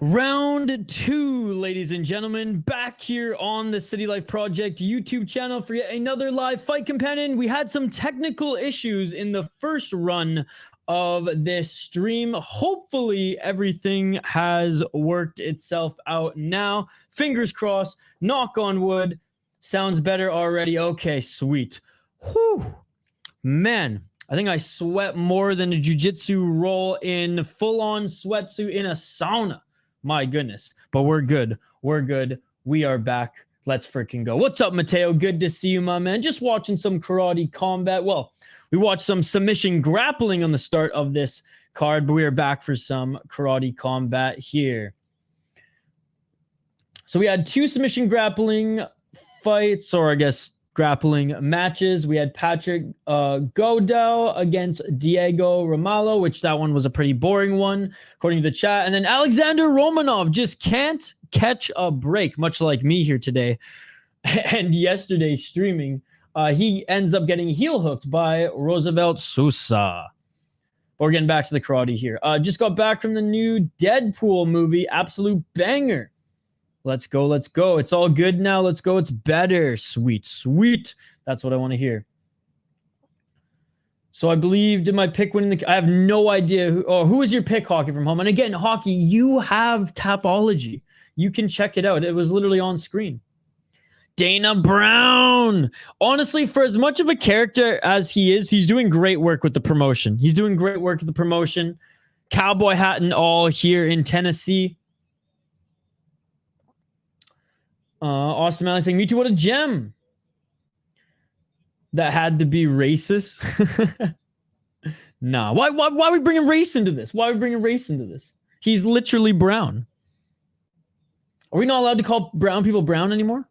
Round 2, ladies and gentlemen, back here on the City Life Project YouTube channel for yet another live fight companion. We had some technical issues in the first run of this stream. Hopefully everything has worked itself out now. Fingers crossed, knock on wood. Sounds better already. Okay, sweet. Whew. Man, I think I sweat more than a jiu-jitsu roll in full-on sweatsuit in a sauna. My goodness. But we're good. We're good. We are back. Let's freaking go. What's up, Mateo? Good to see you, my man. Just watching some karate combat. Well, we watched some submission grappling on the start of this card, but we are back for some karate combat here. So we had two submission grappling fights, or I guess grappling matches. We had Patrick Godel against Diego Ramalho, which that one was a pretty boring one, according to the chat. And then Alexander Romanov just can't catch a break, much like me here today. And yesterday streaming, he ends up getting heel hooked by Roosevelt Sousa. But we're getting back to the karate here. Just got back from the new Deadpool movie. Absolute banger. Let's go, let's go. It's all good now. Let's go. It's better. Sweet, sweet. That's what I want to hear. So I believe, did my pick win? I have no idea. Who is your pick, Hockey from home? And again, Hockey, you have Tapology. You can check it out. It was literally on screen. Dana Brown. Honestly, for as much of a character as he is, he's doing great work with the promotion. He's doing great work with the promotion. Cowboy hat and all here in Tennessee. Austin Malley saying, me too, what a gem. That had to be racist. Nah, why are we bringing race into this? Why are we bringing race into this? He's literally brown. Are we not allowed to call brown people brown anymore?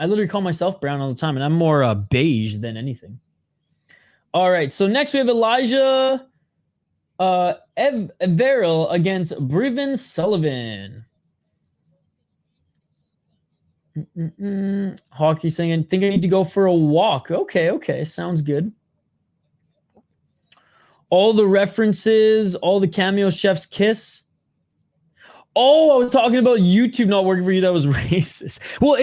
I literally call myself brown all the time, and I'm more beige than anything. All right, so next we have Elijah Everill against Briven Sullivan. Hockey saying, I think I need to go for a walk. Okay. Sounds good. All the references, all the cameo chef's kiss. Oh, I was talking about YouTube not working for you. That was racist. Well,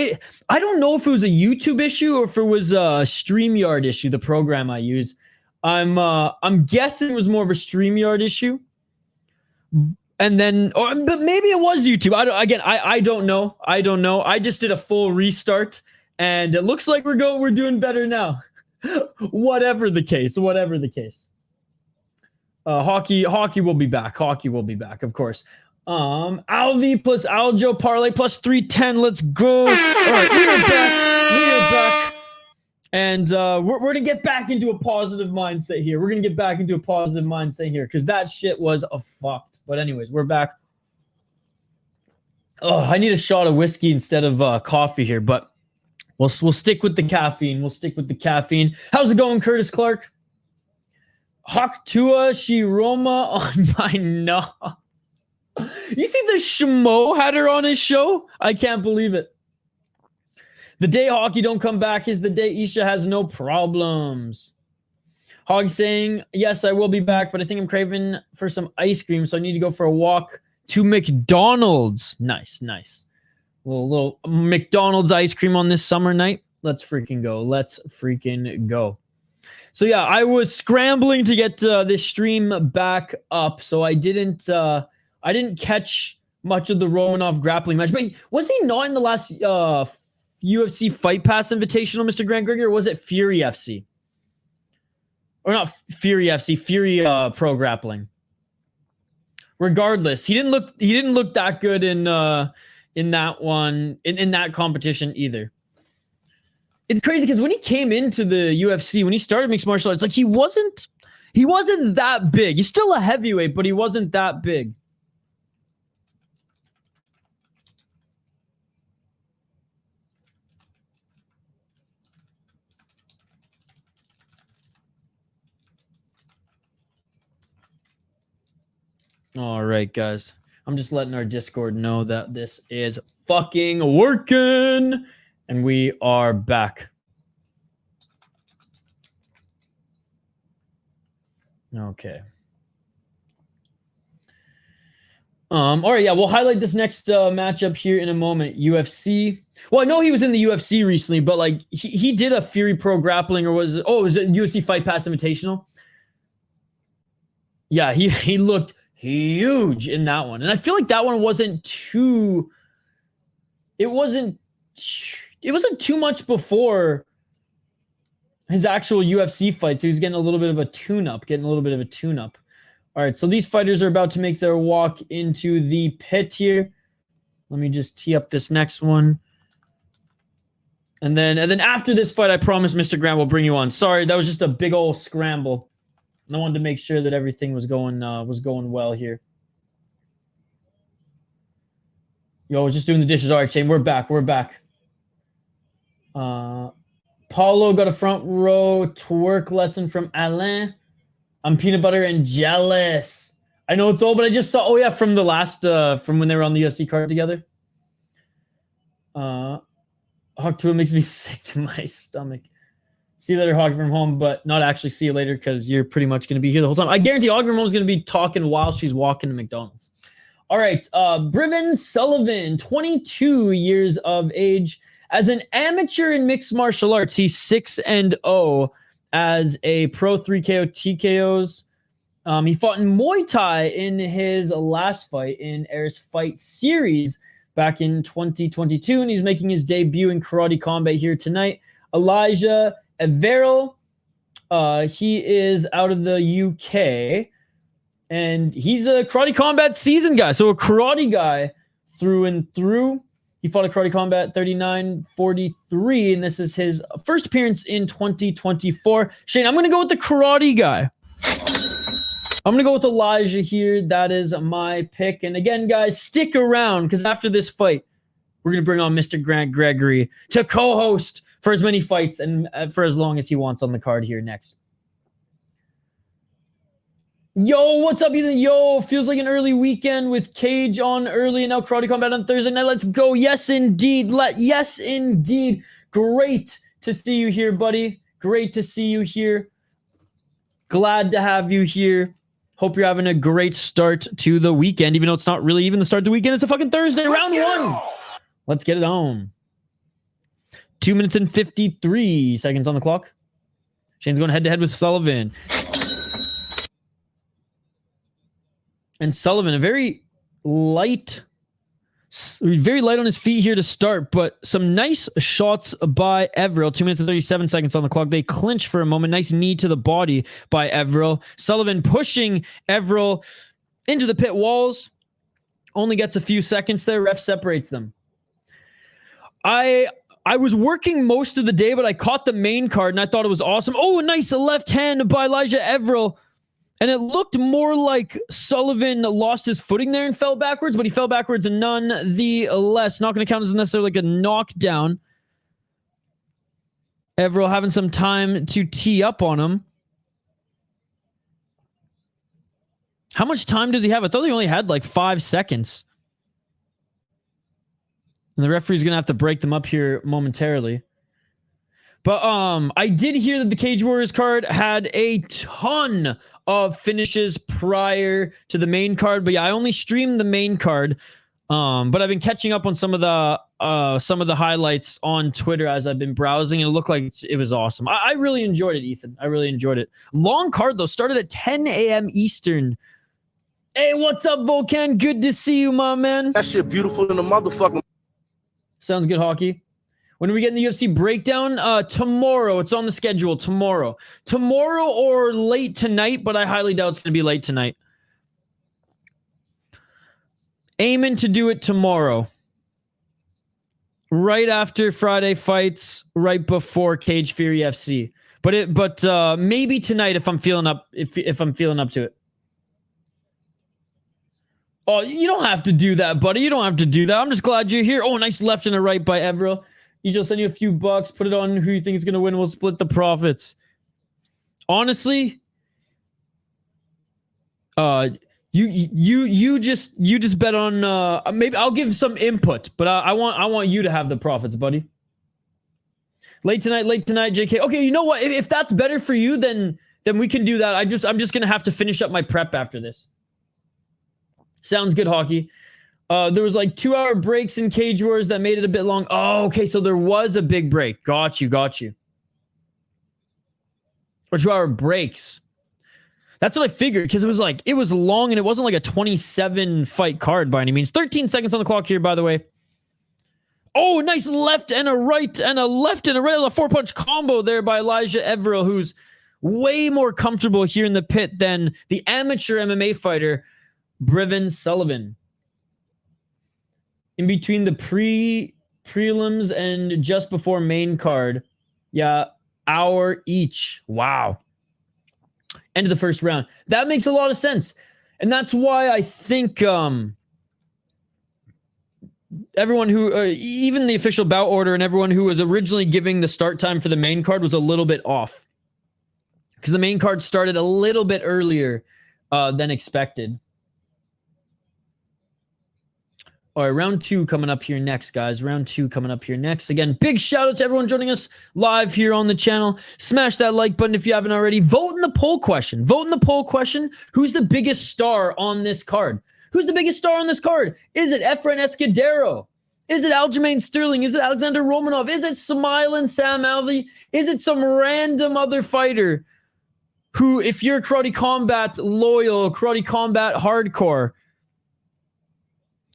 I don't know if it was a YouTube issue or if it was a StreamYard issue, the program I use. I'm guessing it was more of a StreamYard issue. And then, but maybe it was YouTube. I don't know. I just did a full restart, and it looks like we're doing better now. Whatever the case. Hockey will be back. Hockey will be back, of course. Alvey plus Aljo parlay plus 310. Let's go. All right, we are back. And we're gonna get back into a positive mindset here. Because that shit was a fucked. But anyways, we're back. Oh, I need a shot of whiskey instead of coffee here, but we'll stick with the caffeine. How's it going, Curtis Clark? Haktua Shiroma on my knob. You see the Shmo had her on his show? I can't believe it. The day Hockey don't come back is the day Isha has no problems. Hog saying, yes, I will be back, but I think I'm craving for some ice cream, so I need to go for a walk to McDonald's. Nice. Little McDonald's ice cream on this summer night. Let's freaking go. So yeah, I was scrambling to get this stream back up, so I didn't catch much of the Romanov grappling match. But was he not in the last UFC Fight Pass Invitational, Mr. Grant Greger, or was it Fury FC? Or not Fury FC, Fury Pro Grappling. Regardless, he didn't look that good in that one, in that competition either. It's crazy because when he came into the UFC, when he started mixed martial arts, like he wasn't that big. He's still a heavyweight, but he wasn't that big. All right, guys. I'm just letting our Discord know that this is fucking working. And we are back. Okay. All right, yeah, we'll highlight this next matchup here in a moment. UFC. Well, I know he was in the UFC recently, but like he did a Fury Pro Grappling, or was it? Oh, was it UFC Fight Pass Invitational? Yeah, he looked huge in that one, and I feel like that one wasn't too. It wasn't too much before his actual UFC fights. He was getting a little bit of a tune-up, All right, so these fighters are about to make their walk into the pit here. Let me just tee up this next one. And then after this fight, I promise Mr. Grant will bring you on. Sorry, that was just a big old scramble. I wanted to make sure that everything was going well here. Yo, I was just doing the dishes. All right, Shane, we're back. Paulo got a front row twerk lesson from Alain. I'm peanut butter and jealous. I know it's old, but I just saw, oh yeah, from the last, from when they were on the UFC card together. Hawk 2 makes me sick to my stomach. See you later, Hawk from home, but not actually see you later because you're pretty much going to be here the whole time. I guarantee Hawk from home is going to be talking while she's walking to McDonald's. All right, Briven Sullivan, 22 years of age. As an amateur in mixed martial arts, he's 6-0. As a pro 3KO TKOs. He fought in Muay Thai in his last fight in Air's Fight Series back in 2022, and he's making his debut in karate combat here tonight. Elijah Everill, he is out of the UK, and he's a karate combat seasoned guy, so a karate guy through and through. He fought a Karate Combat 39-43, and this is his first appearance in 2024. Shane, I'm going to go with the karate guy. I'm going to go with Elijah here. That is my pick. And again, guys, stick around, because after this fight, we're going to bring on Mr. Grant Gregory to co-host for as many fights and for as long as he wants on the card here next. Yo, what's up, Ethan? Yo, feels like an early weekend with Cage on early and now Karate Combat on Thursday night. Let's go. Yes, indeed. Yes, indeed. Great to see you here, buddy. Great to see you here. Glad to have you here. Hope you're having a great start to the weekend, even though it's not really even the start of the weekend. It's a fucking Thursday. Round one. Let's get it on. 2 minutes and 53 seconds on the clock. Shane's going head-to-head with Sullivan. And Sullivan, a very light on his feet here to start, but some nice shots by Everill. 2 minutes and 37 seconds on the clock. They clinch for a moment. Nice knee to the body by Everill. Sullivan pushing Everill into the pit walls. Only gets a few seconds there. Ref separates them. I was working most of the day, but I caught the main card, and I thought it was awesome. Oh, a nice left hand by Elijah Everill. And it looked more like Sullivan lost his footing there and fell backwards, but he fell backwards nonetheless. Not going to count as necessarily like a knockdown. Everill having some time to tee up on him. How much time does he have? I thought he only had like 5 seconds. And the referee's going to have to break them up here momentarily. But I did hear that the Cage Warriors card had a ton of finishes prior to the main card. But yeah, I only streamed the main card. But I've been catching up on some of the highlights on Twitter as I've been browsing, and it looked like it was awesome. I really enjoyed it, Ethan. I really enjoyed it. Long card though, started at 10 a.m. Eastern. Hey, what's up, Volcan? Good to see you, my man. That shit beautiful in the motherfucking. Sounds good, Hockey. When are we getting the UFC breakdown? Tomorrow. It's on the schedule. Tomorrow or late tonight, but I highly doubt it's going to be late tonight. Aiming to do it tomorrow. Right after Friday fights, right before Cage Fury FC. But maybe tonight if I'm feeling up if I'm feeling up to it. Oh, you don't have to do that, buddy. You don't have to do that. I'm just glad you're here. Oh, nice left and a right by Everill. He'll send you a few bucks. Put it on who you think is going to win. We'll split the profits. Honestly, you just bet on. Maybe I'll give some input, but I want you to have the profits, buddy. Late tonight, JK. Okay, you know what? If that's better for you, then we can do that. I'm just gonna have to finish up my prep after this. Sounds good, Hockey. There was like 2-hour breaks in Cage Wars that made it a bit long. Oh, okay, so there was a big break. Got you. Or 2-hour breaks. That's what I figured, because it was long and it wasn't like a 27 fight card by any means. 13 seconds on the clock here, by the way. Oh, nice left and a right and a left and a right. A 4-punch combo there by Elijah Everill, who's way more comfortable here in the pit than the amateur MMA fighter, Briven Sullivan. In between the prelims and just before main card. Yeah, hour each. Wow. End of the first round. That makes a lot of sense. And that's why I think everyone who, even the official bout order and everyone who was originally giving the start time for the main card was a little bit off. Because the main card started a little bit earlier than expected. All right, round 2 coming up here next, guys. Round 2 coming up here next. Again, big shout out to everyone joining us live here on the channel. Smash that like button if you haven't already. Vote in the poll question. Who's the biggest star on this card? Who's the biggest star on this card? Is it Efrain Escudero? Is it Aljamain Sterling? Is it Alexander Romanov? Is it Smiling Sam Alvey? Is it some random other fighter who, if you're Karate Combat loyal, Karate Combat hardcore,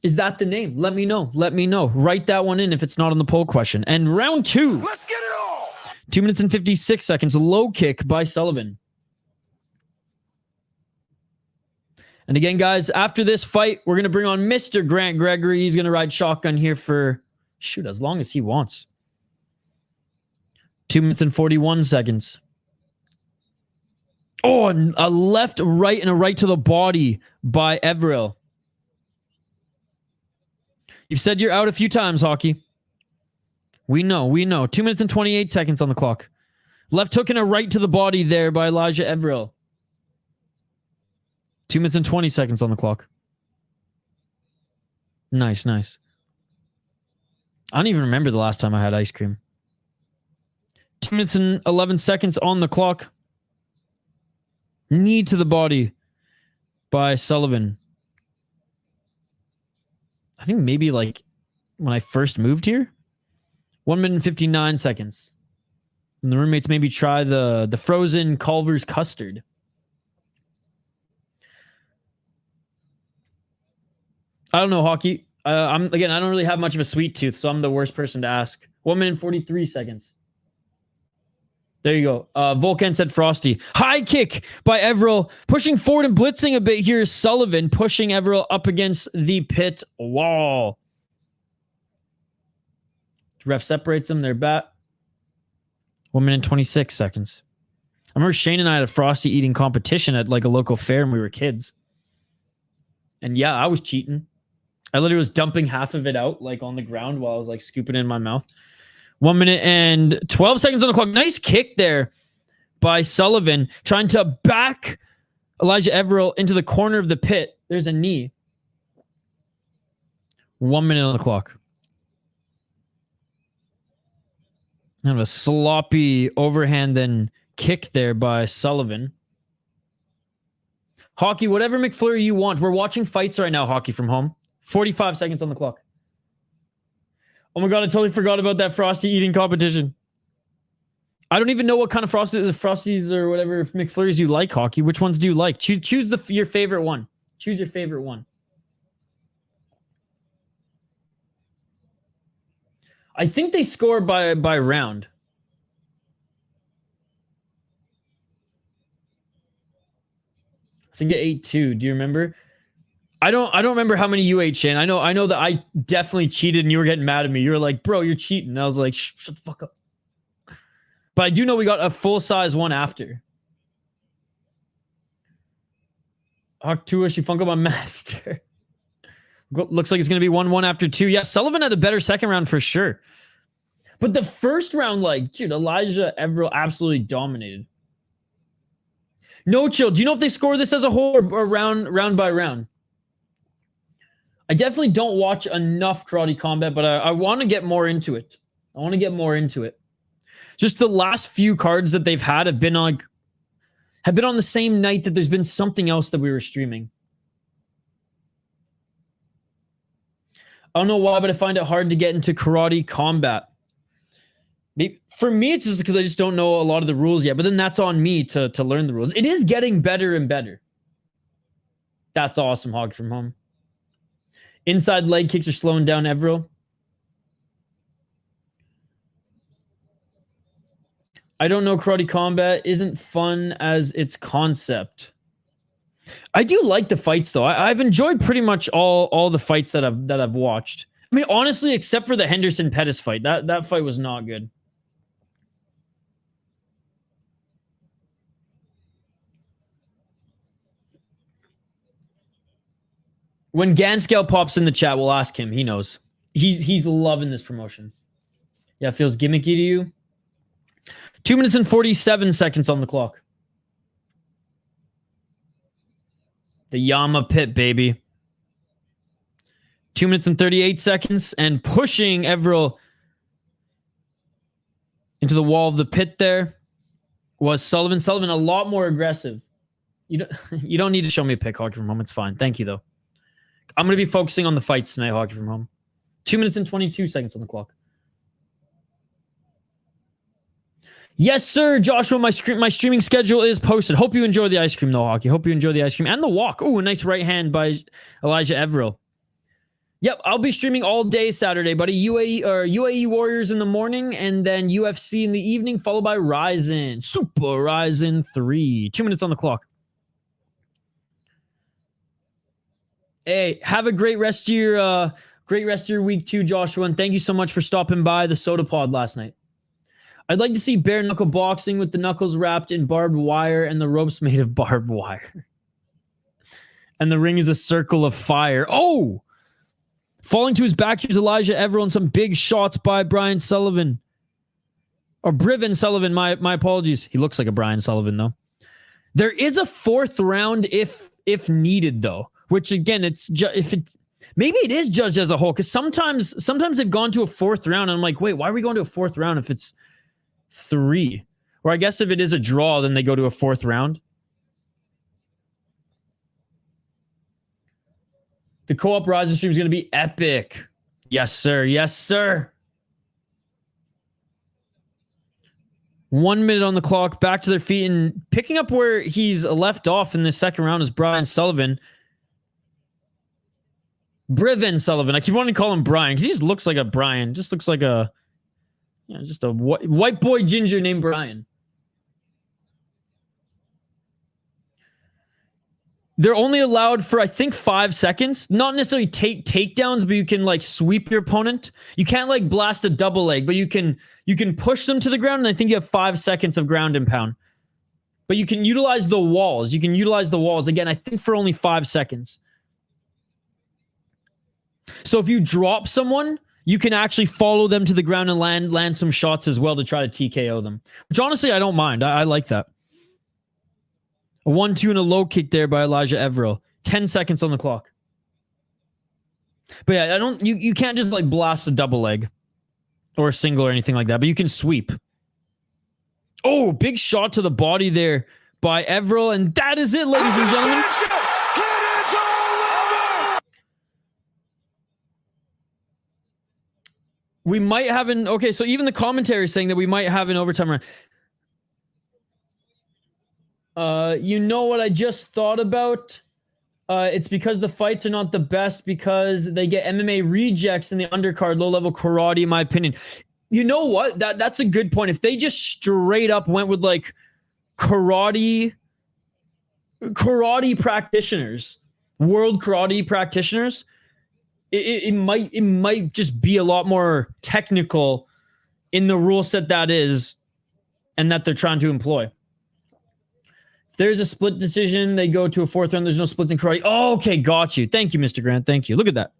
is that the name? Let me know. Write that one in if it's not on the poll question. And round 2. Let's get it on. 2 minutes and 56 seconds. Low kick by Sullivan. And again, guys, after this fight, we're going to bring on Mr. Grant Gregory. He's going to ride shotgun here for, as long as he wants. 2 minutes and 41 seconds. Oh, and a left, right, and a right to the body by Everill. You've said you're out a few times, Hockey. We know. 2 minutes and 28 seconds on the clock. Left hook and a right to the body there by Elijah Everill. 2 minutes and 20 seconds on the clock. Nice. I don't even remember the last time I had ice cream. 2 minutes and 11 seconds on the clock. Knee to the body by Sullivan. I think maybe like when I first moved here. 1 minute and 59 seconds. And the roommates maybe try the frozen Culver's custard. I don't know, Hockey. I don't really have much of a sweet tooth, so I'm the worst person to ask. 1 minute and 43 seconds. There you go. Volcan said Frosty. High kick by Everill. Pushing forward and blitzing a bit here. Sullivan pushing Everill up against the pit wall. Ref separates them. They're back. 1 minute and 26 seconds. I remember Shane and I had a Frosty eating competition at like a local fair when we were kids. And yeah, I was cheating. I literally was dumping half of it out like on the ground while I was like scooping it in my mouth. 1 minute and 12 seconds on the clock. Nice kick there by Sullivan. Trying to back Elijah Everill into the corner of the pit. There's a knee. 1 minute on the clock. Kind of a sloppy overhand then kick there by Sullivan. Hockey, whatever McFlurry you want. We're watching fights right now, Hockey from home. 45 seconds on the clock. Oh my God, I totally forgot about that Frosty eating competition. I don't even know what kind of Frosties or whatever McFlurries you like, Hockey. Which ones do you like? Choose your favorite one. Choose your favorite one. I think they score by round. I think at 8-2. Do you remember? I don't remember how many you ate, Shane. I know that I definitely cheated and you were getting mad at me. You were like, bro, you're cheating. And I was like, shut the fuck up. But I do know we got a full-size one after. Hawk 2, she Funko my master. Looks like it's going to be 1-1 after 2. Yeah, Sullivan had a better second round for sure. But the first round, like, dude, Elijah Everill absolutely dominated. No chill. Do you know if they score this as a whole or round by round? I definitely don't watch enough Karate Combat, but I want to get more into it. Just the last few cards that they've had have been on the same night that there's been something else that we were streaming. I don't know why, but I find it hard to get into karate combat. For me, it's just because I just don't know a lot of the rules yet. But then that's on me to learn the rules. It is getting better and better. That's awesome, Hog from home. Inside leg kicks are slowing down Everill. I don't know, karate combat isn't fun as its concept. I do like the fights though. I've enjoyed pretty much all the fights that I've watched. I mean, honestly, except for the Henderson Pettis fight. That fight was not good. When Ganscale pops in the chat, we'll ask him. He knows. He's loving this promotion. Yeah, it feels gimmicky to you. 2 minutes and 47 seconds on the clock. The Yama Pit, baby. 2 minutes and 38 seconds. And pushing Everill into the wall of the pit there was Sullivan. Sullivan, a lot more aggressive. You don't need to show me a pick, Hockey from Home. It's fine. Thank you, though. I'm going to be focusing on the fights tonight, Hockey from Home. 2 minutes and 22 seconds on the clock. Yes, sir, Joshua. My streaming schedule is posted. Hope you enjoy the ice cream, though, Hockey. Hope you enjoy the ice cream and the walk. Oh, a nice right hand by Elijah Everill. Yep, I'll be streaming all day Saturday, buddy. UAE Warriors in the morning, and then UFC in the evening, followed by Ryzen. Super Ryzen 3. 2 minutes on the clock. Hey, have a great rest of your week too, Joshua. And thank you so much for stopping by the Soda Pod last night. I'd like to see bare knuckle boxing with the knuckles wrapped in barbed wire and the ropes made of barbed wire. And the ring is a circle of fire. Oh! Falling to his back, here's Elijah Everill and some big shots by Brian Sullivan. Or Briven Sullivan, my apologies. He looks like a Brian Sullivan, though. There is a fourth round if needed, though. Which, again, maybe it is judged as a whole. Because sometimes they've gone to a fourth round, and I'm like, wait, why are we going to a fourth round if it's 3? Or I guess if it is a draw, then they go to a fourth round. The co-op Ryzen stream is going to be epic. Yes, sir. Yes, sir. 1 minute on the clock. Back to their feet. And picking up where he's left off in the second round is Brian Sullivan. Briven Sullivan. I keep wanting to call him Brian because he just looks like a Brian. Just looks like a... just a white boy ginger named Brian. They're only allowed for, I think, 5 seconds. Not necessarily take takedowns, but you can like sweep your opponent. You can't like blast a double leg, but you can push them to the ground, and I think you have 5 seconds of ground and pound. But you can utilize the walls. You can utilize the walls again, I think, for only 5 seconds. So if you drop someone, you can actually follow them to the ground and land some shots as well to try to TKO them. Which honestly, I don't mind. I like that. A 1-2 and a low kick there by Elijah Everill. 10 seconds on the clock. But yeah, you can't just like blast a double leg or a single or anything like that, but you can sweep. Oh, big shot to the body there by Everill, and that is it, ladies and gentlemen. We might have an... Okay, so even the commentary is saying that we might have an overtime run. You know what I just thought about? It's because the fights are not the best because they get MMA rejects in the undercard, low-level karate, in my opinion. You know what? That's a good point. If they just straight up went with, like, karate practitioners, world karate practitioners... It might just be a lot more technical in the rule set that is, and that they're trying to employ. If there's a split decision, they go to a fourth round. There's no splits in karate. Oh, okay, got you. Thank you, Mr. Grant. Thank you. Look at that.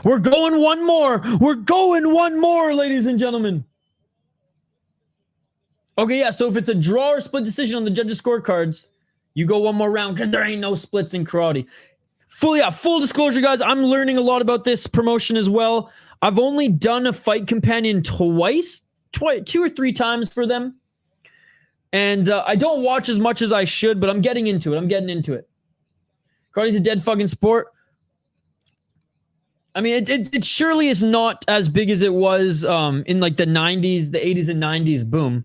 We're going one more. We're going one more, ladies and gentlemen. Okay, yeah. So if it's a draw or split decision on the judges' scorecards, you go one more round because there ain't no splits in karate. Full disclosure, guys, I'm learning a lot about this promotion as well. I've only done a fight companion twice, 2 or 3 times for them. And I don't watch as much as I should, but I'm getting into it. Karate's a dead fucking sport. I mean, it surely is not as big as it was in like the 90s, the 80s and 90s. Boom.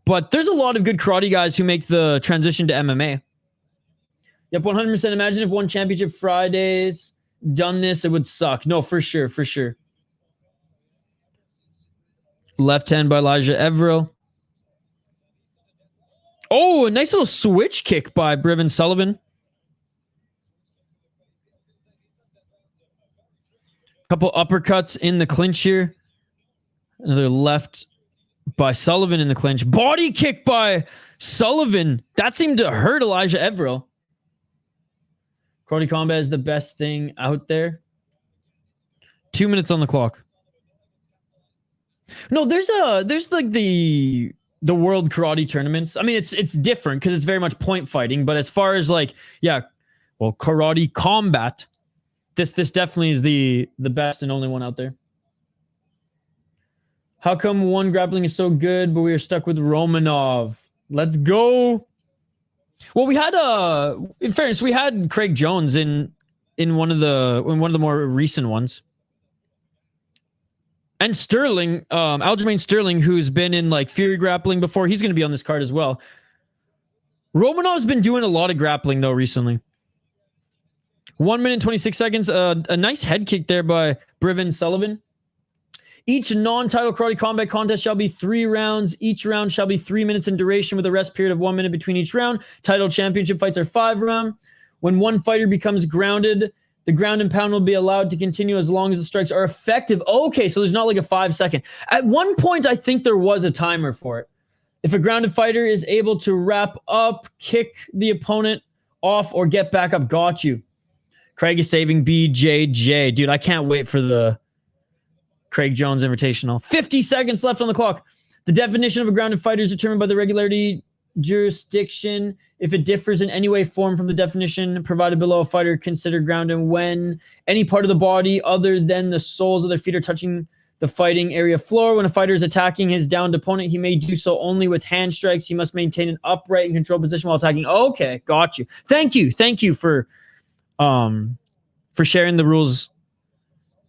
But there's a lot of good karate guys who make the transition to MMA. Yep, 100%. Imagine if one Championship Fridays done this, it would suck. No, for sure, for sure. Left hand by Elijah Everill. Oh, a nice little switch kick by Briven Sullivan. Couple uppercuts in the clinch here. Another left by Sullivan in the clinch. Body kick by Sullivan. That seemed to hurt Elijah Everill. Karate combat is the best thing out there. 2 minutes on the clock. No, there's like the world karate tournaments. I mean, it's different because it's very much point fighting. But as far as like, yeah, well, karate combat, this definitely is the best and only one out there. How come one grappling is so good, but we are stuck with Romanov? Let's go. Well, we had in fairness, we had Craig Jones in one of the more recent ones. And Sterling, Aljamain Sterling, who's been in like Fury Grappling before, he's going to be on this card as well. Romanov's been doing a lot of grappling though recently. 1 minute 26 seconds. A nice head kick there by Briven Sullivan. Each non-title karate combat contest shall be 3 rounds. Each round shall be 3 minutes in duration with a rest period of 1 minute between each round. Title championship fights are 5 round. When one fighter becomes grounded, the ground and pound will be allowed to continue as long as the strikes are effective. Okay, so there's not like a 5 second. At one point, I think there was a timer for it. If a grounded fighter is able to wrap up, kick the opponent off, or get back up, got you. Craig is saving BJJ. Dude, I can't wait for the Craig Jones Invitational. 50 seconds left on the clock. The definition of a grounded fighter is determined by the regularity jurisdiction. If it differs in any way, form from the definition provided below, a fighter considered grounded when any part of the body other than the soles of their feet are touching the fighting area floor. When a fighter is attacking his downed opponent, he may do so only with hand strikes. He must maintain an upright and controlled position while attacking. Okay, got you. Thank you for sharing the rules,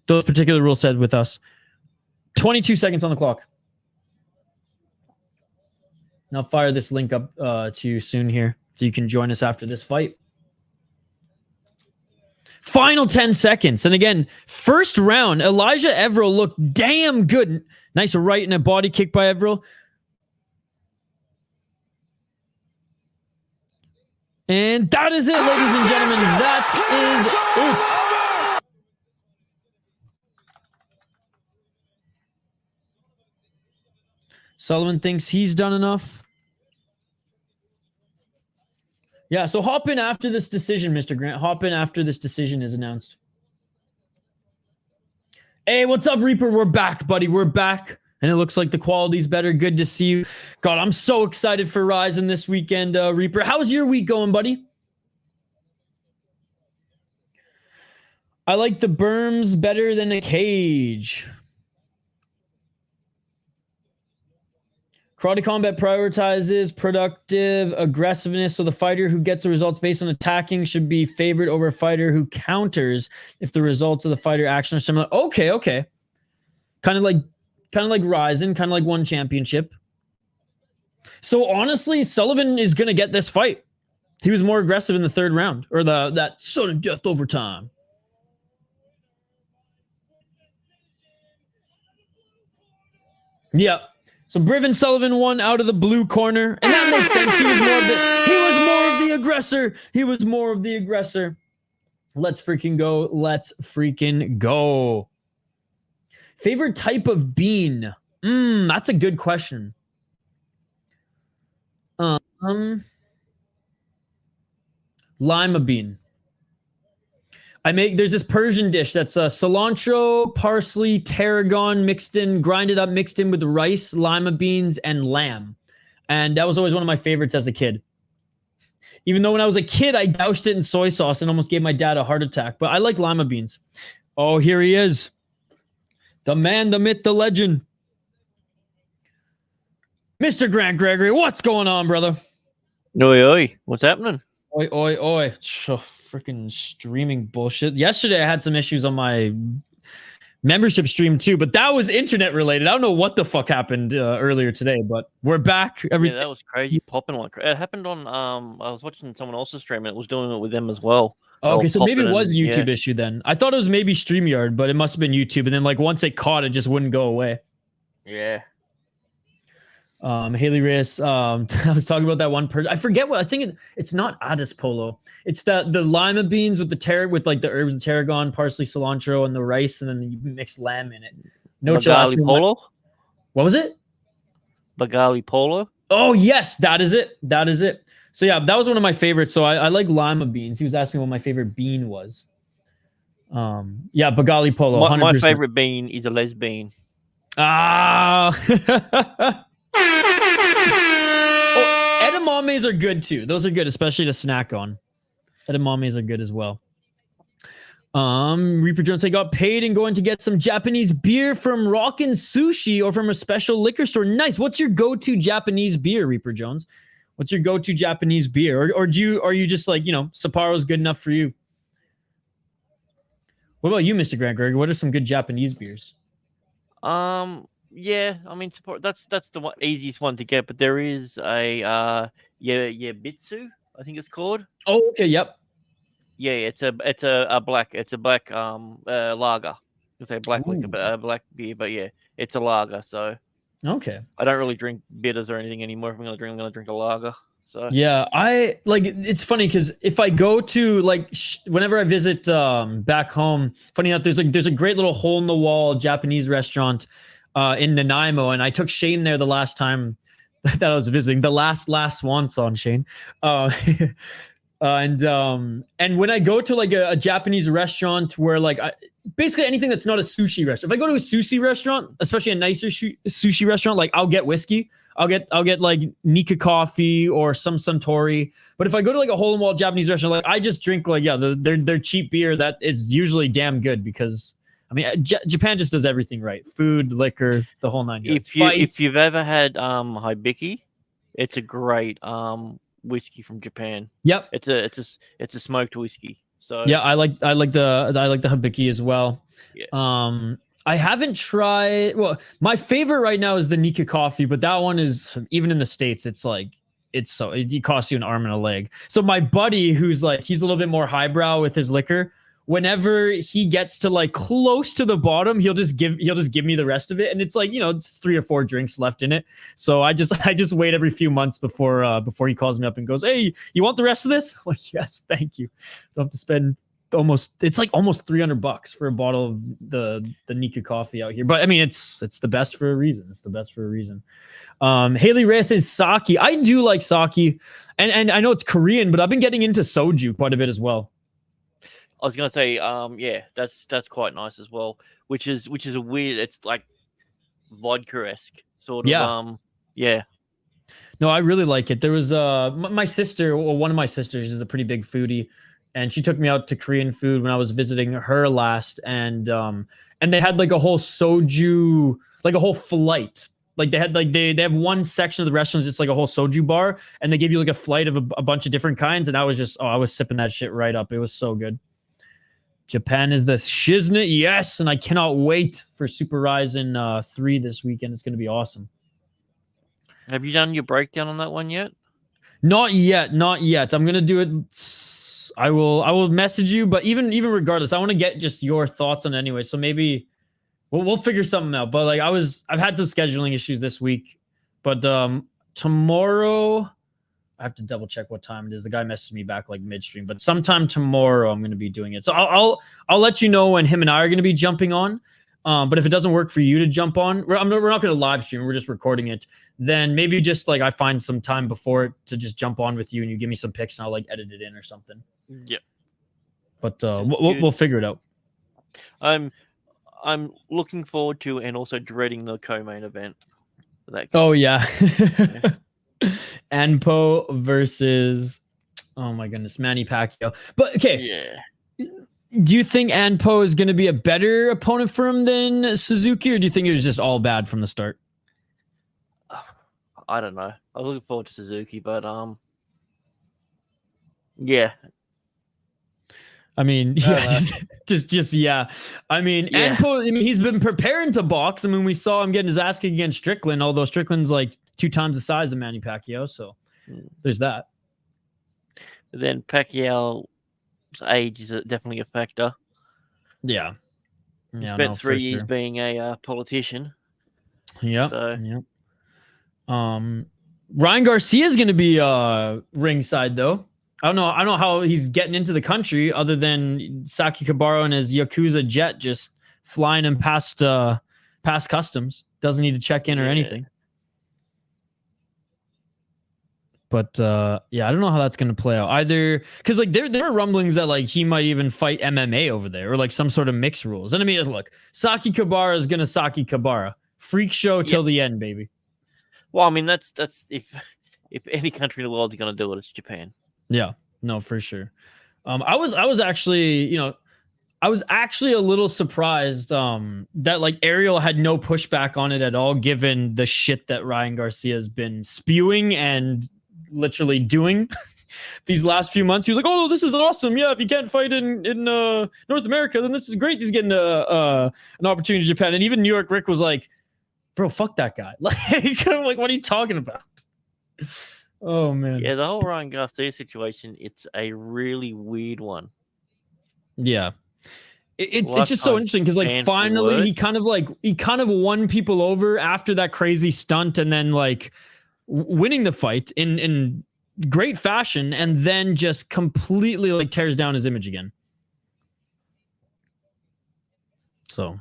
those particular rules said with us. 22 seconds on the clock. Now fire this link up to you soon here so you can join us after this fight. Final 10 seconds. And again, first round, Elijah Everill looked damn good. Nice right and a body kick by Everill. And that is it, ladies and gentlemen. That is it. Sullivan thinks he's done enough. Yeah, so hop in after this decision, Mr. Grant. Hop in after this decision is announced. Hey, what's up, Reaper? We're back, buddy. We're back. And it looks like the quality's better. Good to see you. God, I'm so excited for Ryzen this weekend, Reaper. How's your week going, buddy? I like the berms better than a cage. Karate combat prioritizes productive aggressiveness, so the fighter who gets the results based on attacking should be favored over a fighter who counters if the results of the fighter action are similar. Okay. Kind of like Ryzen, kind of like one championship. So honestly, Sullivan is going to get this fight. He was more aggressive in the 3rd round, or that sudden death overtime. Yep. So Briven Sullivan won out of the blue corner, and that makes sense. He was more of the aggressor. He was more of the aggressor. Let's freaking go. Let's freaking go. Favorite type of bean? That's a good question. Lima bean. There's this Persian dish that's cilantro, parsley, tarragon grinded up, mixed in with rice, lima beans, and lamb. And that was always one of my favorites as a kid. Even though when I was a kid, I doused it in soy sauce and almost gave my dad a heart attack. But I like lima beans. Oh, here he is. The man, the myth, the legend. Mr. Grant Gregory, what's going on, brother? Oi. What's happening? Oi, oi, oi. Freaking streaming bullshit. Yesterday I had some issues on my membership stream too, but that was internet related. I don't know what the fuck happened earlier today, but we're back. Yeah, that was crazy. Popping like it happened on. I was watching someone else's stream and it was doing it with them as well. Okay, so maybe it was a YouTube issue then. I thought it was maybe StreamYard, but it must have been YouTube. And then like once it caught, it just wouldn't go away. Yeah. Haley Reyes. I was talking about that one person. I forget what I think. It's not Addis Polo. It's the lima beans with the with like the herbs, the tarragon, parsley, cilantro, and the rice, and then you mix lamb in it. No Bagali Polo. What was it? Bagali Polo. Oh yes, that is it. That is it. So yeah, that was one of my favorites. So I like lima beans. He was asking me what my favorite bean was. Yeah, Bagali Polo. My favorite bean is a lesbian. Ah. Edamames are good too. Those are good, especially to snack on. Edamames are good as well. Reaper Jones, I got paid and going to get some Japanese beer from Rockin' Sushi or from a special liquor store. Nice. What's your go-to Japanese beer, Reaper Jones? What's your go-to Japanese beer? Or are you just like, Sapporo's good enough for you? What about you, Mr. Grant Greg? What are some good Japanese beers? Yeah, I mean, that's the easiest one to get, but there is a Bitsu, I think it's called. Oh, okay, yep. Yeah, it's a black lager. It's a black liquor, black beer, but yeah, it's a lager. So okay, I don't really drink bitters or anything anymore. If I'm gonna drink a lager. So yeah, I like. It's funny because if I go to like whenever I visit back home, funny enough, there's a great little hole in the wall Japanese restaurant in Nanaimo, and I took Shane there the last time that I was visiting. The last Swan Song, Shane. And when I go to like a Japanese restaurant where like basically anything that's not a sushi restaurant, if I go to a sushi restaurant, especially a nicer sushi restaurant, like I'll get whiskey, I'll get like Nika coffee or some Suntory. But if I go to like a hole in the wall Japanese restaurant, like I just drink like their cheap beer that is usually damn good because I mean Japan just does everything right, food, liquor, the whole nine yards. If you've ever had Hibiki, it's a great whiskey from Japan. Yep. It's a smoked whiskey. So yeah, I like the Hibiki as well. Yeah. I haven't tried. Well, my favorite right now is the Nika coffee, but that one is even in the States. It's like it costs you an arm and a leg. So my buddy, who's like he's a little bit more highbrow with his liquor. Whenever he gets to like close to the bottom, he'll just give me the rest of it, and it's like it's 3 or 4 drinks left in it. So I just wait every few months before he calls me up and goes, "Hey, you want the rest of this?" I'm like, yes, thank you. Don't have to spend almost $300 for a bottle of the Nika coffee out here. But I mean, it's the best for a reason. It's the best for a reason. Haley Reyes says sake. I do like sake, and I know it's Korean, but I've been getting into soju quite a bit as well. I was gonna say, yeah, that's quite nice as well. Which is a weird. It's like vodka-esque sort of. Yeah. No, I really like it. There was my sister, or one of my sisters, is a pretty big foodie, and she took me out to Korean food when I was visiting her last, and they had like a whole soju, like a whole flight. Like they have one section of the restaurant just like a whole soju bar, and they give you like a flight of a bunch of different kinds, and I was sipping that shit right up. It was so good. Japan is the shiznit, yes, and I cannot wait for Super Ryzen 3 this weekend. It's going to be awesome. Have you done your breakdown on that one yet? Not yet. I'm going to do it. I will message you, but even regardless, I want to get just your thoughts on it anyway. So maybe we'll figure something out. But like I've had some scheduling issues this week, but tomorrow I have to double check what time it is. The guy messaged me back like midstream, but sometime tomorrow I'm going to be doing it. So I'll let you know when him and I are going to be jumping on. But if it doesn't work for you to jump on, we're not going to live stream. We're just recording it. Then maybe just like I find some time before it to just jump on with you, and you give me some pics, and I'll like edit it in or something. Yeah. But we'll figure it out. I'm looking forward to and also dreading the co-main event. For that oh yeah. Anpo versus, oh my goodness, Manny Pacquiao. But okay, yeah. Do you think Anpo is going to be a better opponent for him than Suzuki, or do you think it was just all bad from the start? I don't know. I was looking forward to Suzuki, but Yeah. I mean, yeah, just yeah. I mean, Yeah. Anpo, I mean, he's been preparing to box. I mean, we saw him getting his ass kicked against Strickland, although Strickland's like 2 times the size of Manny Pacquiao, so there's that. But then Pacquiao's age is definitely a factor. Yeah. He spent 3 years being a politician. Yep. So. Yep. Ryan Garcia is going to be ringside though. I don't know how he's getting into the country other than Saki Kabaro and his Yakuza jet just flying him past customs. Doesn't need to check in or anything. But yeah, I don't know how that's going to play out either. Because like there are rumblings that like he might even fight MMA over there or like some sort of mixed rules. And I mean, look, Saki Kabara is going to Saki Kabara. Freak show till the end, baby. Well, I mean, that's if any country in the world is going to do it, it's Japan. Yeah, no, for sure. I was actually, I was actually a little surprised that like Ariel had no pushback on it at all, given the shit that Ryan Garcia has been spewing and literally doing these last few months. He was like, "Oh, this is awesome. Yeah, if you can't fight in North America, then this is great. He's getting an opportunity in Japan." And even New York Rick was like, "Bro, fuck that guy." Like, what are you talking about? Oh man. Yeah, the whole Ryan Garcia situation, it's a really weird one. Yeah. It's just so interesting because like finally he kind of won people over after that crazy stunt and then like winning the fight in great fashion and then just completely like tears down his image again. So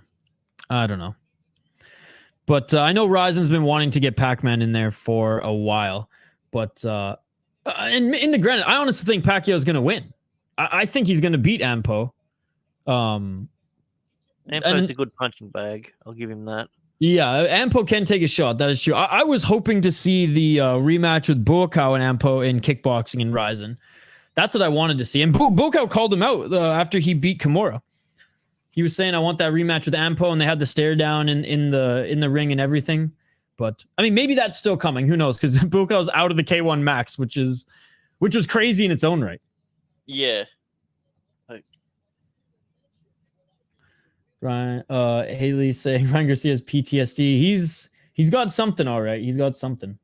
I don't know. But I know Ryzen's been wanting to get Pac-Man in there for a while. But in the granted, I honestly think Pacquiao is going to win. I think he's going to beat Ampo. Ampo's a good punching bag. I'll give him that. Yeah, Ampo can take a shot. That is true. I was hoping to see the rematch with Buakaw and Ampo in kickboxing in Ryzen. That's what I wanted to see. And Buakaw called him out after he beat Kimura. He was saying, "I want that rematch with Ampo," and they had the stare down in the ring and everything. But I mean, maybe that's still coming. Who knows? Because Buakaw's out of the K1 Max, which was crazy in its own right. Yeah. Ryan, Haley's saying Ryan Garcia has PTSD. He's got something, all right. He's got something.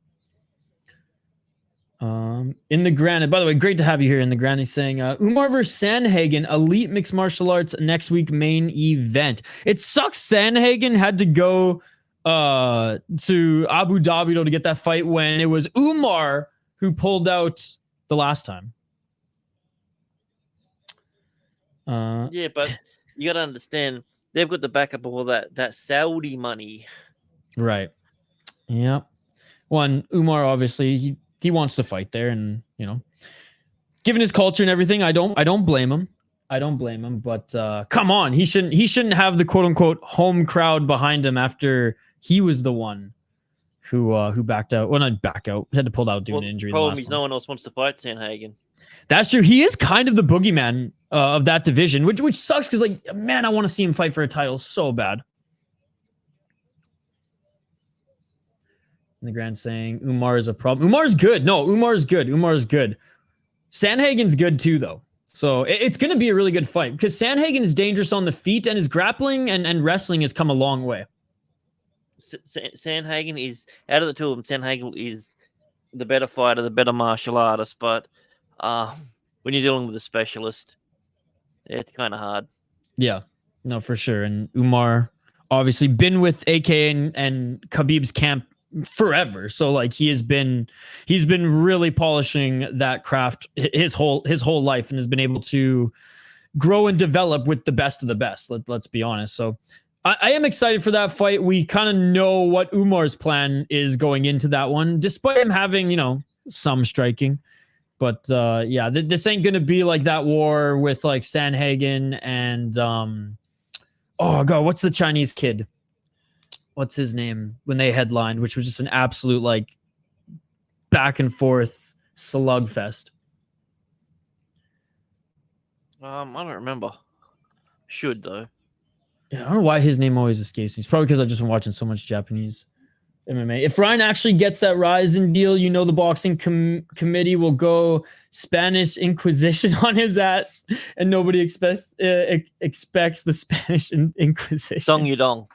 In the granite, by the way, great to have you here in the granite. He's saying Umar versus Sandhagen, elite mixed martial arts next week main event. It sucks Sandhagen had to go to Abu Dhabi to get that fight when it was Umar who pulled out the last time. Yeah, but you got to understand they've got the backup of all that Saudi money. Right. Yeah. One, Umar obviously he wants to fight there, and given his culture and everything, I don't blame him. But come on, he shouldn't have the quote unquote home crowd behind him after he was the one who backed out. Well, not back out, had to pull out due to an injury. The problem is no one else wants to fight Sandhagen. That's true. He is kind of the boogeyman of that division, which sucks because like, man, I want to see him fight for a title so bad. In the grand saying Umar is a problem. Umar's good. No, Umar's good. Sandhagen's good too, though. So it's going to be a really good fight because Sandhagen is dangerous on the feet and his grappling and wrestling has come a long way. Sandhagen is, out of the two of them, Sandhagen is the better fighter, the better martial artist. But when you're dealing with a specialist, it's kind of hard. Yeah, no, for sure. And Umar obviously been with AK and Khabib's camp forever, so like he's been really polishing that craft his whole life and has been able to grow and develop with the best of the best. Let's be honest. So I am excited for that fight. We kind of know what Umar's plan is going into that one, despite him having some striking. But yeah, this ain't gonna be like that war with like Sandhagen and oh god, what's the Chinese kid? What's his name when they headlined, which was just an absolute like back and forth slugfest. I don't remember. Should though. Yeah, I don't know why his name always escapes me. It's probably because I've just been watching so much Japanese. MMA. If Ryan actually gets that Ryzen deal, you know the boxing committee will go Spanish Inquisition on his ass, and nobody expects the Spanish Inquisition. Song Yudong.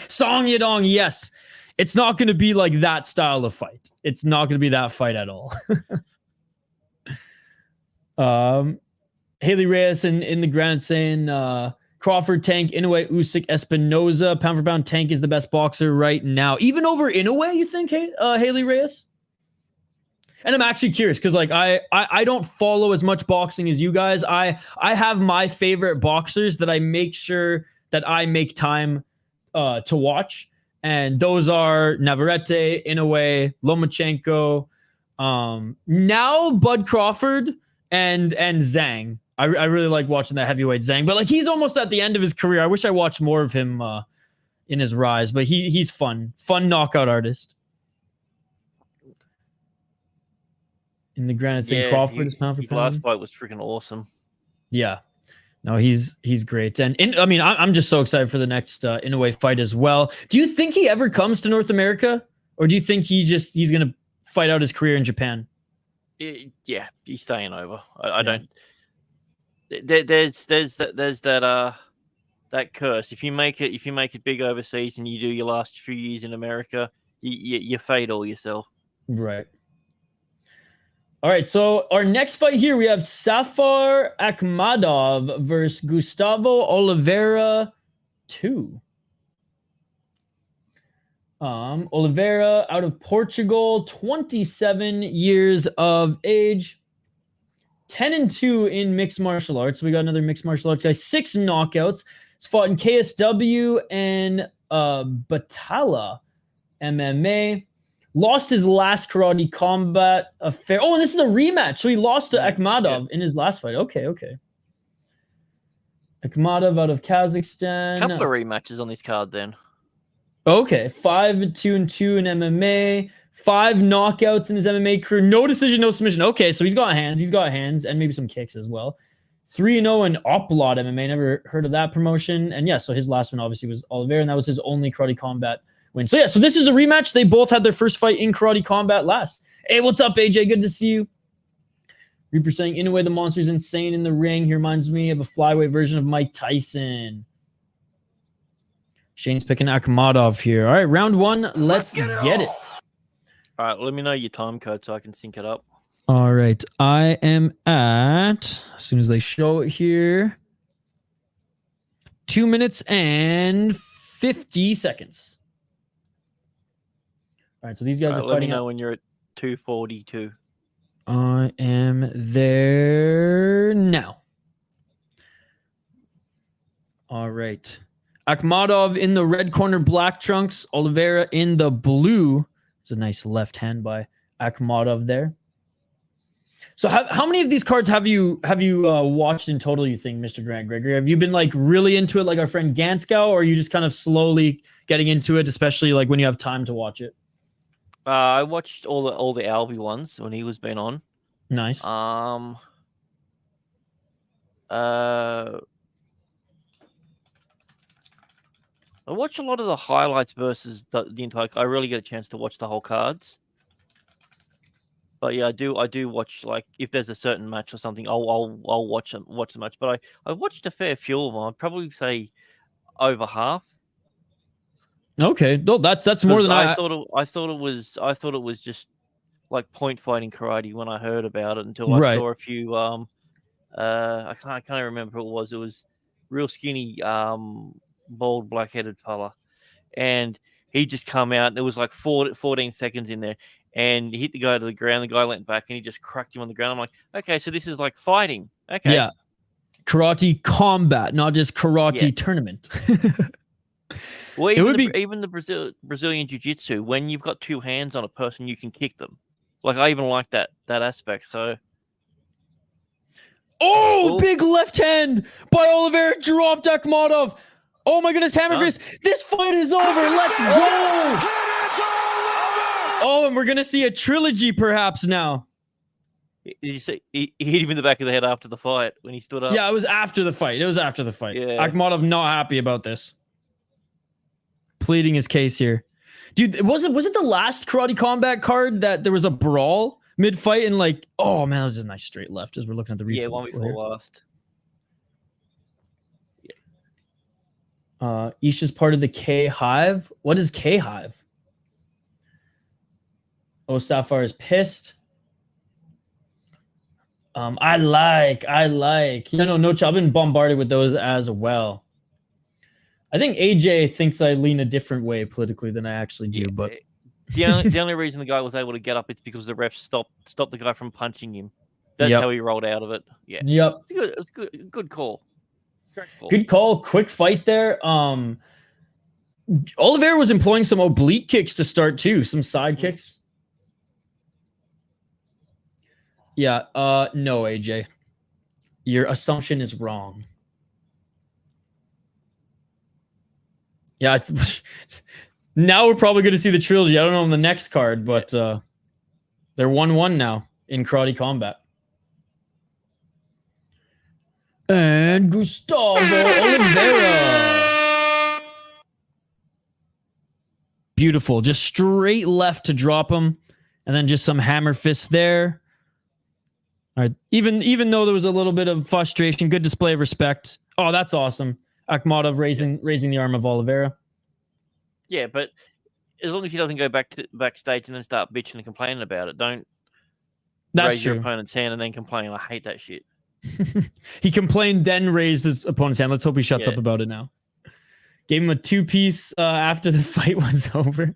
Song Yudong, yes. It's not going to be like that style of fight. It's not going to be that fight at all. Haley Reyes in the ground saying Crawford, Tank, Inoue, Usyk, Espinoza. Pound for pound, Tank is the best boxer right now. Even over Inoue, you think, Haley Reyes? And I'm actually curious because like I don't follow as much boxing as you guys. I have my favorite boxers that I make sure that I make time to watch. And those are Navarrete, Inoue, Lomachenko, now Bud Crawford and Zhang. I really like watching that heavyweight Zhang, but like he's almost at the end of his career. I wish I watched more of him in his rise, but he's fun knockout artist. In the granite thing, Crawford is pound for his pound. last fight was freaking awesome. Yeah, no, he's great, and I'm just so excited for the next Inoue fight as well. Do you think he ever comes to North America, or do you think he's gonna fight out his career in Japan? Yeah, he's staying over. I don't. There's that curse. If you make it big overseas and you do your last few years in America, you fade all yourself. Right. All right, so our next fight here, we have Safar Akhmadov versus Gustavo Oliveira 2. Oliveira out of Portugal, 27 years of age, 10-2 in mixed martial arts. We got another mixed martial arts guy, 6 knockouts. He's fought in KSW and Batala MMA. Lost his last karate combat affair. Oh, and this is a rematch. So he lost to Akhmadov in his last fight. Okay. Akhmadov out of Kazakhstan. Couple of rematches on this card then. Okay, 5-2-2 in MMA. 5 knockouts in his MMA career. No decision, no submission. Okay, so he's got hands and maybe some kicks as well. 3-0 in Oplot MMA. Never heard of that promotion. And yeah, so his last one obviously was Oliveira, and that was his only karate combat win. So yeah, so this is a rematch. They both had their first fight in karate combat last. Hey, what's up, AJ? Good to see you. Reaper saying, Inoue, the monster's insane in the ring. He reminds me of a flyweight version of Mike Tyson. Shane's picking Akhmadov here. All right, round 1. Let's get it. All right, let me know your time code so I can sync it up. All right, I am at, as soon as they show it here, 2 minutes and 50 seconds. All right, so these guys are fighting. Let me know when you're at 2:42. I am there now. All right. Akhmadov in the red corner, black trunks. Oliveira in the blue. It's a nice left hand by Akhmadov there. So how many of these cards have you watched in total, you think, Mr. Grant Gregory? Have you been like really into it like our friend Ganskow, or are you just kind of slowly getting into it, especially like when you have time to watch it? I watched all the Alvey ones when he was been on. Nice. I watch a lot of the highlights versus the entire. I really get a chance to watch the whole cards. But yeah, I do watch, like, if there's a certain match or something, I'll watch the match. But I watched a fair few of them. I'd probably say over half. Okay, no, that's more than I thought it was just like point fighting karate when I heard about it until I saw a few. I can't remember who it was. It was real skinny, bald, black-headed fella, and he just come out and it was like 14 seconds in there, and he hit the guy to the ground. The guy went back and he just cracked him on the ground. I'm like, okay, so this is like fighting. Okay, yeah, karate combat, not just karate tournament. Well, even the Brazilian Jiu-Jitsu, when you've got 2 hands on a person, you can kick them. Like, I even like that aspect. So, big left hand by Oliveira, dropped Akhmadov. Oh my goodness, hammer fist! This fight is over. Let's go! Oh, and we're gonna see a trilogy perhaps now. Did you say he hit him in the back of the head after the fight when he stood up? Yeah, it was after the fight. Yeah. Akhmadov not happy about this. Pleading his case here. Dude, was it the last Karate Combat card that there was a brawl mid-fight and like, oh man, that was just a nice straight left as we're looking at the replay. Yeah, one before last. Isha's part of the K Hive. What is K Hive? Oh, Safar is pissed. I like. No, I've been bombarded with those as well. I think AJ thinks I lean a different way politically than I actually do, but the only reason the guy was able to get up is because the ref stopped the guy from punching him. That's how he rolled out of it. Yeah. Yep. It was good call. Good call. Quick fight there. Oliveira was employing some oblique kicks to start too, some side kicks. Yeah. No, AJ. Your assumption is wrong. Yeah. Now we're probably going to see the trilogy. I don't know on the next card, but they're 1-1 now in Karate Combat. And Gustavo Oliveira. Beautiful. Just straight left to drop him. And then just some hammer fist there. All right. Even though there was a little bit of frustration, good display of respect. Oh, that's awesome. Akhmadov raising the arm of Oliveira. Yeah, but as long as he doesn't go backstage and then start bitching and complaining about it, don't raise your opponent's hand and then complain. I hate that shit. He complained, then raised his opponent's hand. Let's hope he shuts up about it now. Gave him a 2-piece after the fight was over.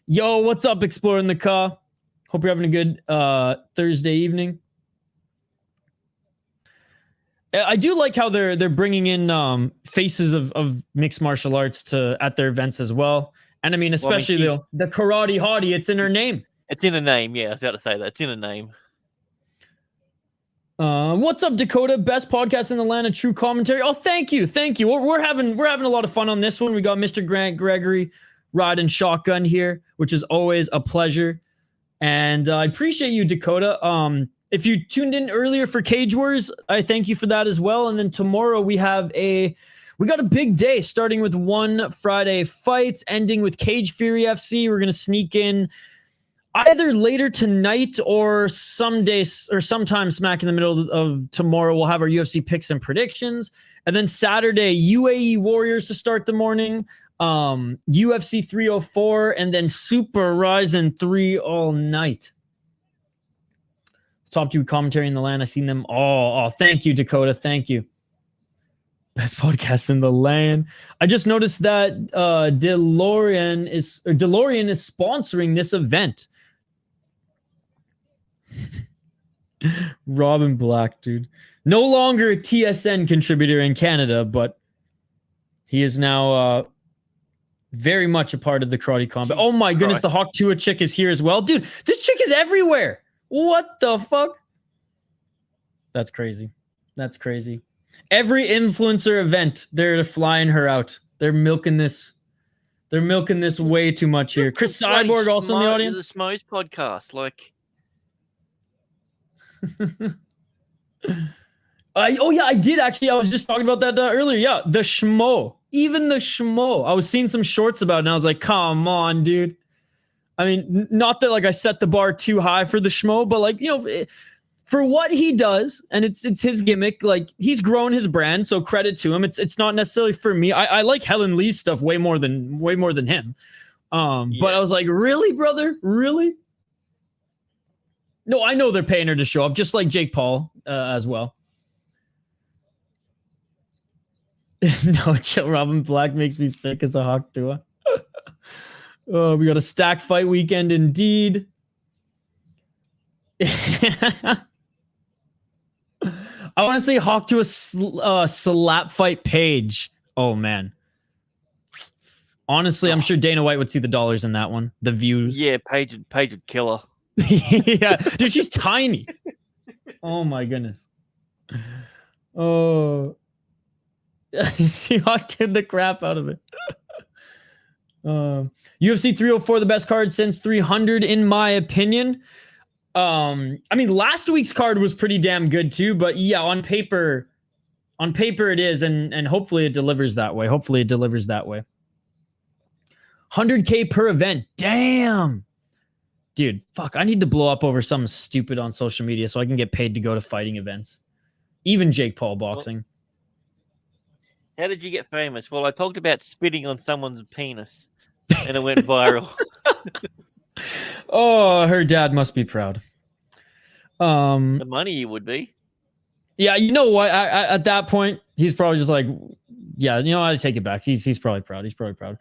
Yo, what's up, Exploring the Car? Hope you're having a good Thursday evening. I do like how they're bringing in faces of mixed martial arts at their events as well. And I mean, especially the karate hottie, it's in her name. It's in a name, yeah. I was about to say that. It's in a name. What's up, Dakota? Best podcast in the land of true commentary. Oh, thank you. We're having a lot of fun on this one. We got Mr. Grant Gregory riding shotgun here, which is always a pleasure. And I appreciate you, Dakota. If you tuned in earlier for Cage Wars, I thank you for that as well. And then tomorrow we got a big day, starting with 1 Friday fights, ending with Cage Fury FC. We're gonna sneak in either later tonight or sometime smack in the middle of tomorrow. We'll have our UFC picks and predictions, and then Saturday UAE Warriors to start the morning, UFC 304, and then Super Ryzen 3 all night. Top 2 commentary in the land. I've seen them all. Oh, thank you, Dakota. Thank you. Best podcast in the land. I just noticed that DeLorean is sponsoring this event. Robin Black, dude. No longer a TSN contributor in Canada, but he is now very much a part of the Karate Combat. Oh my goodness, the Hawk Tua chick is here as well. Dude, this chick is everywhere. What the fuck? That's crazy. That's crazy. Every influencer event, they're flying her out. They're milking this. They're milking this way too much here. Chris Cyborg also in the audience. The Smoes podcast, like. Oh yeah, I did actually. I was just talking about that earlier. Yeah, the schmo. Even the schmo. I was seeing some shorts about it, and I was like, come on, dude. I mean, not that like I set the bar too high for the schmo, but like, you know, for what he does, and it's his gimmick. Like, he's grown his brand, so credit to him. It's not necessarily for me. I like Helen Lee's stuff way more than him. But I was like, really, brother, really? No, I know they're paying her to show up, just like Jake Paul as well. No, chill. Robin Black makes me sick as a Hawk Tua. Oh, we got a stacked fight weekend indeed. I want to say Hawk Tua slap fight page. Oh man. Honestly, I'm sure Dana White would see the dollars in that one. The views. Yeah, Paige would kill her. Yeah, dude, she's tiny. Oh my goodness. Oh. She Hawked the crap out of it. UFC 304, the best card since 300, in my opinion. I mean, last week's card was pretty damn good too, but yeah, on paper it is, and hopefully it delivers that way. 100K per event. Damn. Dude, fuck. I need to blow up over something stupid on social media so I can get paid to go to fighting events. Even Jake Paul boxing. How did you get famous? Well, I talked about spitting on someone's penis and it went viral. Oh, her dad must be proud. The money you would be. Yeah, you know what? At that point, he's probably just like, yeah, you know, I take it back. He's probably proud. He's probably proud.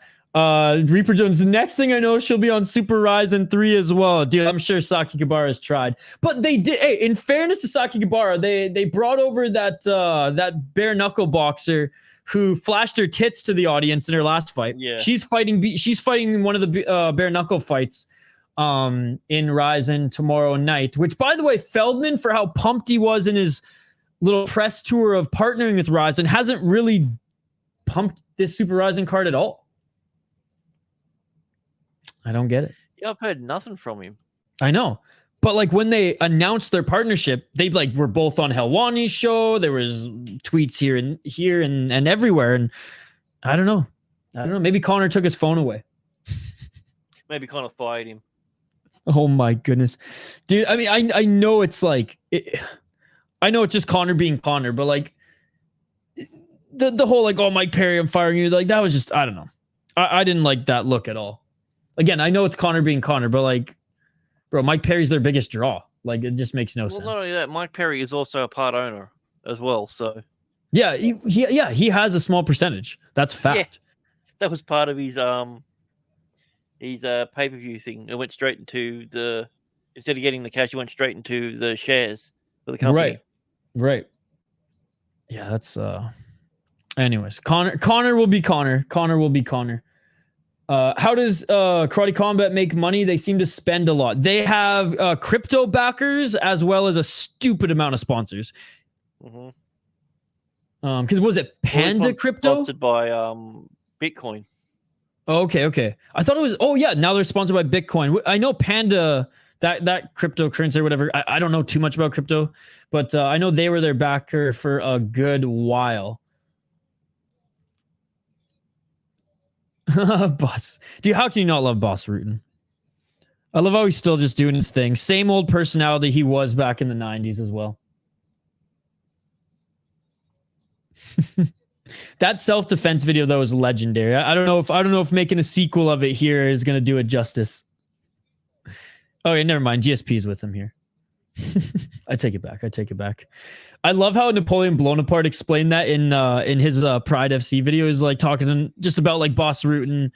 Reaper Jones, the next thing I know, she'll be on Super Ryzen 3 as well. Dude, I'm sure Saki Kabara has tried. But they did, hey, in fairness to Saki Kabara, they brought over that bare knuckle boxer who flashed her tits to the audience in her last fight. Yeah. She's fighting one of the bare knuckle fights in Ryzen tomorrow night, which, by the way, Feldman, for how pumped he was in his little press tour of partnering with Ryzen, hasn't really pumped this Super Ryzen card at all. I don't get it. Yeah, I've heard nothing from him. I know. But like when they announced their partnership, they like were both on Helwani's show. There was tweets here and everywhere. And I don't know. Maybe Conor took his phone away. Maybe Conor fired him. Oh my goodness. Dude, I mean, I know it's like I know it's just Conor being Conor, but like the whole like, oh, Mike Perry, I'm firing you. Like that was just, I don't know. I didn't like that look at all. Again, I know it's Conor being Conor, but like, bro, Mike Perry's their biggest draw. Like, it just makes no sense. Well, not only that, Mike Perry is also a part owner as well. So, yeah, he has a small percentage. That's fact. Yeah, that was part of his pay-per-view thing. It went straight into instead of getting the cash, he went straight into the shares for the company. Right. Yeah, that's anyways, Conor will be Conor. Conor will be Conor. How does Karate Combat make money? They seem to spend a lot. They have crypto backers as well as a stupid amount of sponsors. Because was it Panda Crypto? Sponsored by Bitcoin. Oh, okay. I thought it was. Oh yeah, now they're sponsored by Bitcoin. I know Panda, that cryptocurrency or whatever. I don't know too much about crypto, but I know they were their backer for a good while. Boss. Dude, how can you not love Boss Rutan? I love how he's still just doing his thing. Same old personality he was back in the 90s as well. That self-defense video though is legendary. I don't know if making a sequel of it here is going to do it justice. Okay, never mind. GSP's with him here. I take it back. I love how Napoleon Blown Apart explained that in his Pride FC video. He's like talking just about like Boss Rutan,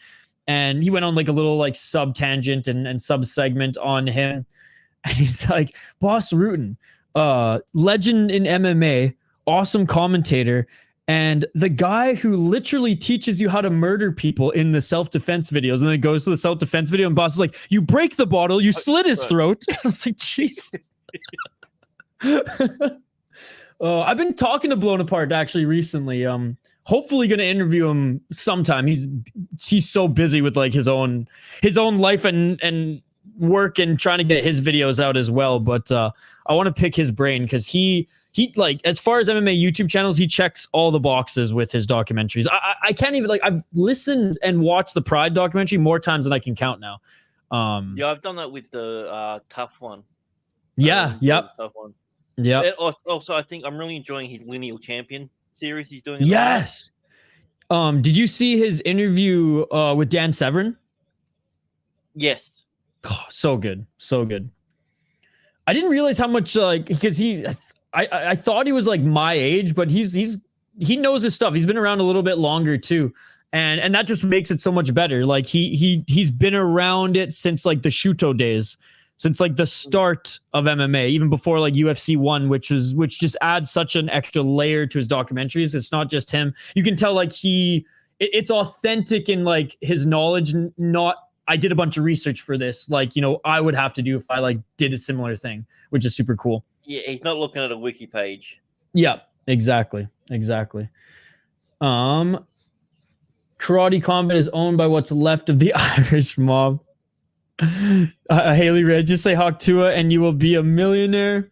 and he went on like a little like sub tangent and sub segment on him. And he's like, Boss Rutan, legend in MMA, awesome commentator, and the guy who literally teaches you how to murder people in the self-defense videos. And then it goes to the self-defense video, and Boss is like, you break the bottle, you slit his throat. I was like, Jesus. I've been talking to Blown Apart actually recently. Hopefully going to interview him sometime. He's so busy with like his own life and work and trying to get his videos out as well. But I want to pick his brain because he like, as far as MMA YouTube channels, he checks all the boxes with his documentaries. I can't even like, I've listened and watched the Pride documentary more times than I can count now. Yeah, I've done that with the Tough One. Yeah. Yep. Tough One. Yeah. Also, I think I'm really enjoying his Lineal Champion series he's doing. Yes. Did you see his interview with Dan Severn? Yes. Oh, so good. I didn't realize how much because I thought he was like my age, but he knows his stuff. He's been around a little bit longer too. And that just makes it so much better. Like he's been around it since like the Shuto days. Since like the start of MMA, even before like UFC 1, which just adds such an extra layer to his documentaries. It's not just him. You can tell like it's authentic in like his knowledge, not I did a bunch of research for this. Like, you know, I would have to do if I like did a similar thing, which is super cool. Yeah, he's not looking at a wiki page. Yeah, exactly. Karate Combat is owned by what's left of the Irish mob. Haley Red, just say Hawk Tua and you will be a millionaire.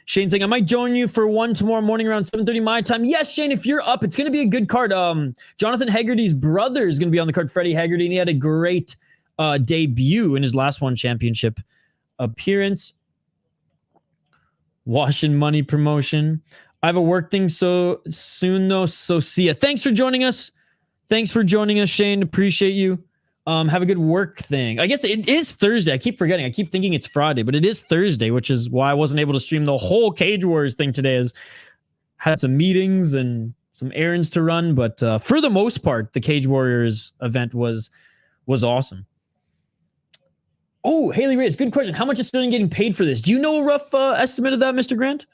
Shane saying, I might join you for one tomorrow morning around 7:30 my time. Yes, Shane, if you're up, it's going to be a good card. Jonathan Haggerty's brother is going to be on the card, Freddie Haggerty, and he had a great debut in his last one championship appearance. Washing money promotion. I have a work thing so soon, though, so see ya. Thanks for joining us. Thanks for joining us, Shane. Appreciate you. Have a good work thing. I guess it is Thursday. I keep forgetting. I keep thinking it's Friday, but it is Thursday, which is why I wasn't able to stream the whole Cage Warriors thing today. As had some meetings and some errands to run, but for the most part, the Cage Warriors event was awesome. Oh, Haley Reyes, good question. How much is Sterling getting paid for this? Do you know a rough estimate of that, Mr. Grant?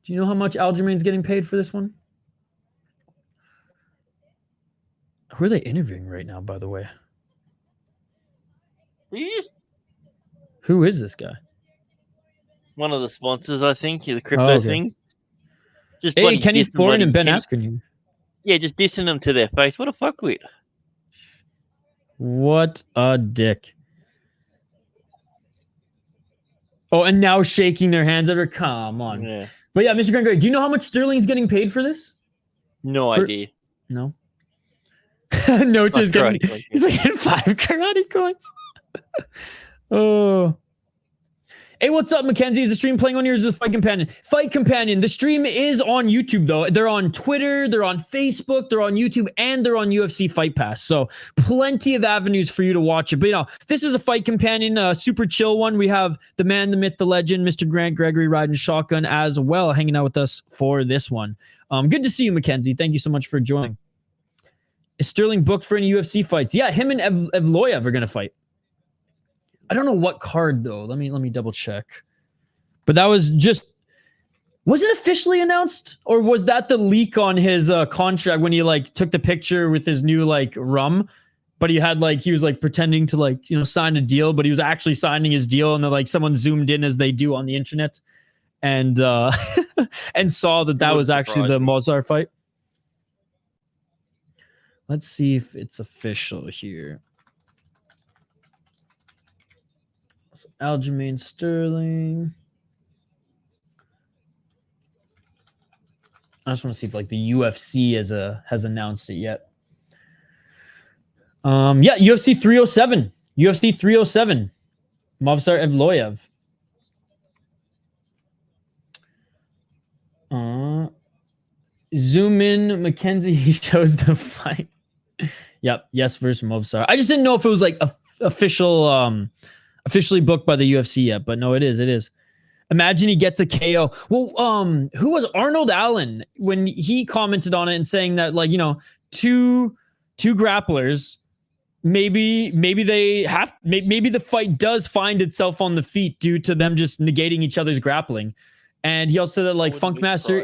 Do you know how much Aljamain's getting paid for this one? Who are they interviewing right now, by the way? Who is this guy? One of the sponsors, I think. The crypto thing. Just hey, Kenny Florin and Ben Askren. Yeah, just dissing them to their face. What a fuckwit. What a dick. Oh, and now shaking their hands at her. Come on. Yeah. But yeah, Mr. Grant, do you know how much Sterling's getting paid for this? No idea. No. No, just getting. He's making 5 karate coins. Oh. Hey, what's up, Mackenzie? Is the stream playing on yours? Is Fight Companion? Fight Companion. The stream is on YouTube, though. They're on Twitter, they're on Facebook, they're on YouTube, and they're on UFC Fight Pass. So plenty of avenues for you to watch it. But, you know, this is a Fight Companion, super chill one. We have the man, the myth, the legend, Mr. Grant Gregory riding shotgun as well, hanging out with us for this one. Good to see you, Mackenzie. Thank you so much for joining. Is Sterling booked for any UFC fights? Yeah, him and Evloyev are going to fight. I don't know what card though. Let me double check. But that was just, was it officially announced, or was that the leak on his contract when he like took the picture with his new like rum? But he had like, he was like pretending to like, you know, sign a deal, but he was actually signing his deal, and then like someone zoomed in as they do on the internet, and and saw that was actually the Mozart fight. Let's see if it's official here. So Aljamain Sterling. I just want to see if like the UFC has announced it yet. Yeah, UFC 307. UFC 307. Movsar Evloyev. Zoom in, Mackenzie. He shows the fight. Yep. Yes, versus Movsar. I just didn't know if it was like officially booked by the UFC yet, but no, it is. It is. Imagine he gets a KO. Well, who was Arnold Allen when he commented on it and saying that, like, you know, two grapplers, maybe the fight does find itself on the feet due to them just negating each other's grappling. And he also said that like Funkmaster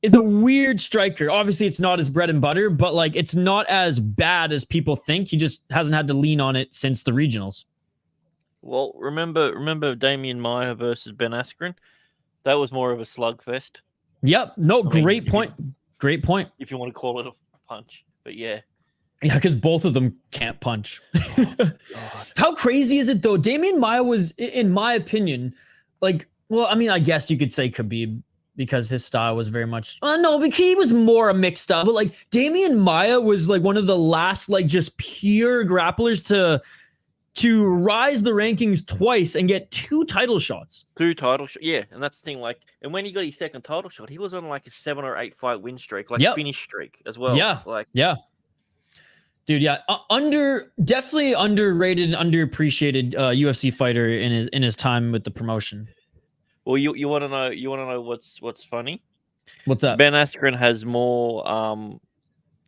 is a weird striker. Obviously, it's not his bread and butter, but like it's not as bad as people think. He just hasn't had to lean on it since the regionals. Well, remember Damian Maia versus Ben Askren? That was more of a slugfest. Yep. No, great point. Great point. If you want to call it a punch. But yeah. Yeah, because both of them can't punch. Oh, how crazy is it, though? Damian Maia was, in my opinion, like, well, I mean, I guess you could say Khabib, because his style was very much, no, because he was more a mixed style. But like Damian Maia was like one of the last, like, just pure grapplers to rise the rankings twice and get 2 title shots. 2 title shots, yeah. And that's the thing, like, and when he got his second title shot, he was on like a 7 or 8 fight win streak, like finish streak as well. Yeah, like, yeah, dude, yeah. Definitely underrated and underappreciated UFC fighter in his time with the promotion. Well, you want to know what's funny? What's that? Ben Askren has more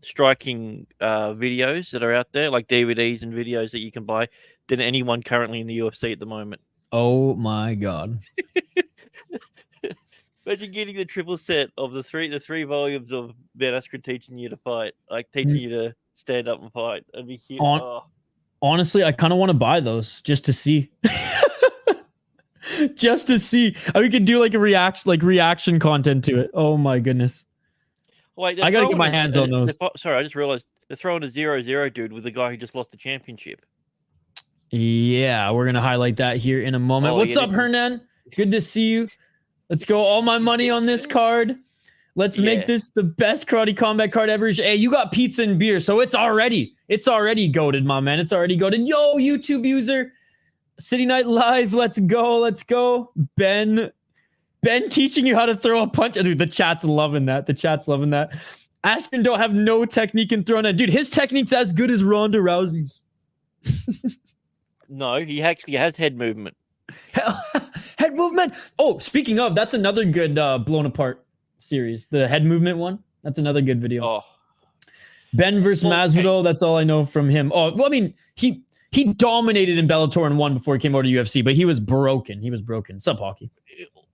striking videos that are out there, like DVDs and videos that you can buy, than anyone currently in the UFC at the moment. Oh my god! Imagine getting the triple set of the three volumes of Ben Askren teaching you to fight, like teaching you to stand up and fight. That'd be cute. Honestly, I kind of want to buy those just to see. Just to see. We could do like a reaction content to it. Oh my goodness. Wait, I gotta get my hands on those. Sorry, I just realized they're throwing a 0-0 dude with the guy who just lost the championship. Yeah, we're gonna highlight that here in a moment. Oh, What's yeah, up, Hernan? It's good to see you. Let's go. All my money on this card. Let's make this the best karate combat card ever. Hey, you got pizza and beer, so it's already goated, my man. It's already goated. Yo, YouTube user, City Night Live. Let's go. Ben teaching you how to throw a punch. Dude, the chat's loving that. Ashton don't have no technique in throwing it. Dude, his technique's as good as Ronda Rousey's. No, he actually has head movement. Head movement. Oh, speaking of, that's another good blown apart series. The head movement one. That's another good video. Oh. Ben versus Masvidal. That's all I know from him. Oh, well, I mean, he dominated in Bellator and won before he came over to UFC, but he was broken. Sub hockey.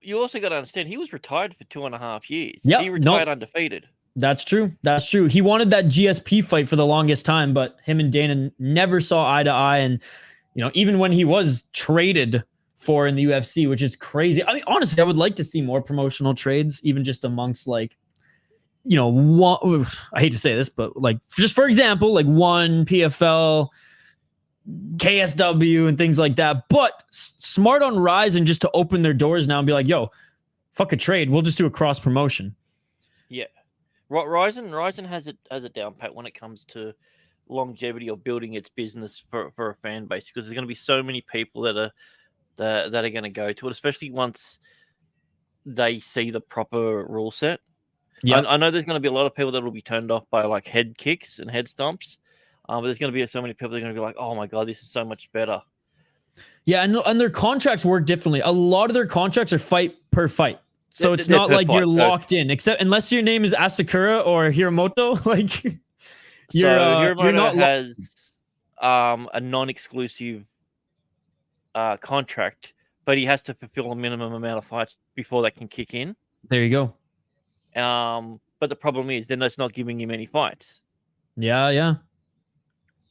You also got to understand, he was retired for 2.5 years. Yep, He retired undefeated. That's true. He wanted that GSP fight for the longest time, but him and Dana never saw eye to eye. And, you know, even when he was traded for in the UFC, which is crazy. I mean, honestly, I would like to see more promotional trades, even just amongst, like, you know, one, I hate to say this, but like, just for example, like one PFL, KSW and things like that. But smart on Ryzen just to open their doors now and be like, yo, fuck a trade. We'll just do a cross promotion. Yeah. Ryzen has it down pat when it comes to longevity or building its business for a fan base, because there's going to be so many people that are going to go to it, especially once they see the proper rule set. Yeah, I know there's going to be a lot of people that will be turned off by like head kicks and head stomps, but there's going to be so many people that are going to be like, oh my god, this is so much better. Yeah, and their contracts work differently. A lot of their contracts are fight per fight. So it's not like you're locked in, except unless your name is Asakura or Hiramoto. Like, Hiramoto not has a non-exclusive contract, but he has to fulfill a minimum amount of fights before they can kick in. There you go. But the problem is, then that's not giving him any fights. Yeah.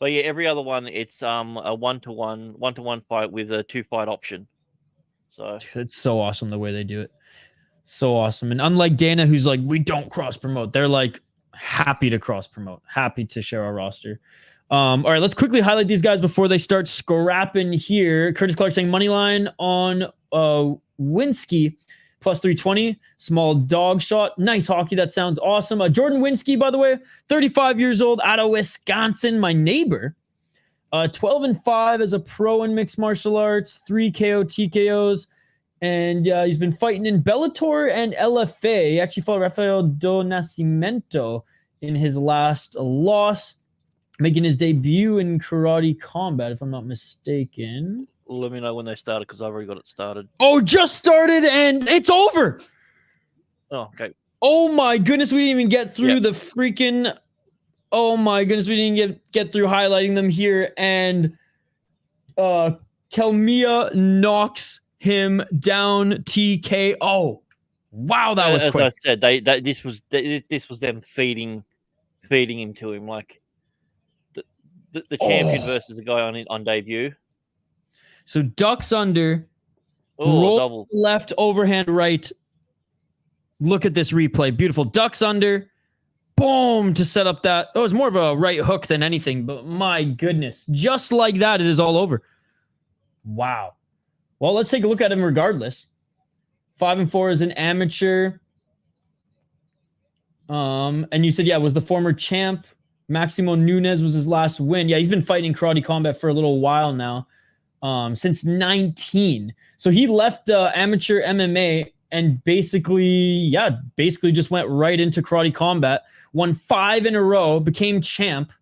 But yeah, every other one, it's a one-to-one fight with a 2-fight option. So it's so awesome the way they do it. So awesome. And unlike Dana, who's like, we don't cross promote, they're like happy to cross promote, happy to share our roster. All right, let's quickly highlight these guys before they start scrapping here. Curtis Clark saying money line on Winski plus 320, small dog shot. Nice hockey. That sounds awesome. Jordan Winski, by the way, 35 years old, out of Wisconsin, my neighbor. 12-5 as a pro in mixed martial arts, 3 KO TKOs. And he's been fighting in Bellator and LFA. He actually fought Rafael do Nascimento in his last loss, making his debut in karate combat, if I'm not mistaken. Let me know when they started, because I've already got it started. Oh, just started, and it's over. Oh, okay. Oh, my goodness. We didn't even get through the freaking... Oh, my goodness. We didn't get through highlighting them here. And Chelmiah knocks him down TKO. Wow, that was quick. As I said, this was them feeding him to him, like the champion versus the guy on debut. So ducks under, roll double left, overhand right. Look at this replay, beautiful. Ducks under, boom, to set up that. Oh, it was more of a right hook than anything, but my goodness, just like that, it is all over. Wow. Well, let's take a look at him regardless. 5-4 as an amateur. And you said, was the former champ. Maximo Nunes was his last win. Yeah, he's been fighting karate combat for a little while now, since 19. So he left amateur MMA and basically just went right into karate combat. Won 5 in a row, became champ.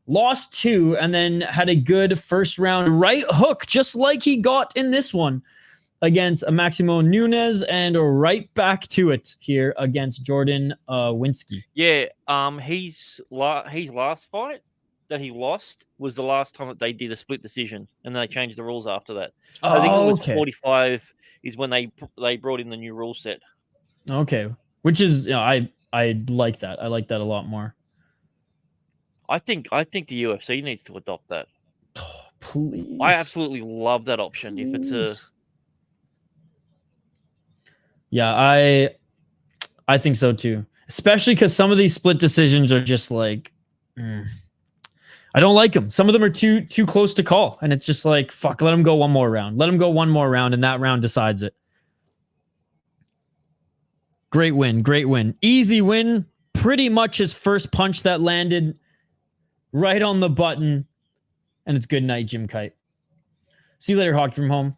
Lost 2, and then had a good first round right hook, just like he got in this one against Maximo Nunes, and right back to it here against Jordan Winski. Yeah, his last fight that he lost was the last time that they did a split decision, and they changed the rules after that. I think it was 45 is when they brought in the new rule set. Okay, which is I like that. I like that a lot more. I think the UFC needs to adopt that. Oh, please. I absolutely love that option. Please. If it's I think so too. Especially because some of these split decisions are just like, I don't like them. Some of them are too close to call, and it's just like, fuck, let him go one more round. Let him go one more round, and that round decides it. Great win. Great win. Easy win. Pretty much his first punch that landed right on the button. And it's good night, Jim Kite. See you later, Hockey from Home.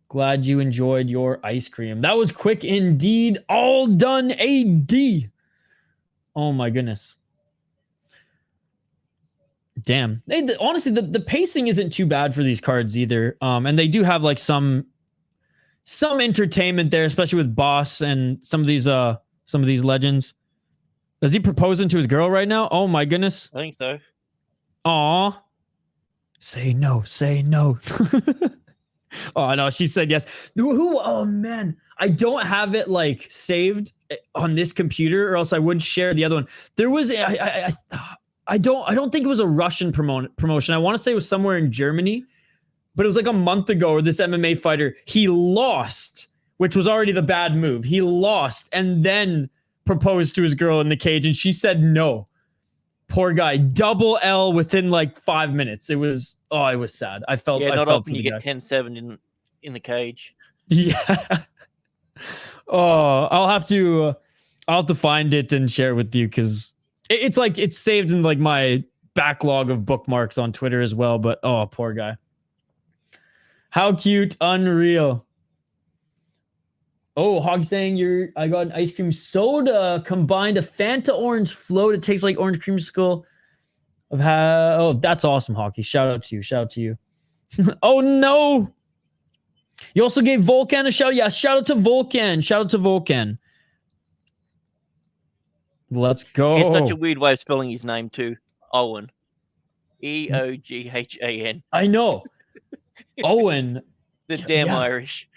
Glad you enjoyed your ice cream. That was quick indeed. All done, AD. Oh, my goodness. Damn. Honestly, the pacing isn't too bad for these cards either. And they do have like some entertainment there, especially with Boss and some of these legends. Is he proposing to his girl right now? Oh my goodness. I think so. Aw. Say no. Say no. Oh no, she said yes. Who? Oh man, I don't have it like saved on this computer, or else I would share the other one. There was I don't think it was a Russian promotion. I want to say it was somewhere in Germany, but it was like a month ago where this MMA fighter, he lost, which was already the bad move. He lost and then proposed to his girl in the cage, and she said no. Poor guy. Double L within like 5 minutes. It was sad. I felt not felt often for you the get guy. 10-7 in the cage. Yeah. Oh, I'll have to find it and share it with you, because it's like it's saved in like my backlog of bookmarks on Twitter as well. But oh, poor guy. How cute, unreal. Oh, Hog saying I got an ice cream soda combined a Fanta orange float. It tastes like orange creamsicle. That's awesome, Hockey. Shout out to you. Shout out to you. Oh no. You also gave Volcan a shout. Yeah, shout out to Volcan. Shout out to Volcan. Let's go. It's such a weird way of spelling his name too. Owen. Eoghan. I know. Owen. The damn Irish.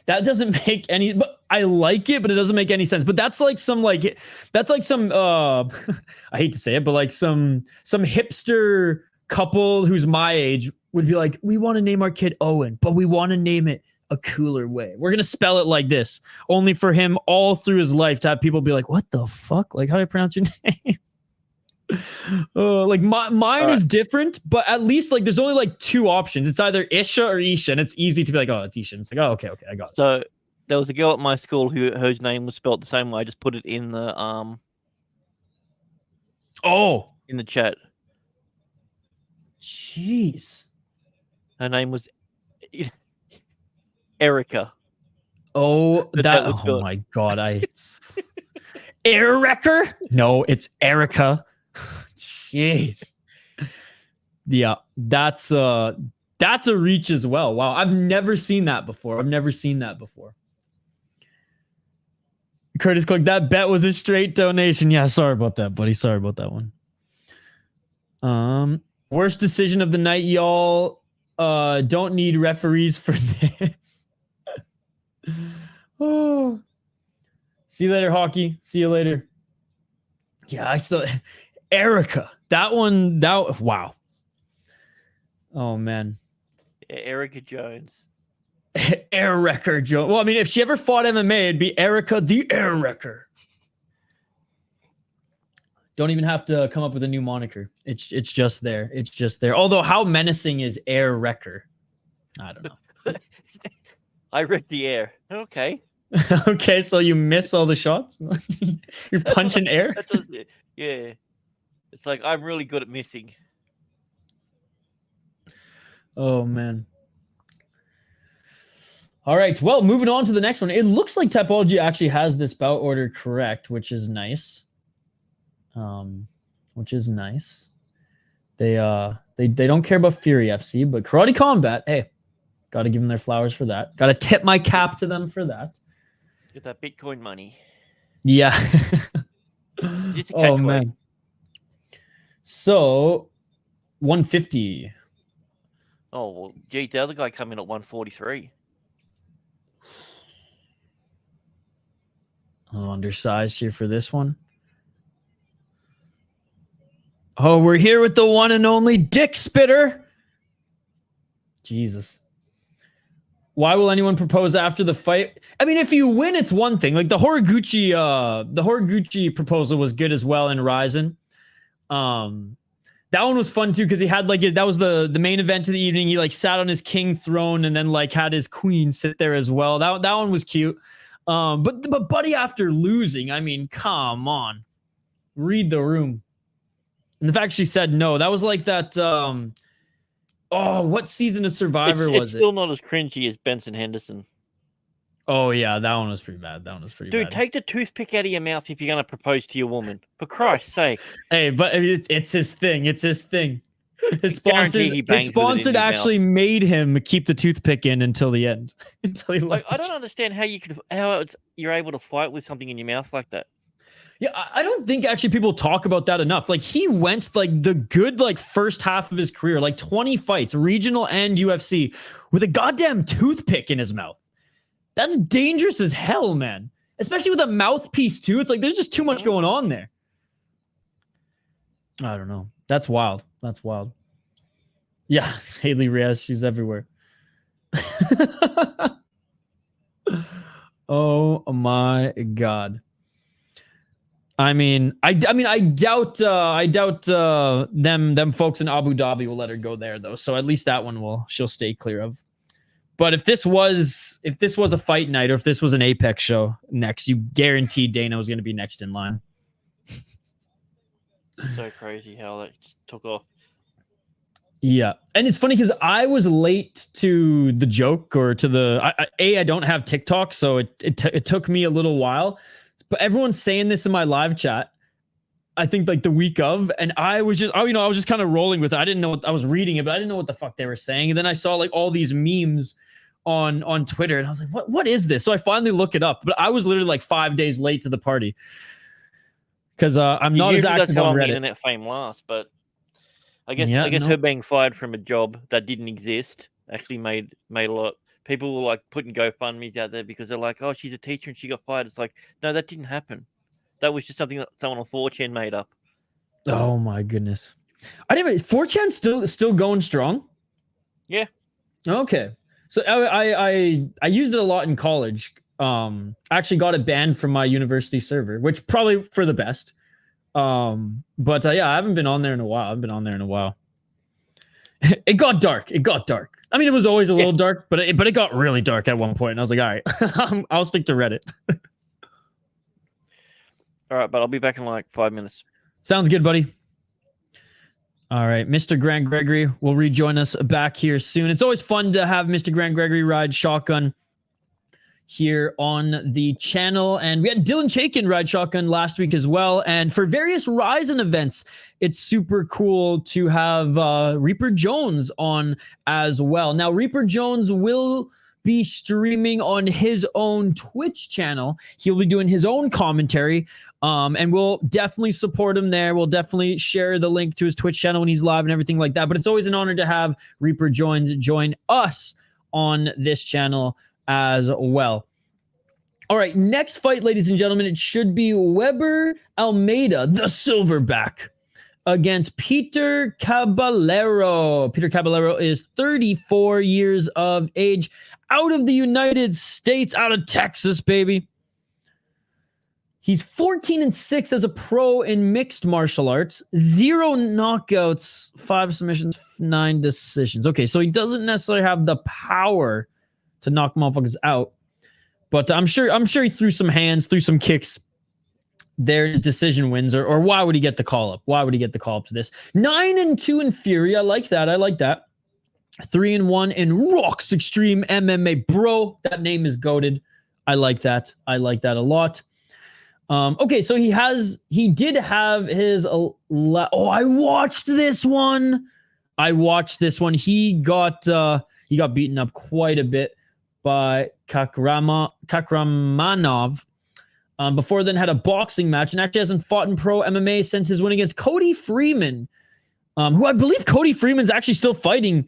That doesn't make any, but I like it, but it doesn't make any sense. But that's like some I hate to say it, but like some hipster couple who's my age would be like, we want to name our kid Owen, but we want to name it a cooler way. We're going to spell it like this, only for him all through his life to have people be like, what the fuck? Like, how do I pronounce your name? Like mine is different, but at least like there's only like two options. It's either Isha or Isha, and it's easy to be like, oh, it's Isha. It's like, oh, okay, I got it. So there was a girl at my school whose name was spelled the same way. I just put it in the in the chat. Jeez. Her name was Erica. Oh, my god, Erica? No, it's Erica. Jeez. Yeah, that's a reach as well. Wow, I've never seen that before. Curtis Cook, that bet was a straight donation. Yeah, sorry about that, buddy. Sorry about that one. Worst decision of the night, y'all. Don't need referees for this. Oh. See you later, Hockey. See you later. Yeah, I still Erica. Wow. Oh man. Erica Jones. Erica Jones. Well, I mean, if she ever fought MMA, it'd be Erica the Air Wrecker. Don't even have to come up with a new moniker. It's just there. It's just there. Although, how menacing is Air Wrecker? I don't know. I wrecked the air. Okay. Okay, so you miss all the shots? You're punching air? Yeah. It's like, I'm really good at missing. Oh, man. All right, well, moving on to the next one. It looks like Typology actually has this bout order correct, which is nice. They don't care about Fury FC, but Karate Combat, hey, got to give them their flowers for that. Got to tip my cap to them for that. Get that Bitcoin money. Yeah. Just a catch man. So, 150. Oh, well, gee, the other guy come in at 143. Oh, undersized here for this one. Oh, we're here with the one and only Dick Spitter. Jesus. Why will anyone propose after the fight? I mean, if you win, it's one thing. Like the Horiguchi proposal was good as well in Ryzen. That one was fun too because he had like that was the main event of the evening. He like sat on his king throne and then like had his queen sit there as well. That one was cute. But Buddy after losing, I mean, come on, read the room. And the fact she said no, that was like that. What season of Survivor was it? It's still not as cringy as Benson Henderson. Oh yeah, that one was pretty bad. Dude, take the toothpick out of your mouth if you're gonna propose to your woman. For Christ's sake. Hey, but it's his thing. His sponsor actually made him keep the toothpick in until the end. Until he left. I don't understand how you're able to fight with something in your mouth like that. Yeah, I don't think actually people talk about that enough. Like he went like the good like first half of his career, like 20 fights, regional and UFC, with a goddamn toothpick in his mouth. That's dangerous as hell, man. Especially with a mouthpiece too. It's like there's just too much going on there. I don't know. That's wild. Yeah, Haley Reyes, she's everywhere. Oh my God. I mean, I doubt them folks in Abu Dhabi will let her go there though. So at least that one she'll stay clear of. But if this was a fight night or if this was an Apex show next, you guaranteed Dana was going to be next in line. So crazy how that just took off. Yeah, and it's funny because I was late to the joke or to the I don't have TikTok, so it took me a little while. But everyone's saying this in my live chat. I think like the week of, and I was just kind of rolling with it. I didn't know I was reading it, but I didn't know what the fuck they were saying. And then I saw like all these memes on Twitter, and I was like, what is this? So I finally look it up, but I was literally like 5 days late to the party because I'm not as active on Reddit. Internet fame lasts, but I guess her being fired from a job that didn't exist actually made a lot. People were like putting GoFundMes out there because they're like, oh, she's a teacher and she got fired. It's like, no, that didn't happen. That was just something that someone on 4chan made up. Oh my goodness. I didn't 4chan still going strong? Yeah. Okay. So I used it a lot in college. I actually got it banned from my university server, which probably for the best. But yeah, I haven't been on there in a while. It got dark. I mean, it was always a little dark, but it got really dark at one point. And I was like, all right, I'll stick to Reddit. All right, but I'll be back in like 5 minutes. Sounds good, buddy. All right, Mr. Grant Gregory will rejoin us back here soon. It's always fun to have Mr. Grant Gregory ride shotgun here on the channel. And we had Dylan Chaikin ride shotgun last week as well. And for various Ryzen events, it's super cool to have Reaper Jones on as well. Now, Reaper Jones will be streaming on his own Twitch channel. He'll be doing his own commentary, and we'll definitely support him there. We'll definitely share the link to his Twitch channel when he's live and everything like that. But it's always an honor to have Reaper Jones join us on this channel as well. All right, next fight, ladies and gentlemen, it should be Weber Almeida, the silverback, against Peter Caballero. Peter Caballero is 34 years of age, out of the United States, out of Texas, baby. He's 14-6 as a pro in mixed martial arts, 0 knockouts, 5 submissions, 9 decisions. Okay, so he doesn't necessarily have the power to knock motherfuckers out, but I'm sure he threw some hands, threw some kicks. There's decision wins, or why would he get the call up? Why would he get the call up to this? 9-2 in Fury. I like that. 3-1 in Rocks Extreme MMA. Bro, that name is goated. I like that a lot. Okay, so he did have his I watched this one. He got beaten up quite a bit by Kakramanov. Before then had a boxing match and actually hasn't fought in pro MMA since his win against Cody Freeman, who I believe Cody Freeman's actually still fighting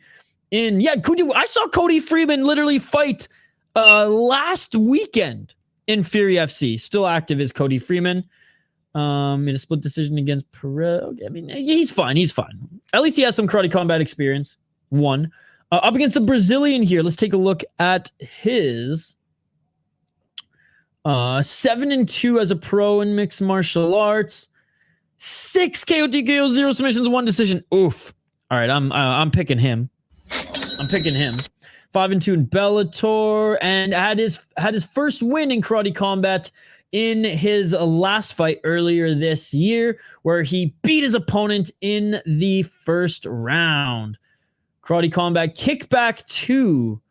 in. Yeah, I saw Cody Freeman literally fight last weekend in Fury FC. Still active is Cody Freeman. Made a split decision against Pérez. Okay, I mean, he's fine. At least he has some karate combat experience. Up against the Brazilian here. Let's take a look at his 7-2 as a pro in mixed martial arts, 6 KO, TKO, 0 submissions, 1 decision. Oof. All right, I'm picking him. I'm picking him. 5-2 in Bellator, and had his first win in Karate Combat in his last fight earlier this year, where he beat his opponent in the first round. Karate Combat Kickback 2.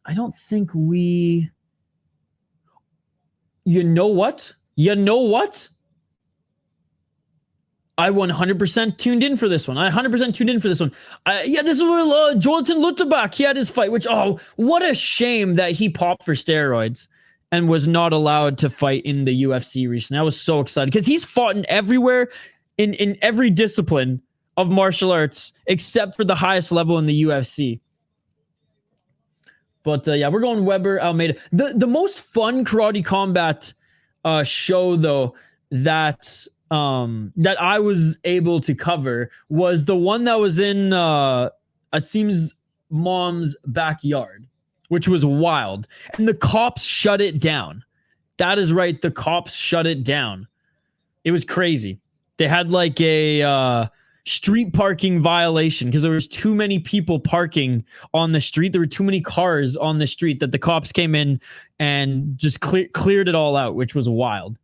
I don't think we... You know what? You know what? I 100% tuned in for this one. I 100% tuned in for this one. Yeah, this is where Jonathan Lutterbach, he had his fight, which, oh, what a shame that he popped for steroids and was not allowed to fight in the UFC recently. I was so excited because he's fought in everywhere, in every discipline of martial arts, except for the highest level in the UFC. But yeah, we're going Weber, Almeida. The most fun Karate Combat show, though, that I was able to cover was the one that was in Asim's mom's backyard, which was wild. And the cops shut it down. That is right. The cops shut it down. It was crazy. They had like a street parking violation because there was too many people parking on the street. There were too many cars on the street that the cops came in and just cleared it all out, which was wild.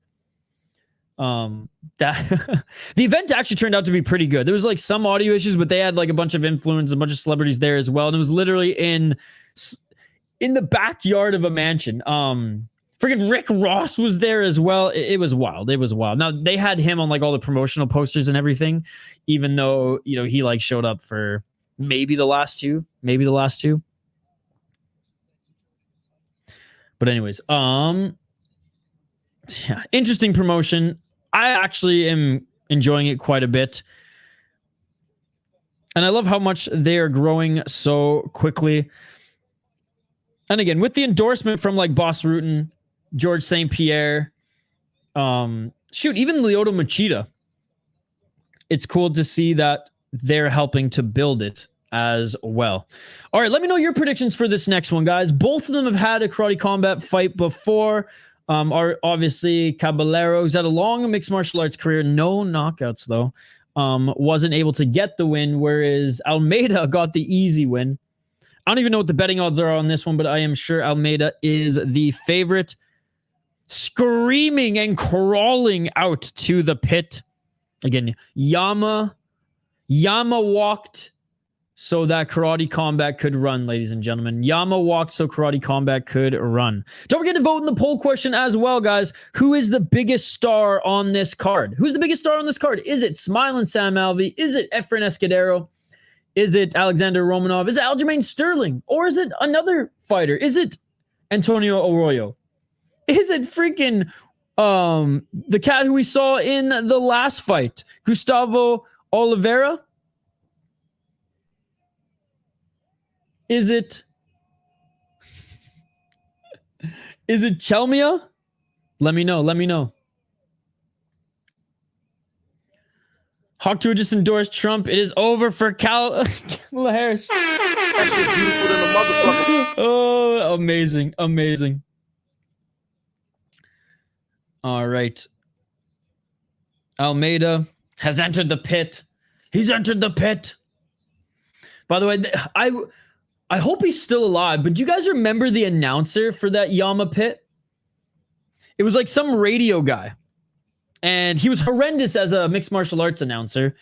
The event actually turned out to be pretty good. There was like some audio issues, but they had like a bunch of influencers, a bunch of celebrities there as well, and it was literally in the backyard of a mansion. Freaking Rick Ross was there as well. It was wild. It was wild. Now they had him on like all the promotional posters and everything, even though, you know, he like showed up for maybe the last two. But anyways, yeah, interesting promotion. I actually am enjoying it quite a bit. And I love how much they are growing so quickly. And again, with the endorsement from like Boss Rutan, George St. Pierre, shoot, even Lyoto Machida, it's cool to see that they're helping to build it as well. All right, let me know your predictions for this next one, guys. Both of them have had a Karate Combat fight before. Are obviously Caballero, who's had a long mixed martial arts career, no knockouts though. Wasn't able to get the win, whereas Almeida got the easy win. I don't even know what the betting odds are on this one, but I am sure Almeida is the favorite. Screaming and crawling out to the pit. Again, Yama walked so that Karate Combat could run, ladies and gentlemen. Yama walked so Karate Combat could run. Don't forget to vote in the poll question as well, guys. Who is the biggest star on this card? Who's the biggest star on this card? Is it Smiling Sam Alvey? Is it Efrain Escudero? Is it Alexander Romanov? Is it Aljamain Sterling? Or is it another fighter? Is it Antonio Arroyo? Is it freaking the cat who we saw in the last fight, Gustavo Oliveira? Is it Chelmiah? Let me know. Hawk2 just endorsed Trump. It is over for Kamala Harris. That shit beautiful than a motherfucker. Oh, amazing. All right. Almeida has entered the pit. He's entered the pit. By the way, I hope he's still alive, but do you guys remember the announcer for that Yama pit? It was like some radio guy. And he was horrendous as a mixed martial arts announcer,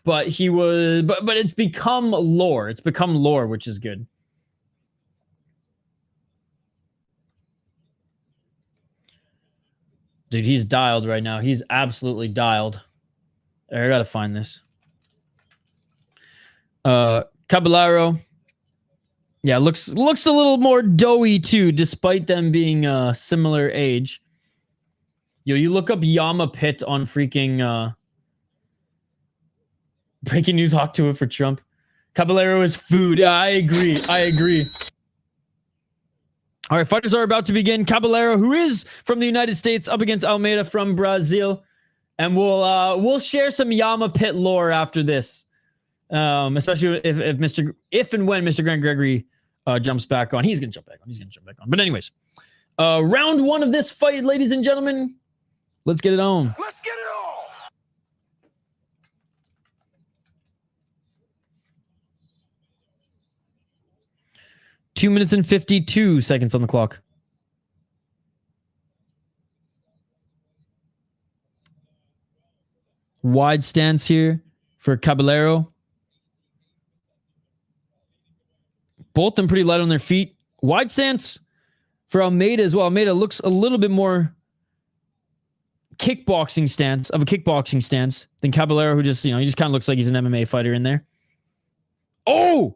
but he was but it's become lore. It's become lore, which is good. Dude, he's dialed right now. He's absolutely dialed. I gotta find this. Caballero. Yeah, looks a little more doughy too, despite them being similar age. Yo, you look up Yama Pit on freaking Breaking News Hawk to it for Trump. Caballero is food. Yeah, I agree. All right, fighters are about to begin. Caballero, who is from the United States, up against Almeida from Brazil. And we'll share some Yama Pit lore after this. Especially if and when Mr. Grant Gregory jumps back on. He's gonna jump back on. But anyways, round one of this fight, ladies and gentlemen. Let's get it on. Let's get it on. 2 minutes and 52 seconds on the clock. Wide stance here for Caballero. Both them pretty light on their feet. Wide stance for Almeida as well. Almeida looks a little bit more kickboxing stance than Caballero, who just, he just kind of looks like he's an MMA fighter in there. Oh,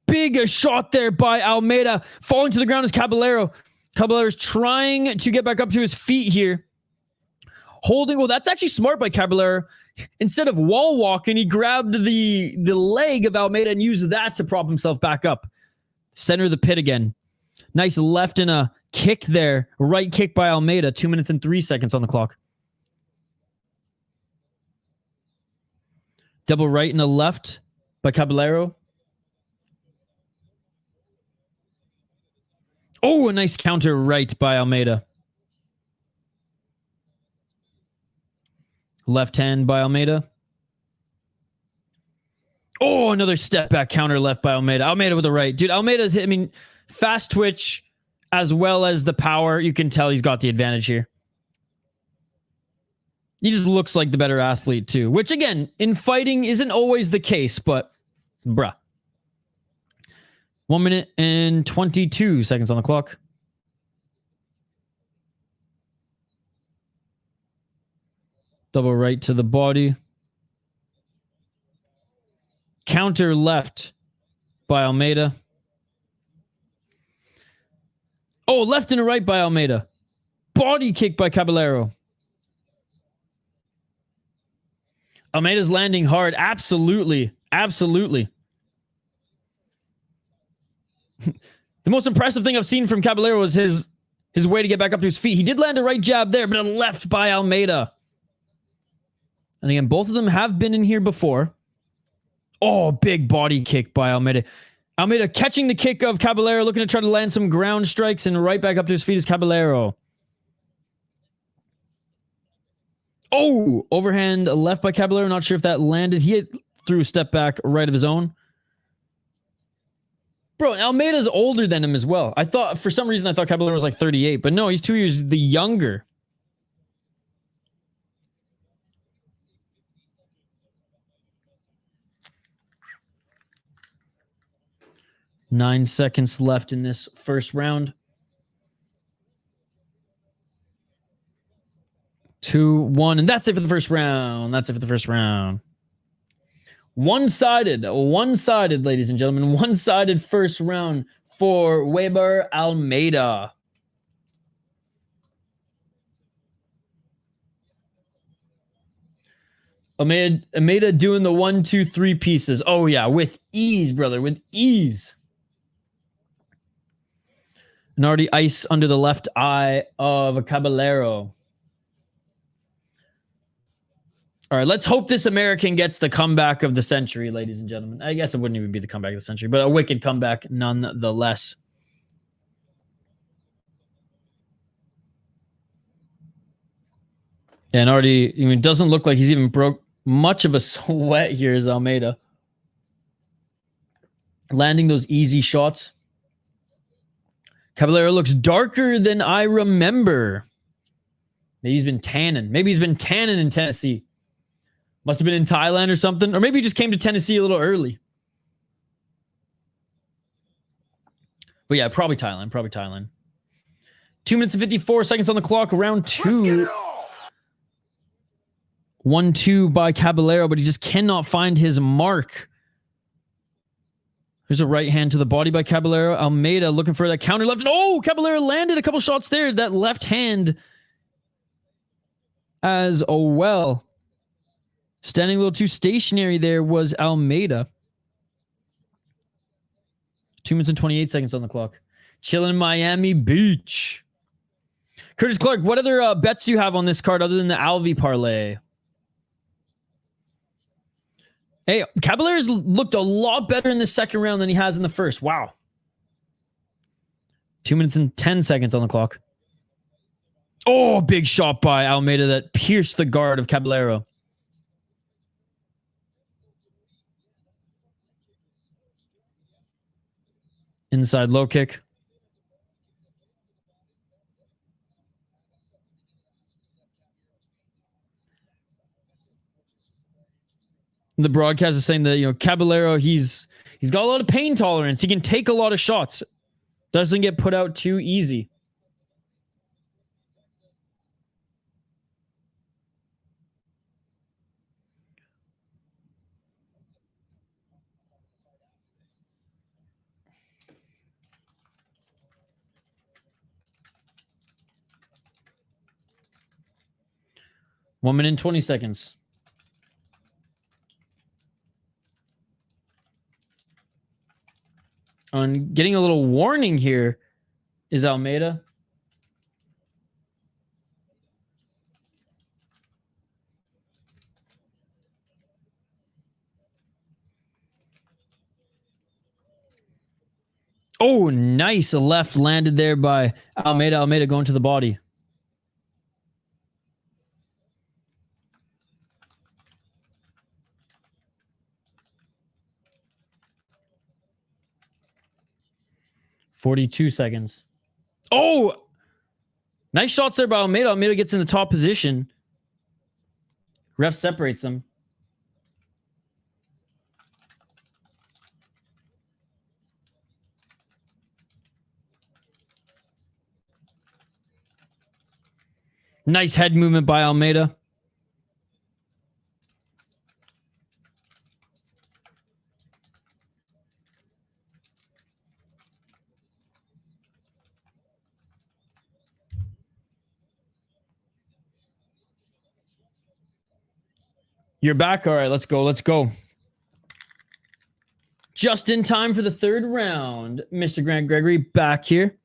big shot there by Almeida. Falling to the ground is Caballero. Caballero's trying to get back up to his feet here. Holding, well, that's actually smart by Caballero. Instead of wall walking, he grabbed the leg of Almeida and used that to prop himself back up. Center of the pit again. Nice left and a kick there. Right kick by Almeida. 2 minutes and 3 seconds on the clock. Double right and a left by Caballero. Oh, a nice counter right by Almeida. Left hand by Almeida. Oh, another step back counter left by Almeida. Almeida with the right. Dude, Almeida's hit, fast twitch as well as the power. You can tell he's got the advantage here. He just looks like the better athlete too, which again, in fighting isn't always the case, but bruh. 1 minute and 22 seconds on the clock. Double right to the body. Counter left by Almeida. Oh, left and a right by Almeida. Body kick by Caballero. Almeida's landing hard. Absolutely. Absolutely. The most impressive thing I've seen from Caballero was his way to get back up to his feet. He did land a right jab there, but a left by Almeida. And again, both of them have been in here before. Oh, big body kick by Almeida. Almeida catching the kick of Caballero, looking to try to land some ground strikes, and right back up to his feet is Caballero. Oh, overhand left by Caballero. Not sure if that landed. He threw a step back right of his own. Bro, Almeida's older than him as well. For some reason, I thought Caballero was like 38, but no, he's 2 years the younger. Nine seconds left in this first round. 2-1, and that's it for the first round. That's it for the first round. One-sided, ladies and gentlemen. One-sided first round for Weber Almeida. Almeida doing the 1, 2, 3 pieces. Oh, yeah, with ease, brother, with ease. And already ice under the left eye of a Caballero. All right, let's hope this American gets the comeback of the century, ladies and gentlemen. I guess it wouldn't even be the comeback of the century, but a wicked comeback nonetheless. And already, it doesn't look like he's even broke much of a sweat here is Almeida. Landing those easy shots. Caballero looks darker than I remember. Maybe he's been tanning. Maybe he's been tanning in Tennessee. Must have been in Thailand or something. Or maybe he just came to Tennessee a little early. But yeah, probably Thailand. Probably Thailand. 2 minutes and 54 seconds on the clock. Round 2. 1-2 by Caballero, but he just cannot find his mark. There's a right hand to the body by Caballero. Almeida looking for that counter left. Oh, Caballero landed a couple shots there. That left hand as well. Standing a little too stationary there was Almeida. 2 minutes and 28 seconds on the clock. Chilling in Miami Beach. Curtis Clark, what other bets do you have on this card other than the Alvey parlay? Hey, Caballero's looked a lot better in the second round than he has in the first. Wow. 2 minutes and 10 seconds on the clock. Oh, big shot by Almeida that pierced the guard of Caballero. Inside low kick. The broadcast is saying that, you know, Caballero, he's got a lot of pain tolerance. He can take a lot of shots. Doesn't get put out too easy. One minute and 20 seconds. On getting a little warning here is Almeida. Oh, nice. A left landed there by Almeida. Almeida going to the body. "42 seconds. Oh, nice shots there by Almeida. Almeida gets in the top position. Ref separates them. Nice head movement by Almeida. You're back? All right, let's go. Let's go. Just in time for the third round. Mr. Grant Gregory back here.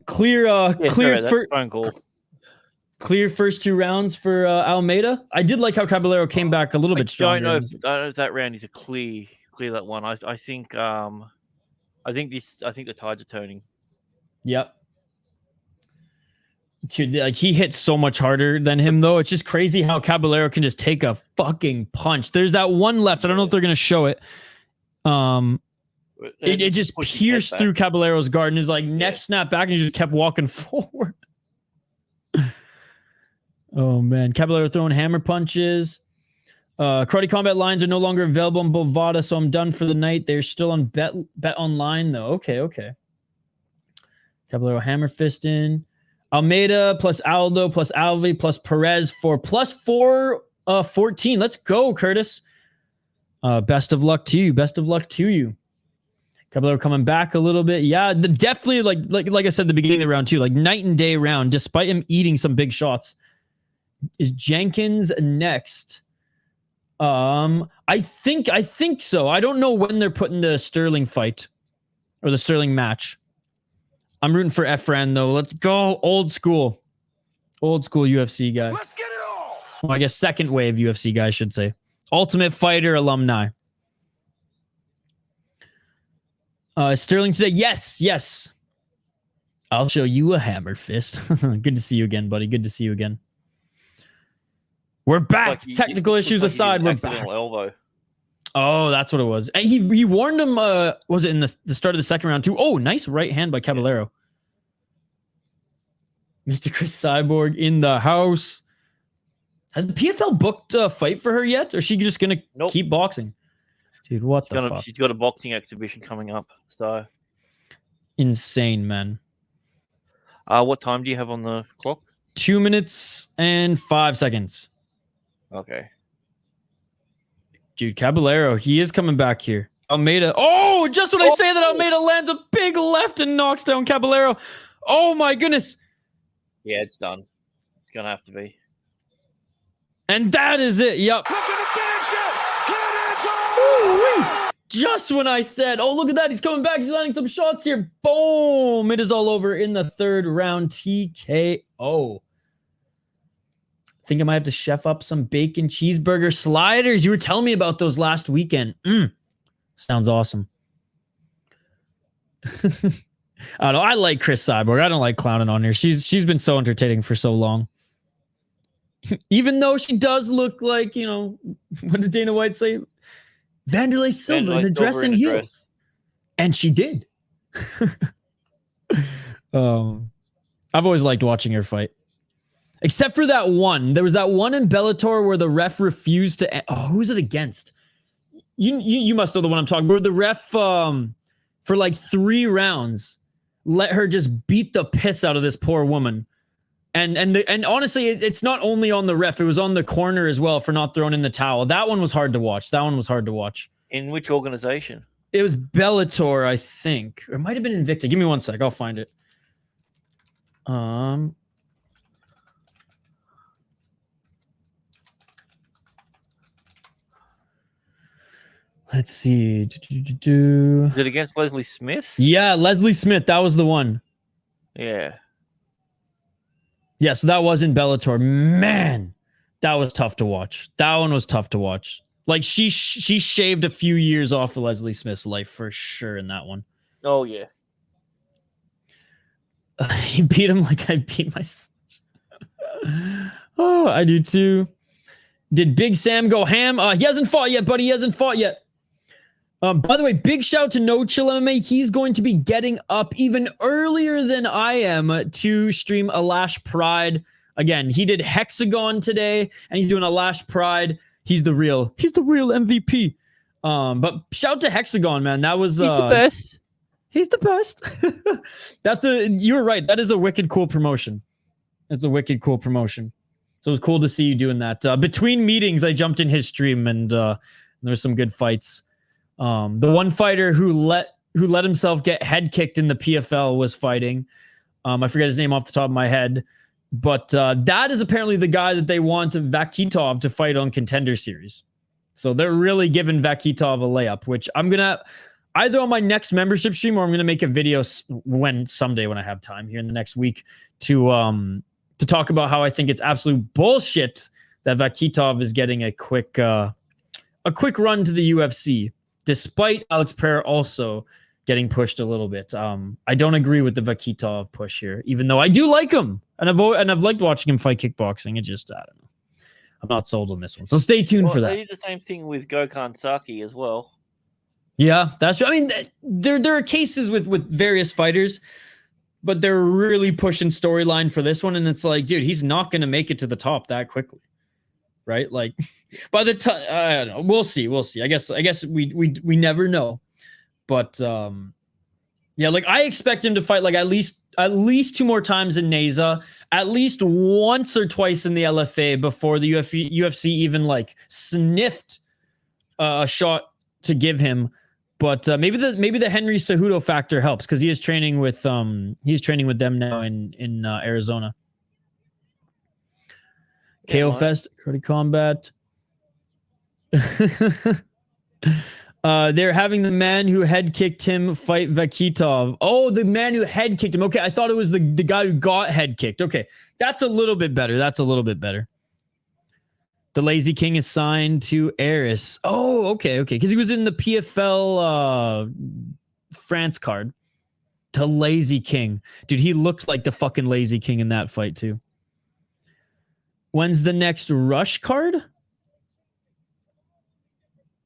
Clear first two rounds for Almeida. I did like how Caballero came back a little bit stronger. I don't know if that round is a clear that one. I think the tides are turning. Yep. Dude, like, he hits so much harder than him, though. It's just crazy how Caballero can just take a fucking punch. There's that one left. I don't know if they're going to show it. It just pierced through Caballero's guard, and his like neck snapped back, and he just kept walking forward. Oh, man. Caballero throwing hammer punches. Karate Combat lines are no longer available on Bovada, so I'm done for the night. They're still on Bet Online, though. Okay. Caballero hammer fisting. Almeida plus Aldo plus Alvey plus Pérez for plus 414. Let's go, Curtis. Best of luck to you. Best of luck to you. Caballero coming back a little bit. Yeah, definitely like I said at the beginning of the round too, like night and day round, despite him eating some big shots. Is Jenkins next? I think so. I don't know when they're putting the Sterling fight or the Sterling match. I'm rooting for Efrain, though. Let's go. Old school UFC guy. Let's get it all. Well, I guess second wave UFC guy, I should say. Ultimate Fighter alumni. Sterling today. Yes. I'll show you a hammer fist. Good to see you again, buddy. Good to see you again. We're back. Technical issues aside, we're back. Elbow. Oh, that's what it was. And he warned him, was it in the start of the second round too? Oh, nice right hand by Caballero. Yeah. Mr. Chris Cyborg in the house. Has the PFL booked a fight for her yet? Or is she just going to keep boxing? Dude, what the fuck? She's got a boxing exhibition coming up. So insane, man. What time do you have on the clock? 2 minutes and 5 seconds. Okay. Dude, Caballero, he is coming back here. Almeida. Oh, just when I say that, Almeida lands a big left and knocks down Caballero. Oh, my goodness. Yeah, it's done. It's going to have to be. And that is it. Yep. Just when I said, oh, look at that. He's coming back. He's landing some shots here. Boom. It is all over in the third round. TKO. Think I might have to chef up some bacon cheeseburger sliders. You were telling me about those last weekend. Sounds awesome. I don't know. I like Chris Cyborg. I don't like clowning on her. She's been so entertaining for so long. Even though she does look like, you know, what did Dana White say? Vanderlei Silva in the dress and heels. And she did. I've always liked watching her fight. Except for that one. There was that one in Bellator where the ref refused to... who's it against? You must know the one I'm talking about. The ref, for like 3 rounds, let her just beat the piss out of this poor woman. And honestly, it's not only on the ref. It was on the corner as well for not throwing in the towel. That one was hard to watch. In which organization? It was Bellator, I think. Or it might have been Invicta. Give me 1 sec. I'll find it. Let's see. Is it against Leslie Smith? Yeah, Leslie Smith. That was the one. Yeah. Yeah, so that was in Bellator. Man, that was tough to watch. That one was tough to watch. Like, she shaved a few years off of Leslie Smith's life for sure in that one. Oh, yeah. He beat him like I beat myself. Oh, I do too. Did Big Sam go ham? He hasn't fought yet, buddy. He hasn't fought yet. By the way, big shout to No Chill MMA. He's going to be getting up even earlier than I am to stream a Lash Pride. Again, he did Hexagon today, and he's doing a Lash Pride. He's the real MVP. But shout to Hexagon, man. That was he's the best. He's the best. You were right. That is a wicked cool promotion. It's a wicked cool promotion. So it was cool to see you doing that. Between meetings, I jumped in his stream, and there were some good fights. The one fighter who let himself get head kicked in the PFL was fighting. I forget his name off the top of my head, but that is apparently the guy that they want Vakitov to fight on Contender Series. So they're really giving Vakitov a layup, which I'm gonna either on my next membership stream or I'm gonna make a video someday when I have time here in the next week to talk about how I think it's absolute bullshit that Vakitov is getting a quick run to the UFC. Despite Alex Pereira also getting pushed a little bit. I don't agree with the Vakitov push here, even though I do like him. And I've liked watching him fight kickboxing. It just, I don't know. I'm not sold on this one. So stay tuned for that. They did the same thing with Gokhan Saki as well. Yeah, that's true. I mean, there are cases with various fighters, but they're really pushing storyline for this one. And it's like, dude, he's not going to make it to the top that quickly. Right? Like, by the time I don't know, we'll see. I guess we never know. But yeah, like I expect him to fight like at least 2 more times in Neza, at least once or twice in the LFA before the UFC even like sniffed a shot to give him. But maybe the Henry Cejudo factor helps because he is training with them now in Arizona. KO Fest, Karate Combat. They're having the man who head kicked him fight Vakitov. Oh, the man who head kicked him. Okay, I thought it was the guy who got head kicked. Okay, that's a little bit better. The Lazy King is signed to Eris. Oh, okay. Because he was in the PFL France card. The Lazy King. Dude, he looked like the fucking Lazy King in that fight too. When's the next Rush card?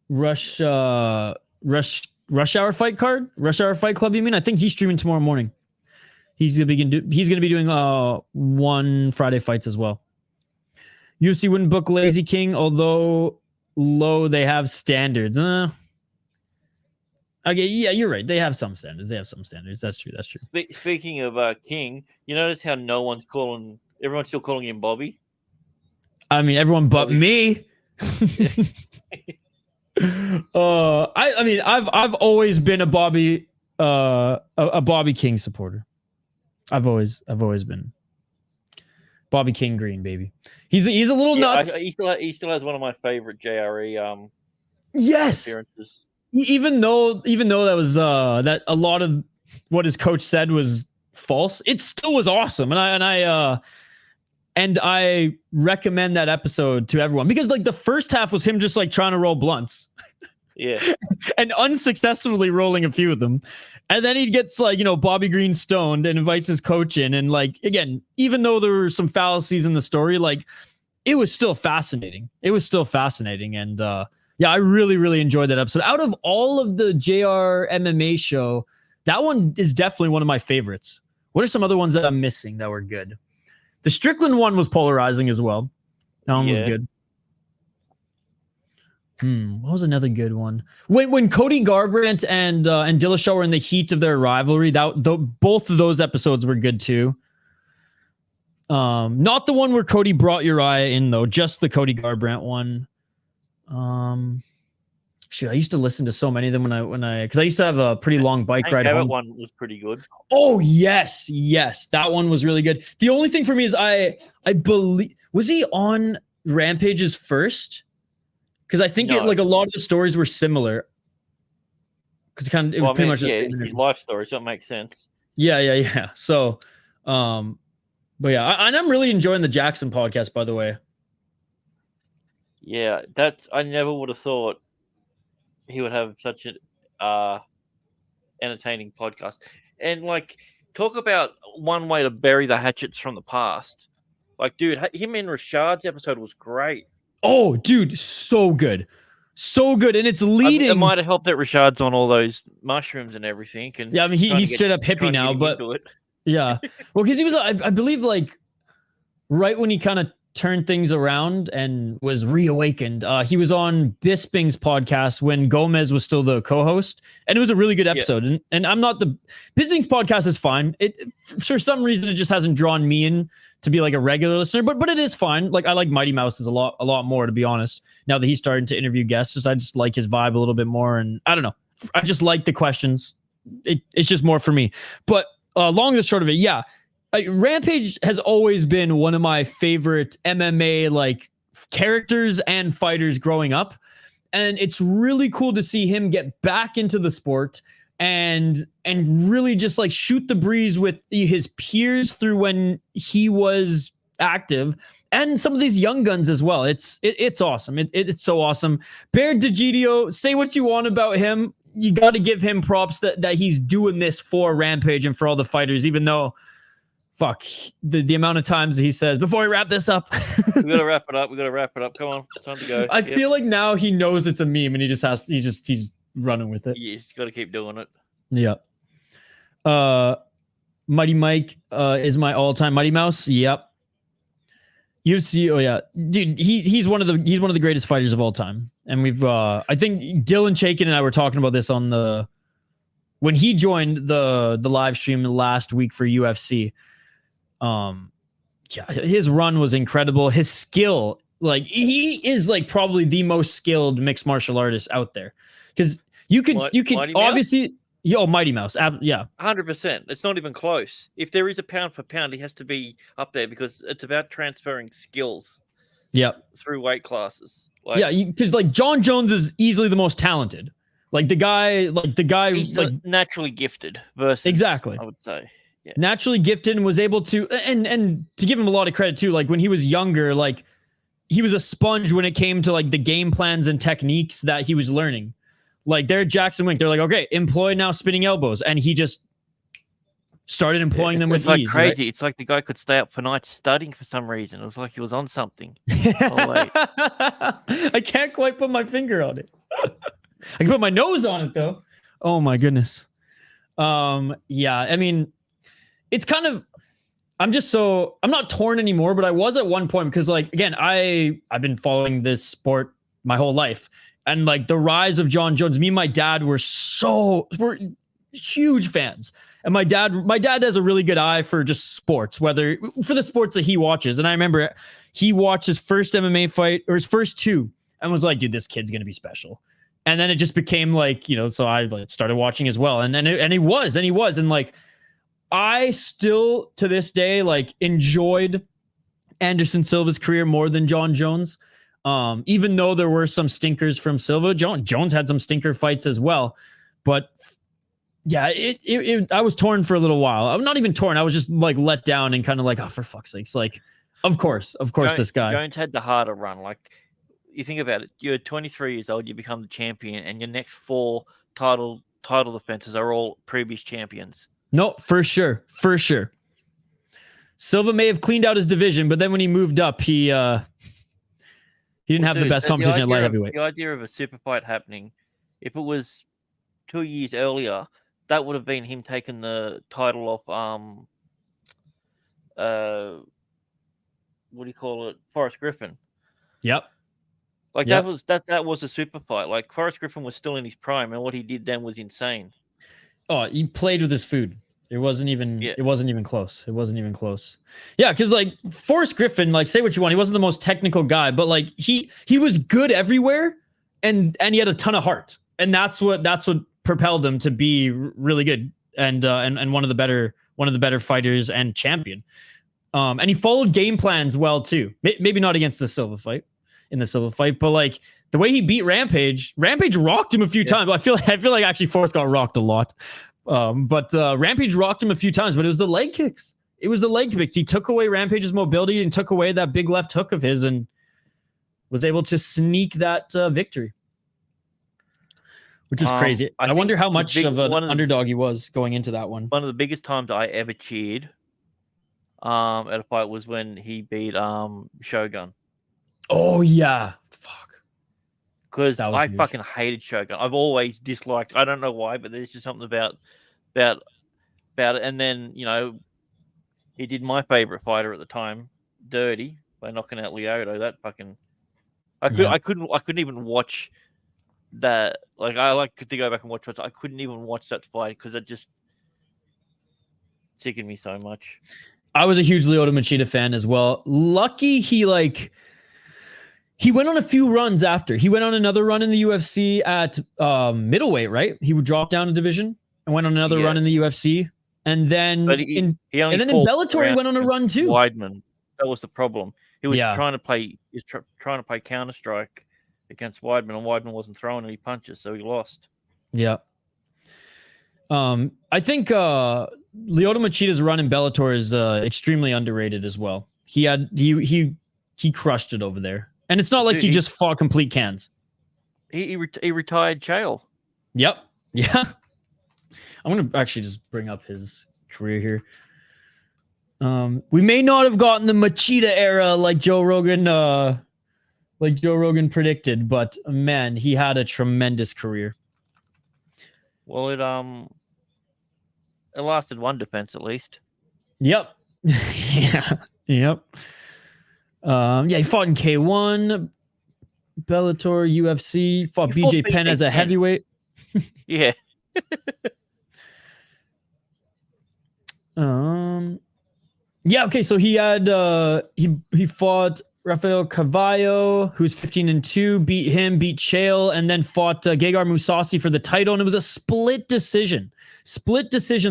Rush Hour Fight card? Rush Hour Fight Club, you mean? I think he's streaming tomorrow morning. He's gonna be doing 1 Friday fights as well. UFC wouldn't book Lazy King, although low they have standards. Okay, yeah, you're right. They have some standards. That's true. Speaking of King, you notice how everyone's still calling him Bobby? I mean, everyone but me. I mean, I've always been a Bobby King supporter. I've always been Bobby King Green, baby. He's a little nuts. He still has one of my favorite JRE yes appearances. Even though that was that a lot of what his coach said was false, it still was awesome, and I recommend that episode to everyone because like the first half was him just like trying to roll blunts. Yeah. And unsuccessfully rolling a few of them. And then he gets like, Bobby Green stoned and invites his coach in. And like, again, even though there were some fallacies in the story, like it was still fascinating. And yeah, I really, really enjoyed that episode. Out of all of the JR MMA show, That one is definitely one of my favorites. What are some other ones that I'm missing that were good? The Strickland one was polarizing as well. That one was good. What was another good one? When Cody Garbrandt and Dillashaw were in the heat of their rivalry, both of those episodes were good too. Not the one where Cody brought Uriah in though, just the Cody Garbrandt one. Shoot, I used to listen to so many of them when I because I used to have a pretty long bike ride home. That one was pretty good. Oh yes, that one was really good. The only thing for me is I believe, was he on Rampage's first? Because I think a lot of the stories were similar. Because it was pretty much his life story, so it makes sense. Yeah. So, but yeah, and I'm really enjoying the Jackson podcast, by the way. Yeah, I never would have thought he would have such an entertaining podcast. And like, talk about one way to bury the hatchets from the past. Like, dude, him and Rashad's episode was great. Oh, dude, so good. And it's leading. It might have helped that Rashad's on all those mushrooms and everything. And yeah, I mean, he's straight up hippie now, but yeah. Well, because he was, I believe, like, right when he kind of turned things around and was reawakened, he was on Bisping's podcast when Gomez was still the co-host, and it was a really good episode. Yeah. And I'm not Bisping's podcast is fine. For some reason, it just hasn't drawn me in to be like a regular listener, but it is fine. Like, I like Mighty Mouse's a lot more, to be honest. Now that he's starting to interview guests, I just like his vibe a little bit more, and I don't know. I just like the questions. It's just more for me. But long and short of it, yeah. Rampage has always been one of my favorite MMA like characters and fighters growing up, and it's really cool to see him get back into the sport and really just like shoot the breeze with his peers through when he was active, and some of these young guns as well. It's awesome. It's so awesome. Bear DeGidio, say what you want about him, you got to give him props that he's doing this for Rampage and for all the fighters, even though. Fuck, the amount of times he says, before we wrap this up. we got to wrap it up. Come on, time to go. I feel like now he knows it's a meme and he's running with it. Yeah, he's got to keep doing it. Yeah. Mighty Mike is my all-time Mighty Mouse. Yep. UFC, oh yeah. Dude, he's one of the greatest fighters of all time. And we've I think Dylan Chaikin and I were talking about this on when he joined the live stream last week for UFC. Yeah, his run was incredible. His skill, like he is like probably the most skilled mixed martial artist out there. Because you can obviously, Mighty Mouse, yeah, 100%. It's not even close. If there is a pound for pound, he has to be up there because it's about transferring skills. Yeah, through weight classes. Because like John Jones is easily the most talented. Like the guy, he's like naturally gifted. Versus, exactly, I would say. Yeah. Naturally gifted and was able to, and to give him a lot of credit too, like when he was younger, like he was a sponge when it came to like the game plans and techniques that he was learning. Like they're Jackson Wink. They're like, okay, employ now spinning elbows. And he just started employing them with ease. It's like crazy. Right? It's like the guy could stay up for nights studying for some reason. It was like he was on something. I can't quite put my finger on it. I can put my nose on it though. Oh my goodness. Yeah, I mean, it's kind of, I'm not torn anymore, but I was at one point because like, again, I've been following this sport my whole life, and like the rise of John Jones, me and my dad we're huge fans. And my dad has a really good eye for just sports, whether for the sports that he watches. And I remember he watched his first MMA fight or his first two and was like, dude, this kid's going to be special. And then it just became like, so I like started watching as well. And he was. And like, I still to this day, like enjoyed Anderson Silva's career more than John Jones. Even though there were some stinkers from Silva, Jones had some stinker fights as well. But yeah, I was torn for a little while. I'm not even torn. I was just like let down and kind of like, oh, for fuck's sakes. Like, of course, this guy. Jones had the harder run. Like, you think about it, you're 23 years old, you become the champion, and your next 4 title defenses are all previous champions. No, for sure. Silva may have cleaned out his division, but then when he moved up, he didn't have the best competition at light heavyweight. The idea of a super fight happening, if it was 2 years earlier, that would have been him taking the title off what do you call it? Forrest Griffin. Yep. Like that was a super fight. Like Forrest Griffin was still in his prime, and what he did then was insane. Oh, he played with his food. It wasn't even close. It wasn't even close. Yeah, because like Forrest Griffin, like say what you want, he wasn't the most technical guy, but like he was good everywhere, and he had a ton of heart, and that's what propelled him to be really good and one of the better fighters and champion. And he followed game plans well too. Maybe not against the Silva fight, but like the way he beat Rampage rocked him a few times. I feel like actually Forrest got rocked a lot. But Rampage rocked him a few times, but it was the leg kicks. He took away Rampage's mobility and took away that big left hook of his and was able to sneak that victory, which was crazy. I wonder how much of an underdog he was going into that one. One of the biggest times I ever cheered at a fight was when he beat Shogun. Oh yeah, fuck. Because I fucking hated Shogun. I've always disliked. I don't know why, but there's just something about it. And then he did my favorite fighter at the time, dirty, by knocking out Lyoto. That fucking I couldn't even watch that. Like I like to go back and watch it. I couldn't even watch that fight because it just sickened me so much. I was a huge Lyoto Machida fan as well. Lucky he went on a few runs after. He went on another run in the UFC at middleweight, right? He would drop down a division and went on another run in the UFC. And then in Bellator, he went on a run too. Weidman. That was the problem. He was trying to play Counter-Strike against Weidman, and Weidman wasn't throwing any punches, so he lost. Yeah. I think Lyoto Machida's run in Bellator is extremely underrated as well. He crushed it over there. And it's not like he just fought complete cans. He retired Chael. Yep. Yeah. I'm going to actually just bring up his career here. We may not have gotten the Machida era like Joe Rogan predicted, but man, he had a tremendous career. Well, it lasted one defense at least. Yep. Yeah. Yep. He fought in K1, Bellator, UFC, fought BJ Penn as a heavyweight. Yeah. Okay, so he had he fought Rafael Carvalho, who's 15-2, beat Chael, and then fought Gegard Mousasi for the title, and it was a split decision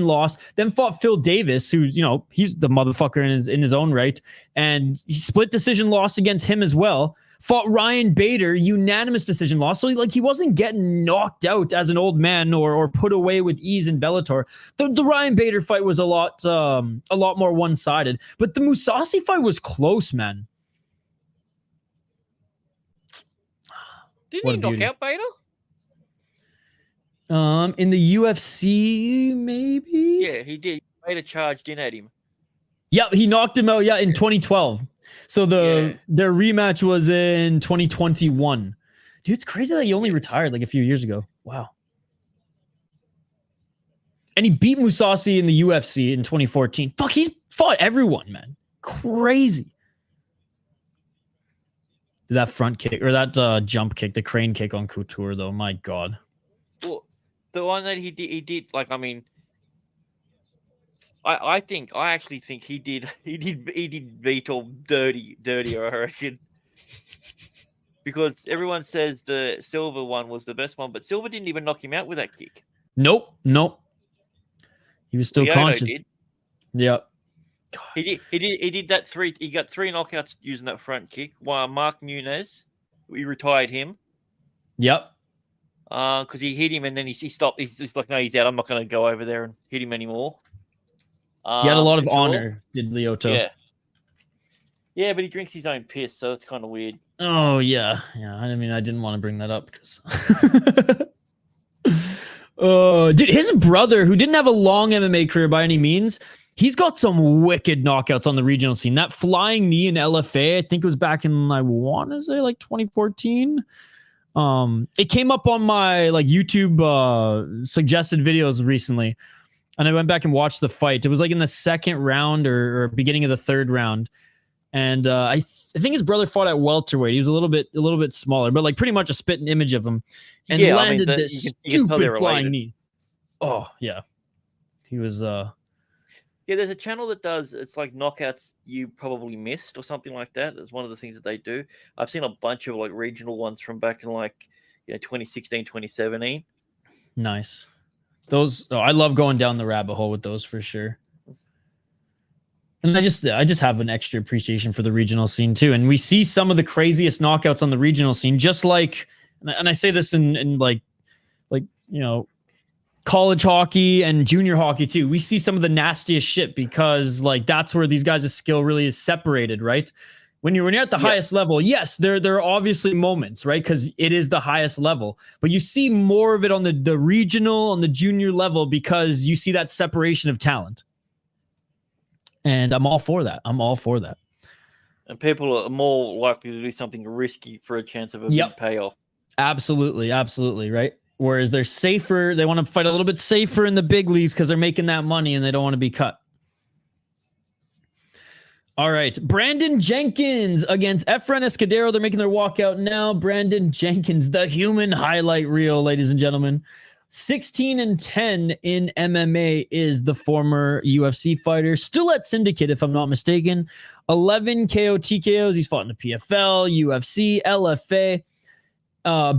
loss. Then fought Phil Davis, who he's the motherfucker in his own right, and he split decision loss against him as well. Fought Ryan Bader, unanimous decision loss. So he wasn't getting knocked out as an old man or put away with ease in Bellator. The Ryan Bader fight was a lot more one-sided, but the Mousasi fight was close, man. Didn't he knock out Bader? In the UFC, maybe? Yeah, he did. Bader charged in at him. Yeah, he knocked him out, in 2012. So their rematch was in 2021. Dude, it's crazy that he only retired like a few years ago. Wow. And he beat Mousasi in the UFC in 2014. Fuck, he's fought everyone, man. Crazy. That front kick or that jump kick, the crane kick on Couture, though. My God. Well, the one that he did. Like, I mean, I actually think he did beat all dirtier, I reckon. Because everyone says the Silva one was the best one, but Silva didn't even knock him out with that kick. Nope. He was still conscious. Did. Yep. God. He did that three. He got 3 knockouts using that front kick. While Mark Nunes, we retired him. Yep. Because he hit him and then he stopped. He's just like, no, he's out. I'm not going to go over there and hit him anymore. He had a lot of honor, did Lyoto. Yeah. Yeah, but he drinks his own piss, so it's kind of weird. Oh yeah. I mean, I didn't want to bring that up because. Dude, his brother, who didn't have a long MMA career by any means, he's got some wicked knockouts on the regional scene. That flying knee in LFA, I think it was back in, I want to say, like 2014. It came up on my like YouTube suggested videos recently, and I went back and watched the fight. It was like in the second round or beginning of the third round, and I think his brother fought at welterweight. He was a little bit smaller, but like pretty much a spitting image of him, and landed this stupid flying knee. Oh yeah, he was. Yeah, there's a channel that does, it's like knockouts you probably missed or something like that. It's one of the things that they do. I've seen a bunch of like regional ones from back in like 2016, 2017. Nice. Those I love going down the rabbit hole with those for sure. And I just have an extra appreciation for the regional scene too. And we see some of the craziest knockouts on the regional scene, just like, and I say this in like college hockey and junior hockey too. We see some of the nastiest shit because like that's where these guys' skill really is separated, right? When you're at the highest level, yes, there are obviously moments, right? Because it is the highest level, but you see more of it on the regional, on the junior level, because you see that separation of talent. And I'm all for that. And people are more likely to do something risky for a chance of a big payoff. Absolutely, right? Whereas they're safer, they want to fight a little bit safer in the big leagues because they're making that money and they don't want to be cut. All right, Brandon Jenkins against Efrain Escudero. They're making their walkout now. Brandon Jenkins, the human highlight reel, ladies and gentlemen. 16-10 in MMA is the former UFC fighter. Still at Syndicate, if I'm not mistaken. 11 KO TKOs. He's fought in the PFL, UFC, LFA.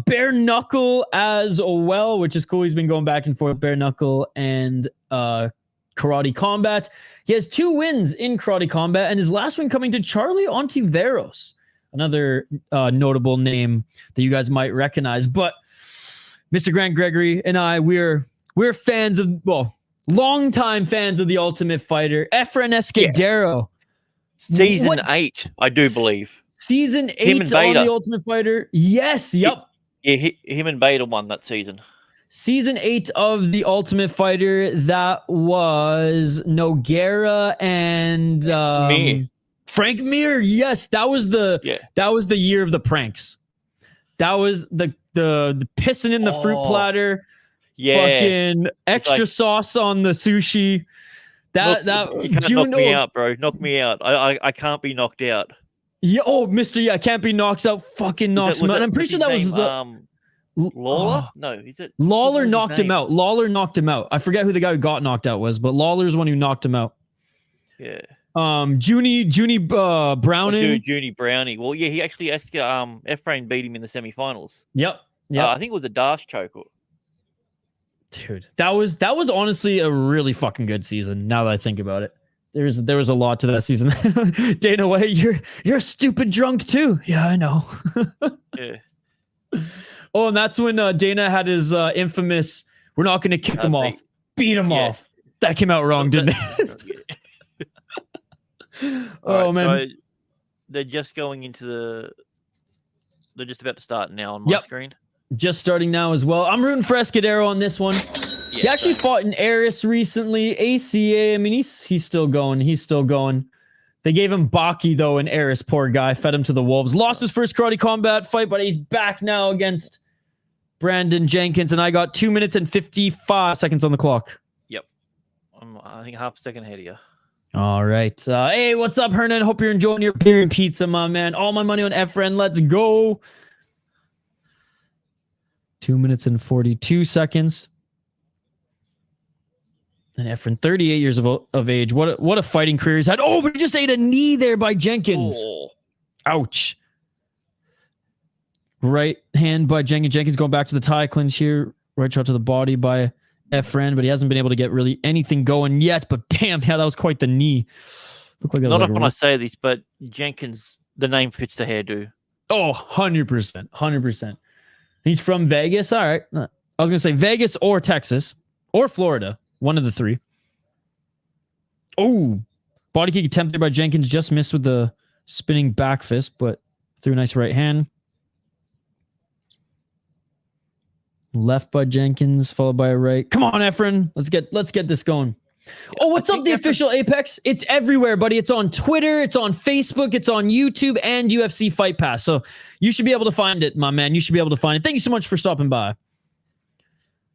Bare knuckle as well, which is cool. He's been going back and forth bare knuckle and karate combat. He has 2 wins in karate combat, and his last win coming to Charlie Ontiveros, another notable name that you guys might recognize. But Mr. Grant Gregory and I, we're fans of, longtime fans of the Ultimate Fighter, Efrain Escudero. Season 8, I do believe. Season 8 on the Ultimate Fighter. Yes, yep. Him and Beta won that season. Season 8 of the Ultimate Fighter. That was Nogueira and Frank Mir. Yes, that was the year of the pranks. That was the pissing in the fruit platter. Yeah, fucking extra sauce on the sushi. You can't knock me out, bro. Knock me out. I can't be knocked out. Yeah, Mr. Can't be knocks out. Fucking knocks him out. And I'm pretty sure that was Lawler. No, is it? Lawler knocked him out. Lawler knocked him out. I forget who the guy who got knocked out was, but Lawler's the one who knocked him out. Yeah. Junie Browning. Junie Brownie. Well, yeah, he actually Efrain beat him in the semifinals. Yep. I think it was a Dash choke. Dude, that was honestly a really fucking good season. Now that I think about it. There was a lot to that season. Dana White, you're a stupid drunk too. Yeah, I know. Yeah. Oh, and that's when Dana had his infamous, we're not going to kick him off. Beat him off. That came out wrong, didn't it? Man. So they're just going into they're just about to start now on my screen. Just starting now as well. I'm rooting for Escudero on this one. He actually fought in Eris recently. ACA, I mean, he's still going. They gave him Baki, though, in Eris. Poor guy. Fed him to the wolves. Lost his first karate combat fight, but he's back now against Brandon Jenkins. And I got 2 minutes and 55 seconds on the clock. Yep. I think half a second ahead of you. All right. Hey, what's up, Hernan? Hope you're enjoying your beer and pizza, my man. All my money on Efrain. Let's go. 2 minutes and 42 seconds. And Efrain, 38 years of age. What a fighting career he's had. Oh, but he just ate a knee there by Jenkins. Oh. Ouch. Right hand by Jenkins. Jenkins going back to the tie clinch here. Right shot to the body by Efrain, but he hasn't been able to get really anything going yet. But damn, that was quite the knee. Looked like not often I say this, but Jenkins, the name fits the hairdo. Oh, 100%. 100%. He's from Vegas. All right. I was going to say Vegas or Texas or Florida. One of the three. Oh, body kick attempt there by Jenkins. Just missed with the spinning back fist, but threw a nice right hand. Left by Jenkins, followed by a right. Come on, Efrain. Let's get this going. Oh, what's up, the official Apex? It's everywhere, buddy. It's on Twitter, it's on Facebook, it's on YouTube, and UFC Fight Pass. So you should be able to find it, my man. You should be able to find it. Thank you so much for stopping by.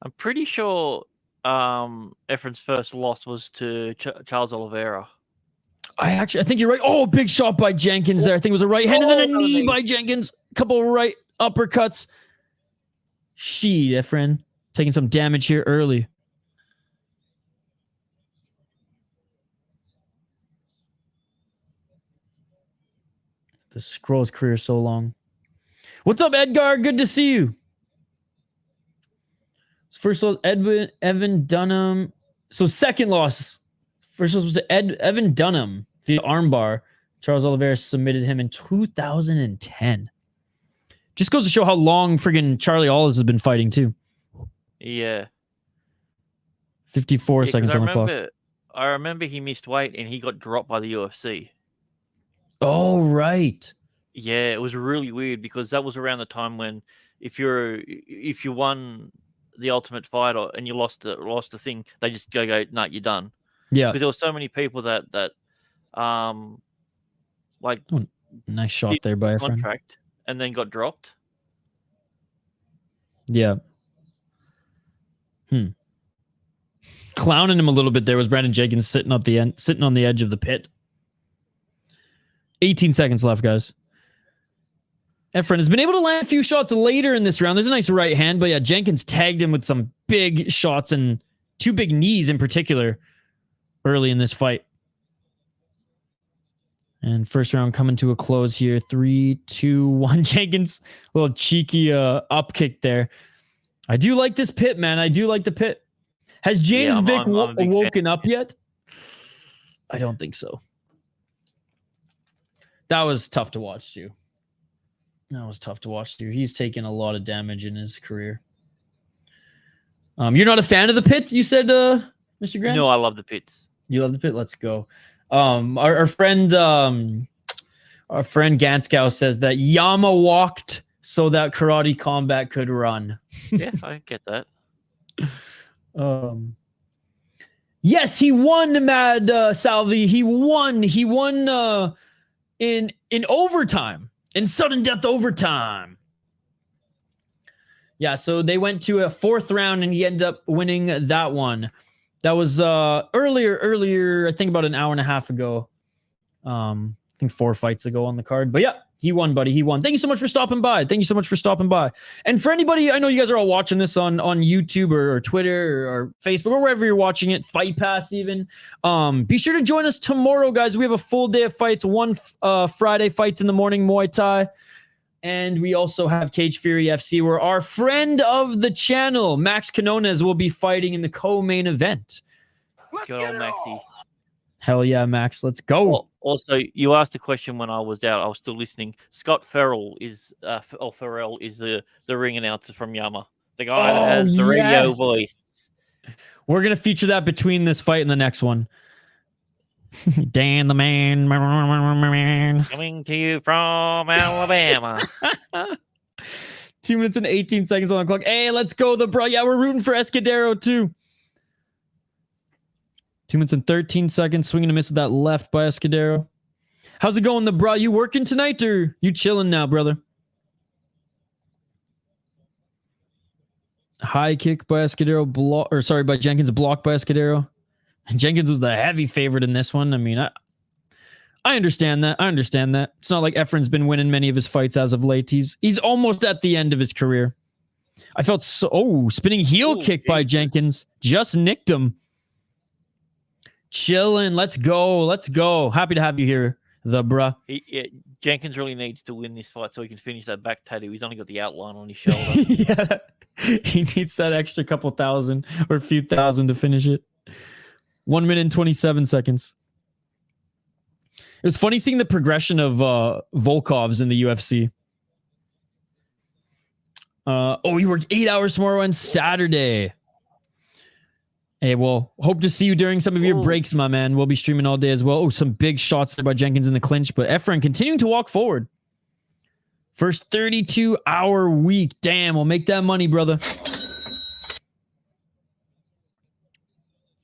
I'm pretty sure Efrain's first loss was to Charles Oliveira. I think you're right. Oh, big shot by Jenkins there. I think it was a right hand and then a knee by Jenkins. Couple right uppercuts. Efrain taking some damage here early. The Scroll's career so long. What's up, Edgar? Good to see you. First loss, Evan Dunham. So second loss. First loss was to Evan Dunham via armbar. Charles Oliveira submitted him in 2010. Just goes to show how long friggin' Charlie Ollis has been fighting too. Yeah. 54 seconds on the clock. I remember he missed weight and he got dropped by the UFC. Oh, right. Yeah, it was really weird because that was around the time when if you won the Ultimate Fighter and you lost the thing, they just go, nah, you're done. Yeah. Because there were so many people that like nice shot there by Efrain. Contract and then got dropped. Yeah. Clowning him a little bit there was Brandon Jenkins sitting on the edge of the pit. 18 seconds left, guys. Efrain has been able to land a few shots later in this round. There's a nice right hand, but yeah, Jenkins tagged him with some big shots and two big knees in particular early in this fight. And first round coming to a close here. 3, 2, 1. Jenkins, a little cheeky up kick there. I do like this pit, man. I do like the pit. Has James Vick woken up yet? I don't think so. That was tough to watch, too. He's taken a lot of damage in his career. You're not a fan of the pit, you said, Mr. Grant? No, I love the pits. You love the pit? Let's go. Our friend Ganskow says that Yama walked so that Karate Combat could run. Yeah, I get that. Yes, he won, Mad Salvi. He won in overtime. In sudden death overtime. Yeah, so they went to a fourth round and he ended up winning that one. That was earlier, I think about an hour and a half ago. I think 4 fights ago on the card. But yeah, he won, buddy. He won. Thank you so much for stopping by. And for anybody, I know you guys are all watching this on YouTube or Twitter or Facebook or wherever you're watching it, Fight Pass even. Be sure to join us tomorrow, guys. We have a full day of fights. One Friday fights in the morning, Muay Thai. And we also have Cage Fury FC, where our friend of the channel, Max Canones, will be fighting in the co-main event. Good old Maxi. Hell yeah, Max. Let's go. Well, also, you asked a question when I was out. I was still listening. Scott Farrell is the ring announcer from Yama. The guy that has the radio voice. We're going to feature that between this fight and the next one. Dan the man. Coming to you from Alabama. 2 minutes and 18 seconds on the clock. Hey, let's go, the bro. Yeah, we're rooting for Escudero too. 2 minutes and 13 seconds. Swinging a miss with that left by Escudero. How's it going, the bro? You working tonight or you chilling now, brother? High kick by Escudero. By Jenkins. Blocked by Escudero. Jenkins was the heavy favorite in this one. I mean, I understand that. It's not like Efrain's been winning many of his fights as of late. He's almost at the end of his career. I felt spinning heel kick by Jenkins. Just nicked him. Chilling. Let's go. Happy to have you here, the bruh. Jenkins really needs to win this fight so he can finish that back tattoo. He's only got the outline on his shoulder. Yeah. He needs that extra couple thousand or a few thousand to finish it. 1 minute and 27 seconds. It was funny seeing the progression of Volkovs in the UFC. He worked 8 hours tomorrow and Saturday. Hey, well, hope to see you during some of your breaks, my man. We'll be streaming all day as well. Some big shots there by Jenkins in the clinch, but Efrain continuing to walk forward. First 32-hour week. Damn, we'll make that money, brother.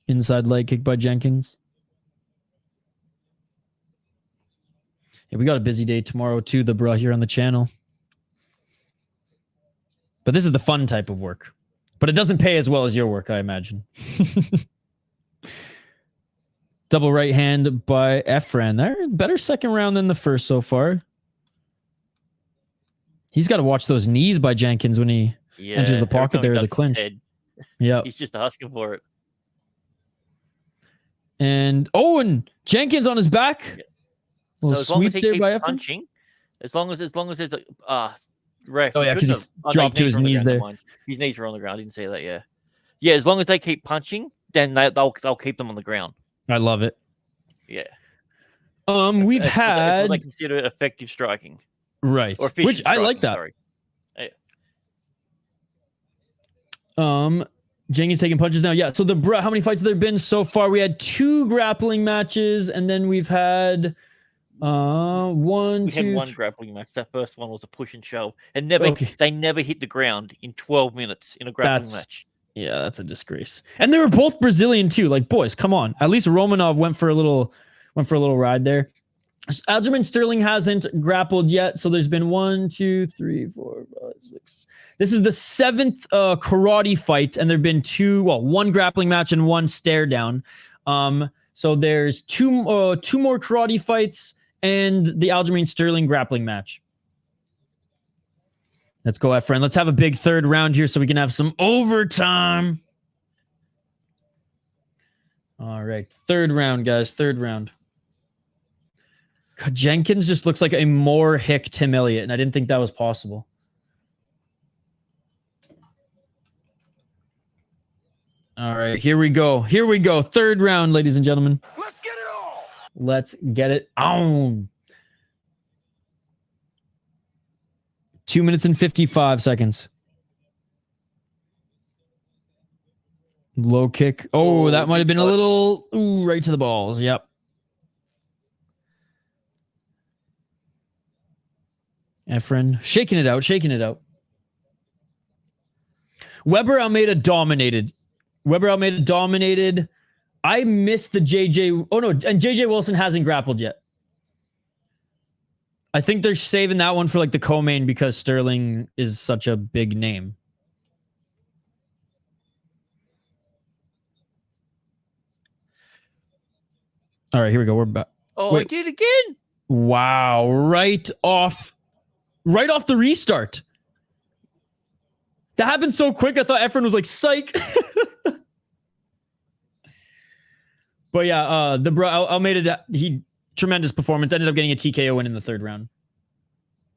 Inside leg kick by Jenkins. Yeah, we got a busy day tomorrow too, the bruh, here on the channel. But this is the fun type of work. But it doesn't pay as well as your work, I imagine. Double right hand by Efrain. There, better second round than the first so far. He's got to watch those knees by Jenkins when he enters the pocket there, the clinch. Yeah, he's just asking for it. And Jenkins on his back. Yeah. So as long as he keeps punching, as long as there's ref. Oh yeah, because he dropped to his knees there. His knees were on the ground. I didn't see that. Yeah. As long as they keep punching, then they'll keep them on the ground. I love it. Yeah. We've had what they consider effective striking. Right. Or which striking, I like that. Sorry. Yeah. Jenkins taking punches now. Yeah. So how many fights have there been so far? We had 2 grappling matches, and then we've had we had one grappling match. That first one was a push and shove, and they never hit the ground in 12 minutes in a grappling match. Yeah, that's a disgrace. And they were both Brazilian too. Like, boys, come on. At least Romanov went for a little ride there. Aljamain Sterling hasn't grappled yet, so there's been 1, 2, 3, 4, 5, 6. This is the 7th karate fight, and there've been 1 grappling match and 1 stare down. So there's two more karate fights and the Aljamain Sterling grappling match. Let's go, Efrain. Let's have a big third round here so we can have some overtime. All right, third round, guys. Third round. God, Jenkins just looks like a more hick Tim Elliott, and I didn't think that was possible. All right, here we go. Here we go. Third round, ladies and gentlemen. Let's get it on. Let's get it on. 2 minutes and 55 seconds. Low kick. Oh, that might have been a little right to the balls. Yep. Efrain shaking it out, shaking it out. Weber Almeida dominated. I missed the JJ. Oh, no. And JJ Wilson hasn't grappled yet. I think they're saving that one for like the co-main because Sterling is such a big name. All right, here we go. We're back. Oh, I did again. Wow. Right off the restart. That happened so quick. I thought Efrain was like, psych. But yeah, Almeida, tremendous performance. Ended up getting a TKO win in the third round.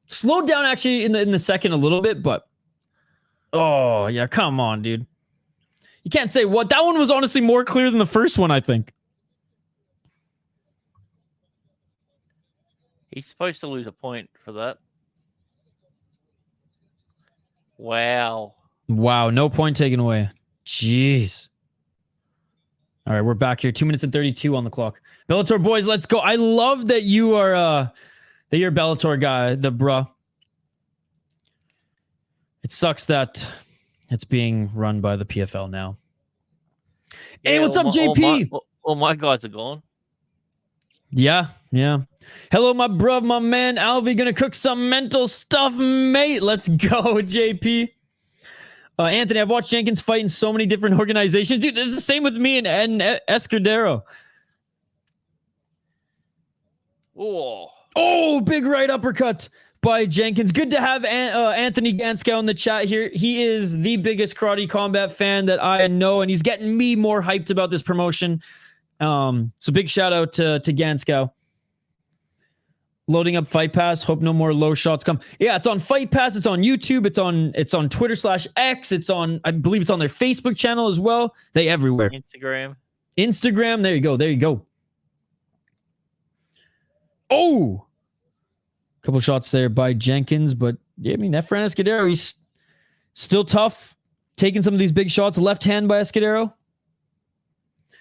Slowed down actually in the second a little bit, but oh yeah, come on, dude. You can't say what. That one was honestly more clear than the first one, I think. He's supposed to lose a point for that. Wow. Wow, no point taken away. Jeez. All right, we're back here. 2 minutes and 32 on the clock. Bellator boys, let's go. I love that you are you're a Bellator guy, the bruh. It sucks that it's being run by the PFL now. Yeah, hey, what's up, JP? All my guys are gone. Yeah. Hello, my bruv, my man, Alvey, gonna cook some mental stuff, mate. Let's go, JP. Anthony, I've watched Jenkins fight in so many different organizations. Dude, this is the same with me and Escudero. Oh, big right uppercut by Jenkins. Good to have Anthony Ganskow in the chat here. He is the biggest Karate Combat fan that I know, and he's getting me more hyped about this promotion. So big shout out to Ganskow. Loading up Fight Pass. Hope no more low shots come. Yeah, it's on Fight Pass. It's on YouTube. It's on Twitter/X. It's on, I believe it's on their Facebook channel as well. They everywhere. Instagram. There you go. Oh, couple shots there by Jenkins, but yeah, I mean, Efrain Escudero, he's still tough, taking some of these big shots. Left hand by Escudero.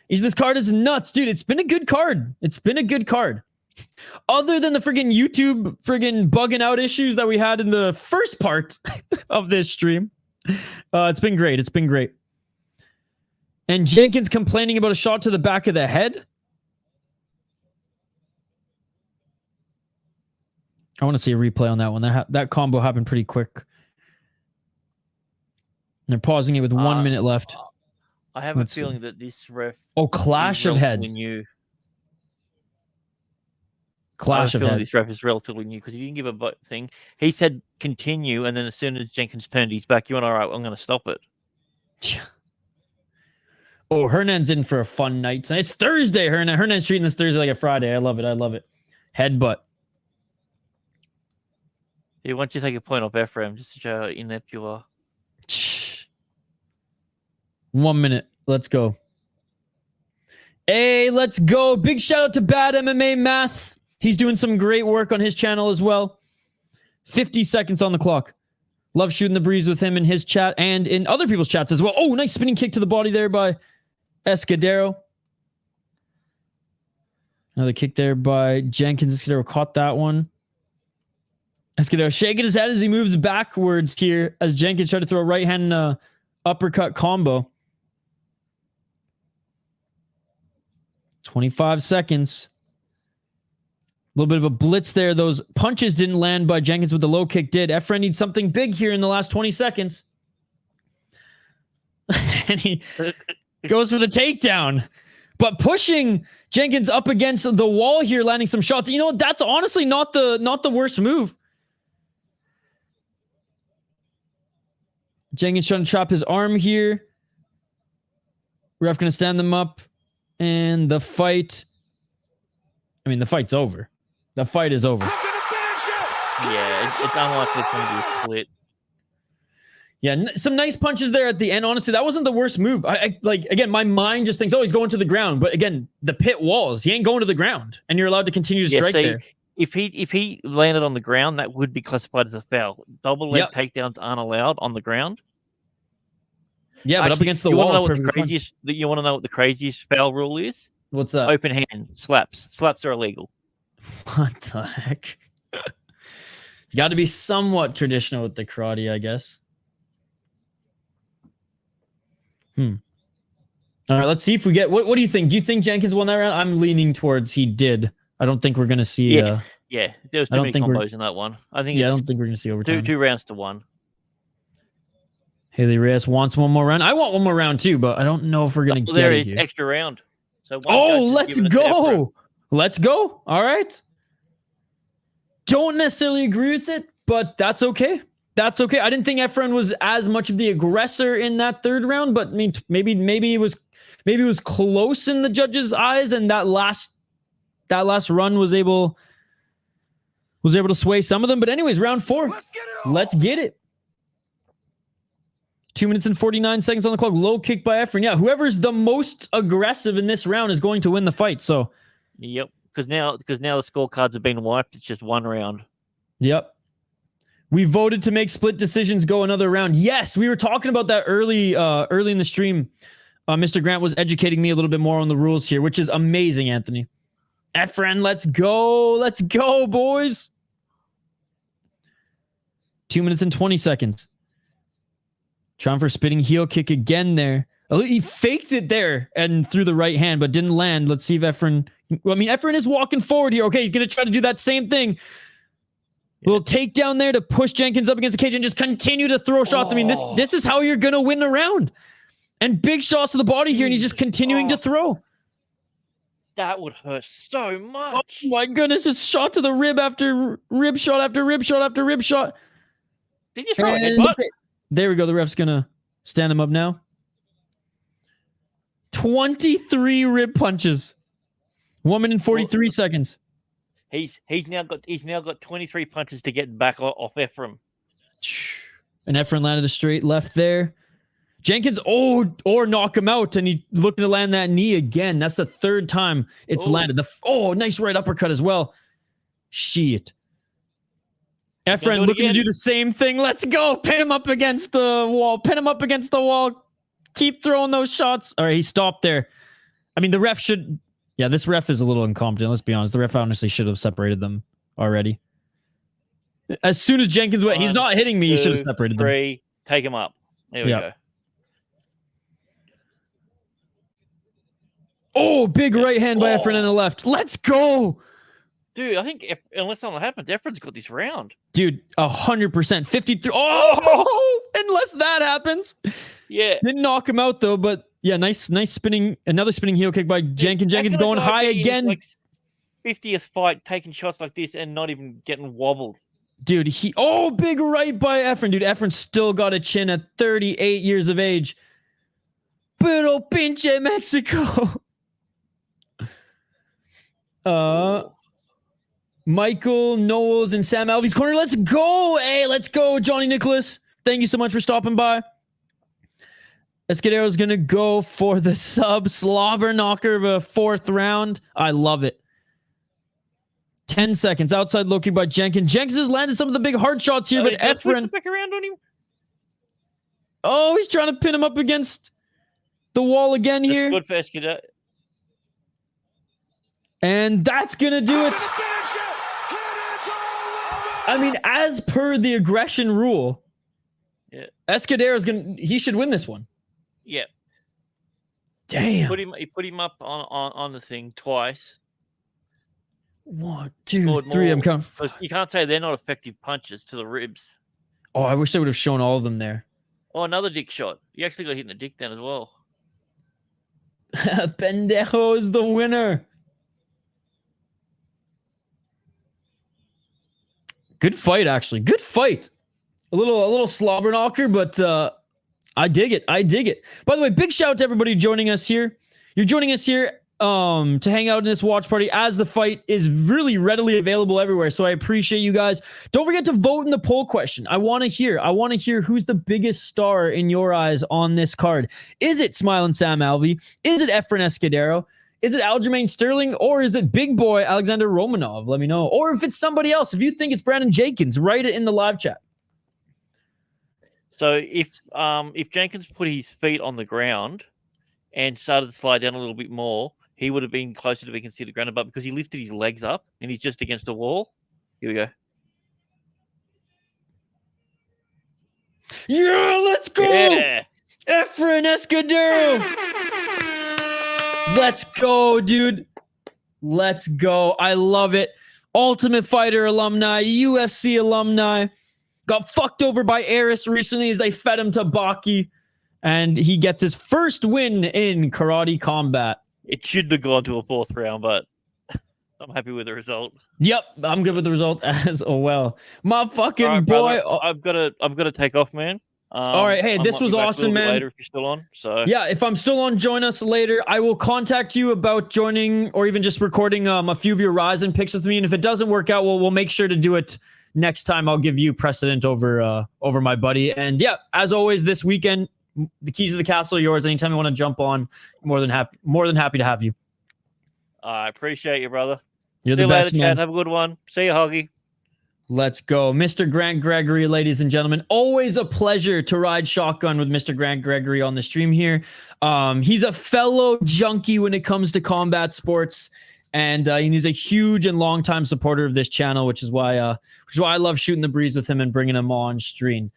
This card is nuts, dude. It's been a good card. Other than the friggin' YouTube friggin' bugging out issues that we had in the first part of this stream. It's been great. And Jenkins complaining about a shot to the back of the head. I want to see a replay on that one. That combo happened pretty quick. And they're pausing it with 1 minute left. I have a feeling that this ref... Oh, clash of heads. New. Clash of heads. This ref is relatively new because he didn't give a thing. He said continue, and then as soon as Jenkins turned his back, you went, all right, I'm going to stop it. Oh, Hernan's in for a fun night tonight. It's Thursday, Hernan. Hernan's treating this Thursday like a Friday. I love it. I love it. Headbutt. Yeah, why don't you take a point off Efrain just to show how inept you are. 1 minute. Let's go. Hey, let's go. Big shout out to Bad MMA Math. He's doing some great work on his channel as well. 50 seconds on the clock. Love shooting the breeze with him in his chat and in other people's chats as well. Oh, nice spinning kick to the body there by Escudero. Another kick there by Jenkins. Escudero caught that one. Escudero shaking his head as he moves backwards here as Jenkins tried to throw a right hand uppercut combo. 25 seconds. A little bit of a blitz there. Those punches didn't land by Jenkins, but the low kick did. Efrain needs something big here in the last 20 seconds. And he goes for the takedown. But pushing Jenkins up against the wall here, landing some shots. You know, that's honestly not the worst move. Jenkins trying to chop his arm here. Ref going to stand them up. And the fight... I mean, the fight's over. The fight is over. Yeah, it's unlikely it's going to be a split. Yeah, some nice punches there at the end. Honestly, that wasn't the worst move. I like, again, my mind just thinks, oh, he's going to the ground. But again, the pit walls. He ain't going to the ground. And you're allowed to continue to strike there. If he landed on the ground, that would be classified as a foul. Double leg takedowns aren't allowed on the ground. Yeah, but up against the wall. You want to know what the craziest foul rule is? What's that? Open hand slaps. Slaps are illegal. What the heck? You got to be somewhat traditional with the karate, I guess. All right, let's see if we get... What do you think? Do you think Jenkins won that round? I'm leaning towards he did. I don't think we're going to see... Yeah, there was too many combos in that one. I don't think we're going to see overtime. Two rounds to one. Haley Reyes wants one more round. I want one more round too, but I don't know if we're going to get there it is here. Extra round. So let's go. Let's go. All right. Don't necessarily agree with it, but that's okay. That's okay. I didn't think Efrain was as much of the aggressor in that third round, but I mean, maybe it was close in the judges' eyes, and that last run was able to sway some of them. But anyways, round 4. Let's get it. 2 minutes and 49 seconds on the clock. Low kick by Efrain. Yeah, whoever's the most aggressive in this round is going to win the fight. So, yep. Because now the scorecards have been wiped. It's just one round. Yep. We voted to make split decisions go another round. Yes, we were talking about that early in the stream. Mr. Grant was educating me a little bit more on the rules here, which is amazing, Anthony. Efrain, let's go. Let's go, boys. 2 minutes and 20 seconds. Trying for spinning heel kick again there. He faked it there and threw the right hand, but didn't land. Let's see if Efrain... Well, I mean, Efrain is walking forward here. Okay, he's going to try to do that same thing. Little takedown there to push Jenkins up against the cage and just continue to throw shots. I mean, this is how you're going to win a round. And big shots to the body here, and he's just continuing to throw. That would hurt so much. Oh my goodness, just shot to the rib after rib shot after rib shot after rib shot. Did you throw a headbutt? There we go. The ref's going to stand him up now. 23 rib punches. 1 minute and 43 seconds. He's now got 23 punches to get back off Efrain. And Efrain landed a straight left there. Jenkins, or knock him out, and he looking to land that knee again. That's the third time it's landed. Nice right uppercut as well. Shit. Efrain looking to do the same thing. Let's go. Pin him up against the wall. Pin him up against the wall. Keep throwing those shots. All right, he stopped there. I mean, the ref should... Yeah, this ref is a little incompetent. Let's be honest. The ref honestly should have separated them already. As soon as Jenkins went, he's not hitting me. You should have separated them. Take him up. There we go. Oh, big right hand by Efrain on the left. Let's go. Dude, I think unless something happens, Efrain's got this round. Dude, 100%. 53. Oh, unless that happens. Yeah. Didn't knock him out, though, but yeah, nice spinning. Another spinning heel kick by Jenkins. Jenkins going high again. Like 50th fight, taking shots like this and not even getting wobbled. Dude, big right by Efrain. Dude, Efrain still got a chin at 38 years of age. Pero pinche Mexico. Michael Knowles and Sam Alvey's corner. Let's go. Hey, let's go, Johnny Nicholas. Thank you so much for stopping by. Escudero is going to go for the sub slobber knocker of a 4th round. I love it. 10 seconds. Outside low kick by Jenkins. Jenkins has landed some of the big hard shots here, but Efrain... back around on him. Oh, he's trying to pin him up against the wall again here. Good for Escudero. And that's going to do it. I mean, as per the aggression rule, Escudero's he should win this one. Yeah. Damn. He put him up on the thing twice. 1, 2, 3. I'm counting. You can't say they're not effective punches to the ribs. Oh, I wish they would have shown all of them there. Oh, another dick shot. You actually got hit in the dick then as well. Pendejo is the winner. Good fight, actually. Good fight. A little slobber knocker, but I dig it. I dig it. By the way, big shout out to everybody joining us here. You're joining us here to hang out in this watch party as the fight is really readily available everywhere. So I appreciate you guys. Don't forget to vote in the poll question. I want to hear who's the biggest star in your eyes on this card. Is it Smiling Sam Alvey? Is it Efrain Escudero? Is it Aljamain Sterling? Or is it big boy Alexander Romanov? Let me know. Or if it's somebody else, if you think it's Brandon Jenkins, write it in the live chat. So if Jenkins put his feet on the ground and started to slide down a little bit more, he would have been closer to being considered grounded, but because he lifted his legs up and he's just against a wall. Here we go. Yeah, let's go! Yeah. Efrain Escudero! Let's go, dude. Let's go. I love it. Ultimate Fighter alumni, UFC alumni. Got fucked over by Aris recently as they fed him to Baki. And he gets his first win in karate combat. It shouldn't have gone to a 4th round, but I'm happy with the result. Yep, I'm good with the result as well. My fucking right, boy. Brother, I've got to take off, man. All right, hey, this was awesome, man. Later if you're still on, so yeah, if I'm still on, join us later. I will contact you about joining or even just recording a few of your Ryzen picks with me. And if it doesn't work out, we'll make sure to do it next time. I'll give you precedent over my buddy. And yeah, as always, this weekend, the keys to the castle are yours. Anytime you want to jump on, more than happy to have you. I appreciate you, brother. You're See the you best, later, man. Chad. Have a good one. See you, Hoggy. Let's go. Mr. Grant Gregory, ladies and gentlemen. Always a pleasure to ride shotgun with Mr. Grant Gregory on the stream here. He's a fellow junkie when it comes to combat sports. And he's a huge and longtime supporter of this channel, which is why I love shooting the breeze with him and bringing him on stream.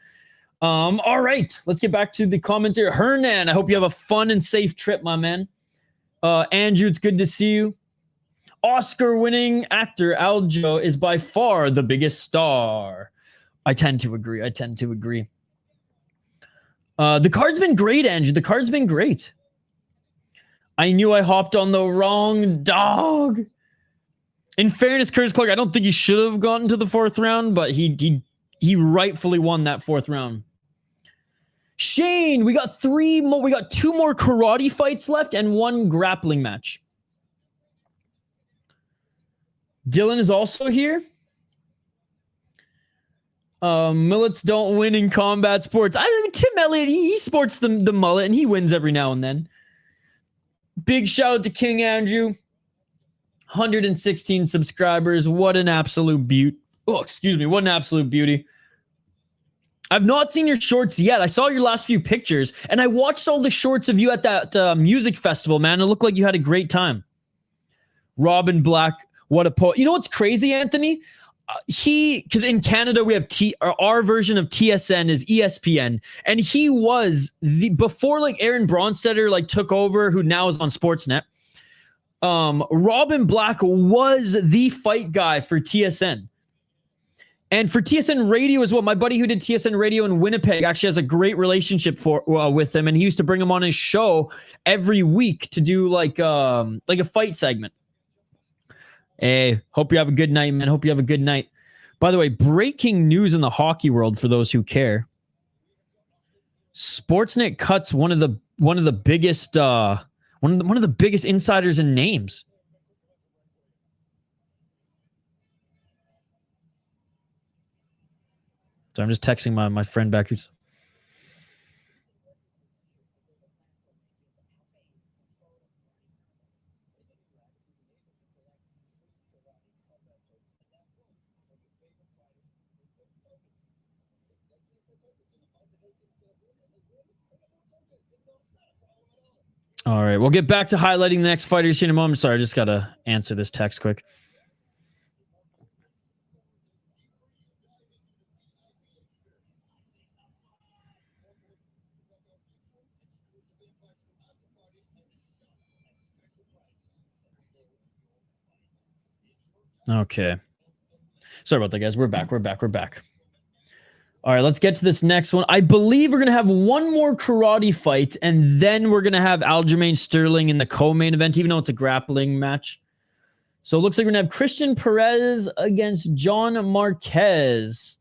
All right, let's get back to the comments here. Hernan, I hope you have a fun and safe trip, my man. Andrew, it's good to see you. Oscar-winning actor Aljo is by far the biggest star. I tend to agree. The card's been great, Andrew. The card's been great. I knew I hopped on the wrong dog. In fairness, Curtis Clark, I don't think he should have gotten to the 4th round, but he rightfully won that 4th round. Shane, we got 2 more karate fights left and 1 grappling match. Dylan is also here. Millets don't win in combat sports. Tim Elliott, he sports the mullet and he wins every now and then. Big shout out to King Andrew. 116 subscribers. What an absolute beauty. Oh, excuse me. What an absolute beauty. I've not seen your shorts yet. I saw your last few pictures and I watched all the shorts of you at that music festival, man. It looked like you had a great time. Robin Black. What a poet. You know what's crazy, Anthony? Because in Canada, we have our version of TSN is ESPN. And he was before like Aaron Bronstetter like took over, who now is on Sportsnet. Robin Black was the fight guy for TSN. And for TSN Radio as well, my buddy who did TSN Radio in Winnipeg actually has a great relationship with him, and he used to bring him on his show every week to do like a fight segment. Hey, hope you have a good night, man. Hope you have a good night. By the way, breaking news in the hockey world for those who care. Sportsnet cuts one of the biggest one of the biggest insiders and names. So I'm just texting my friend back who's. All right, we'll get back to highlighting the next fighters here in a moment. Sorry, I just got to answer this text quick. Okay. Sorry about that, guys. We're back. All right, let's get to this next one. I believe we're going to have one more karate fight, and then we're going to have Aljamain Sterling in the co-main event, even though it's a grappling match. So it looks like we're going to have Cristian Pérez against John Marquez.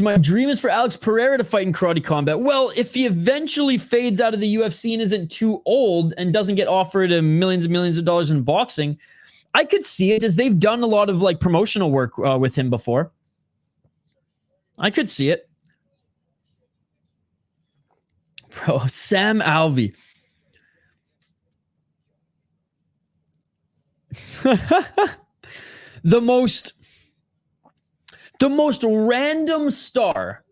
My dream is for Alex Pereira to fight in karate combat. Well, if he eventually fades out of the UFC and isn't too old and doesn't get offered millions and millions of dollars in boxing, I could see it, as they've done a lot of like promotional work with him before. I could see it. Bro, Sam Alvey. the most random star.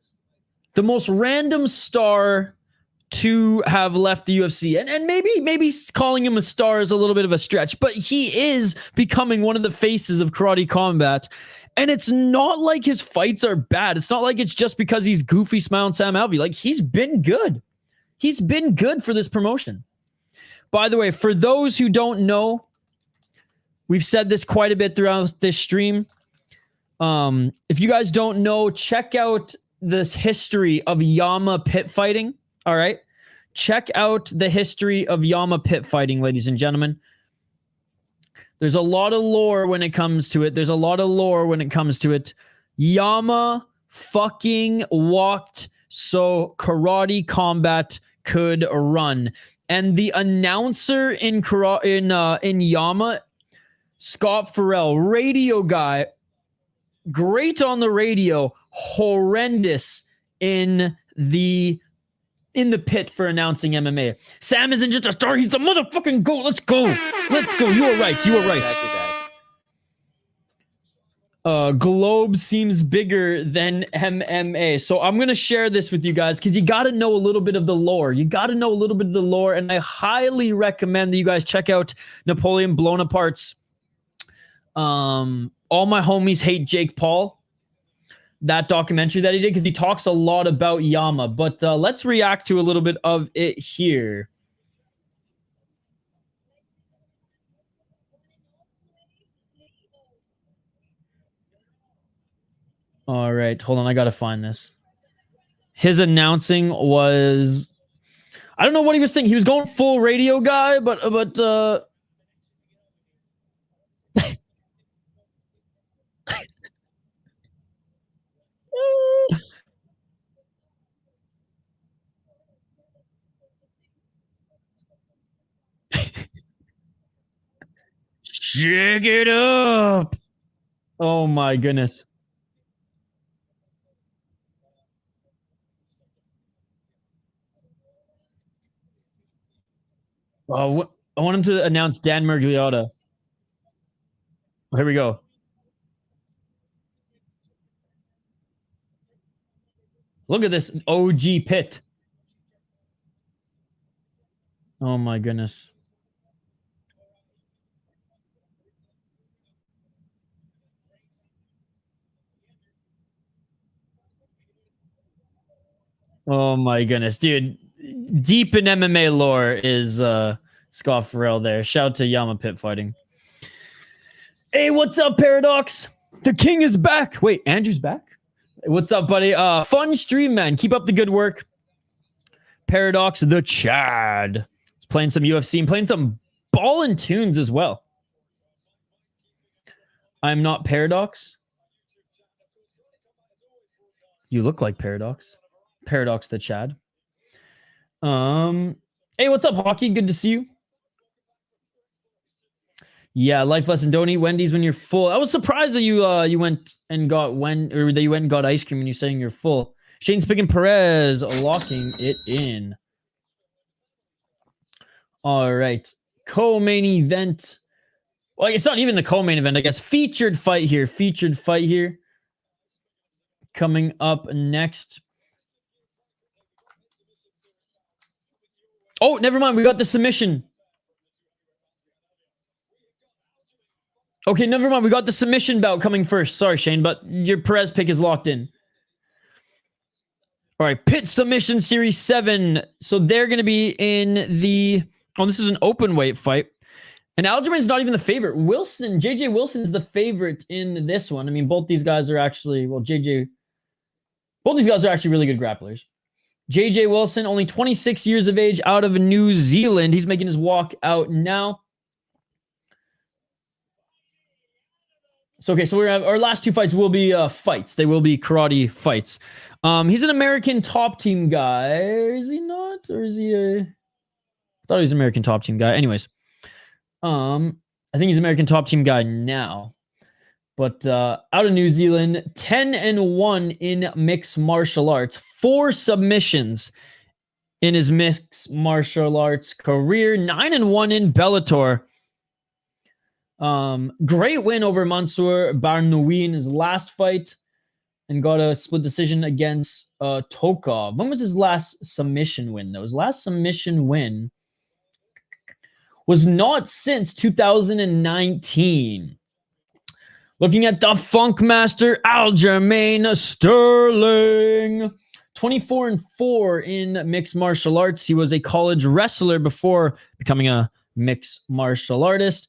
The most random star to have left the UFC. And maybe calling him a star is a little bit of a stretch, but he is becoming one of the faces of karate combat. And it's not like his fights are bad. It's not like it's just because he's goofy smiling Sam Alvey. Like, he's been good. He's been good for this promotion. By the way, for those who don't know, we've said this quite a bit throughout this stream. If you guys don't know, check out this history of Yama pit fighting. All right. Check out the history of Yama pit fighting, ladies and gentlemen. There's a lot of lore when it comes to it. Yama fucking walked so karate combat could run. And the announcer in Yama, Scott Farrell, radio guy, great on the radio, horrendous in the pit for announcing MMA. Sam isn't just a star, he's the motherfucking GOAT. Let's go. You were right. Globe seems bigger than MMA. So I'm going to share this with you guys because you got to know a little bit of the lore. And I highly recommend that you guys check out Napoleon Bonaparte's All My Homies Hate Jake Paul. That documentary that he did, because he talks a lot about Yama. But let's react to a little bit of it here. All right, hold on. I got to find this. His announcing was... I don't know what he was thinking. He was going full radio guy, but Shake it up. Oh my goodness. I want him to announce Dan Miragliotta. Here we go. Look at this OG pit. Oh my goodness. Oh my goodness, dude. Deep in MMA lore is Scott Farrell there. Shout out to Yama Pit Fighting. Hey, what's up, Paradox? The king is back. Wait, Andrew's back? What's up, buddy? Fun stream, man. Keep up the good work. Paradox the Chad. He's playing some UFC and playing some ball and tunes as well. I'm not Paradox. You look like Paradox. Paradox the Chad. Hey, what's up, Hockey? Good to see you. Yeah, life lesson. Don't eat Wendy's when you're full. I was surprised that you went and got that you went and got ice cream when you're saying you're full. Shane's picking Pérez, locking it in. All right, co-main event. Well, it's not even the co-main event, I guess. Featured fight here. Featured fight here. Coming up next. Oh, never mind. We got the submission. Okay, never mind. We got the submission bout coming first. Sorry, Shane, but your Pérez pick is locked in. All right, Pit Submission Series 7. So they're going to be in the... Oh, this is an open weight fight. And Aljamain's not even the favorite. Wilson, JJ Wilson's the favorite in this one. I mean, both these guys are actually... Well, both these guys are actually really good grapplers. JJ Wilson, only 26 years of age, out of New Zealand. He's making his walk out now. So, okay, so our last two fights will be fights. They will be karate fights. He's an American top team guy. Is he not? Or is he a... I thought he was an American top team guy. Anyways. I think he's an American top team guy now. But out of New Zealand, 10-1 in mixed martial arts. 4 submissions in his mixed martial arts career. 9-1 in Bellator. Great win over Mansour Barnoui in his last fight and got a split decision against Tokov. When was his last submission win, though? His last submission win was not since 2019. Looking at the Funk Master, Aljamain Sterling. 24-4 in mixed martial arts. He was a college wrestler before becoming a mixed martial artist.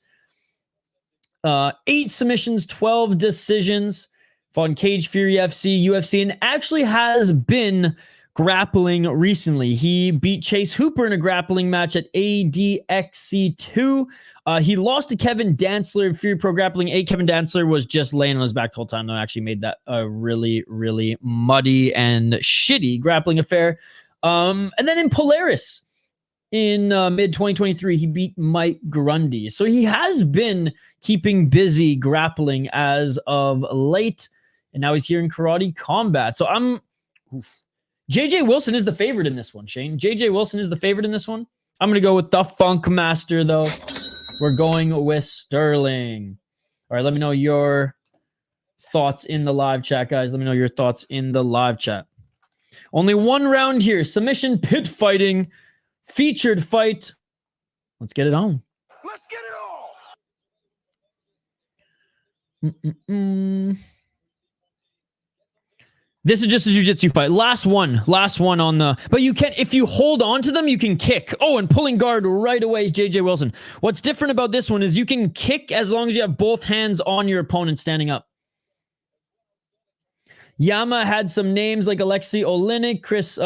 8 submissions, 12 decisions. Fought in Cage Fury FC, UFC, and actually has been grappling recently. He beat Chase Hooper in a grappling match at ADXC2. He lost to Kevin Dantzler in Fury Pro Grappling 8. Kevin Dantzler was just laying on his back the whole time, though. Actually made that a really, really muddy and shitty grappling affair. And then in Polaris, in mid-2023, he beat Mike Grundy. So he has been keeping busy grappling as of late. And now he's here in Karate Combat. So JJ Wilson is the favorite in this one, Shane. JJ Wilson is the favorite in this one. I'm going to go with the Funk Master, though. We're going with Sterling. All right, let me know your thoughts in the live chat, guys. Let me know your thoughts in the live chat. Only one round here. Submission pit fighting. Featured fight. Let's get it on. Let's get it on. This is just a jiu-jitsu fight. Last one on the... But you can... If you hold on to them, you can kick. Oh, and pulling guard right away is JJ Wilson. What's different about this one is you can kick as long as you have both hands on your opponent standing up. Yama had some names like Alexei Oleinik, Chris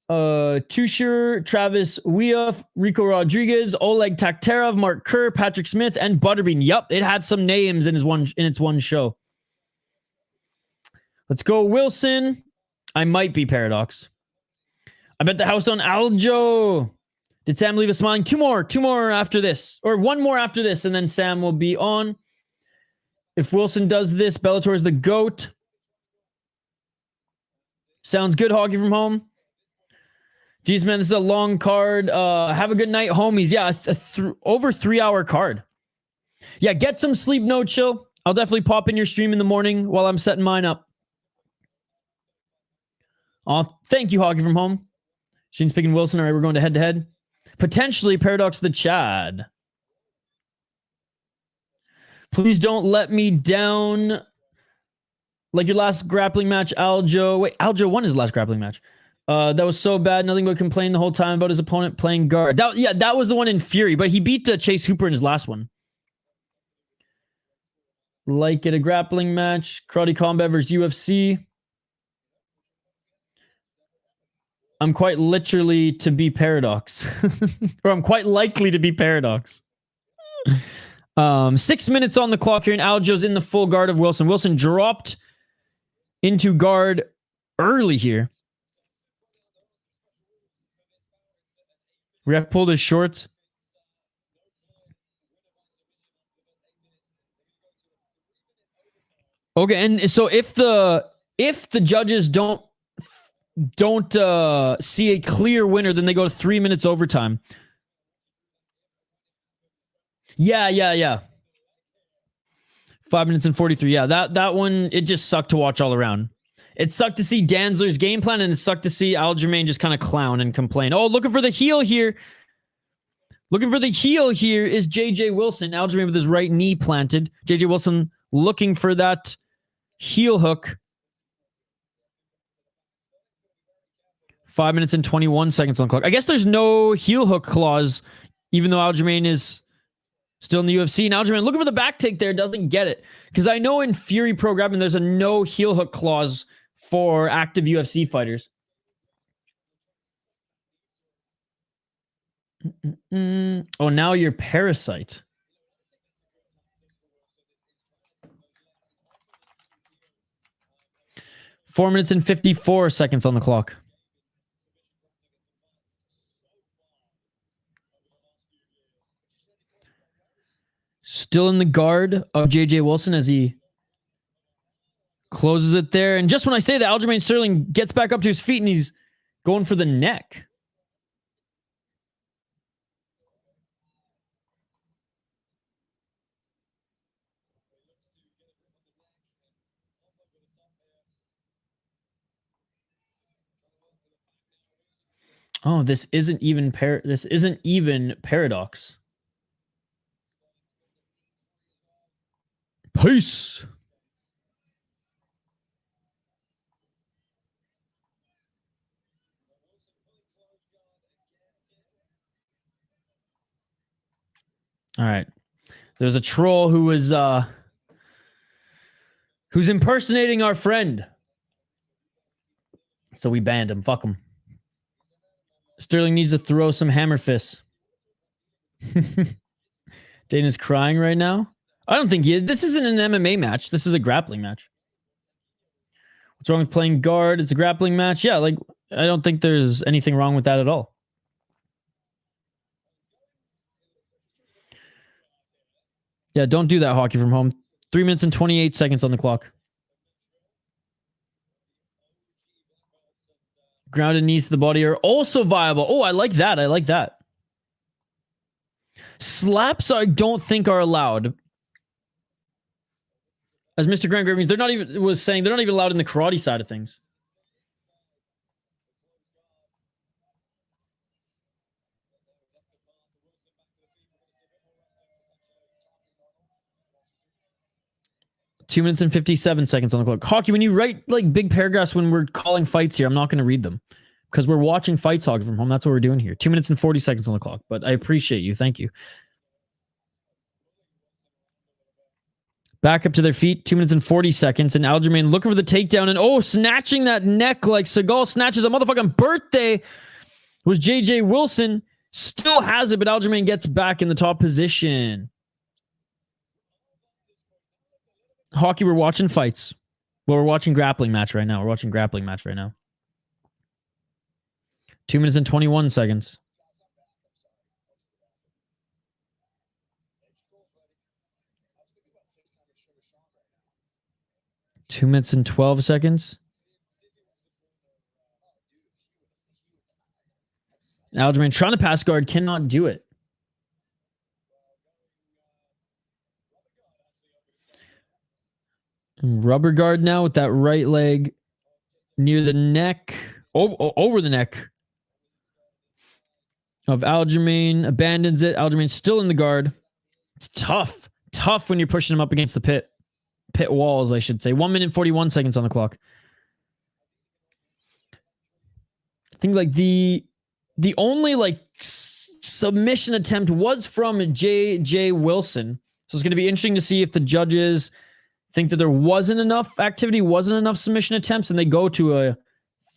Tushar, Travis Weoff, Rico Rodriguez, Oleg Taktarov, Mark Kerr, Patrick Smith, and Butterbean. Yup, it had some names in its one show. Let's go, Wilson. I might be Paradox. I bet the house on Aljo. Did Sam leave us smiling? Two more after this. Or one more after this, and then Sam will be on. If Wilson does this, Bellator is the GOAT. Sounds good, Hockey from home. Jeez, man, this is a long card. Have a good night, homies. Yeah, over 3-hour card. Yeah, get some sleep, no chill. I'll definitely pop in your stream in the morning while I'm setting mine up. Oh, thank you, Hockey from home. Shane's picking Wilson. All right, we're going to head-to-head. Potentially Paradox the Chad. Please don't let me down like your last grappling match, Aljo. Wait, Aljo won his last grappling match. That was so bad. Nothing but complain the whole time about his opponent playing guard. That was the one in Fury, but he beat Chase Hooper in his last one. Like it, a grappling match. Karate Combat versus UFC. I'm quite literally to be Paradox. Or I'm quite likely to be Paradox. 6 minutes on the clock here, and Aljo's in the full guard of Wilson. Wilson dropped into guard early here. Ref pulled his shorts. Okay, and so if the judges don't see a clear winner, then they go to 3 minutes overtime. Yeah. 5 minutes and 43. Yeah, that one, it just sucked to watch all around. It sucked to see Danzler's game plan, and it sucked to see Aljamain just kind of clown and complain. Oh, looking for the heel here. Looking for the heel here is JJ Wilson. Aljamain with his right knee planted. JJ Wilson looking for that heel hook. 5 minutes and 21 seconds on the clock. I guess there's no heel hook clause, even though Aljamain is still in the UFC. And Aljamain looking for the back take there, doesn't get it. Because I know in Fury programming, there's a no heel hook clause for active UFC fighters. Oh, now you're Parasite. Four minutes and 54 seconds on the clock. Still in the guard of JJ Wilson as he closes it there. And just when I say that, Aljamain Sterling gets back up to his feet and he's going for the neck. Oh, this isn't even Paradox. Peace. All right. There's a troll who was who's impersonating our friend. So we banned him. Fuck him. Sterling needs to throw some hammer fists. Dana's crying right now. I don't think he is. This isn't an MMA match. This is a grappling match. What's wrong with playing guard? It's a grappling match. Yeah, like, I don't think there's anything wrong with that at all. Yeah, don't do that, hockey from home. 3 minutes and 28 seconds on the clock. Grounded knees to the body are also viable. Oh, I like that. I like that. Slaps, I don't think are allowed. As Mr. Grant Graves, they're not even allowed in the karate side of things. Two minutes and 57 seconds on the clock. Hockey, when you write like big paragraphs when we're calling fights here, I'm not going to read them because we're watching fights, hockey from home. That's what we're doing here. 2 minutes and 40 seconds on the clock, but I appreciate you. Thank you. Back up to their feet. 2 minutes and 40 seconds. And Aljamain looking for the takedown and snatching that neck like Seagal snatches a motherfucking birthday. Was JJ Wilson. Still has it, but Aljamain gets back in the top position. Hockey, we're watching fights. Well, we're watching grappling match right now. 2 minutes and 21 seconds. Two minutes and 12 seconds. Aljamain trying to pass guard, cannot do it. Rubber guard now with that right leg near the neck. Over the neck of Aljamain. Abandons it. Aljamain's still in the guard. It's tough. Tough when you're pushing him up against the pit. Pit walls, I should say. 1 minute 41 seconds on the clock. I think like the only like submission attempt was from JJ Wilson. So it's going to be interesting to see if the judges think that there wasn't enough activity, wasn't enough submission attempts, and they go to a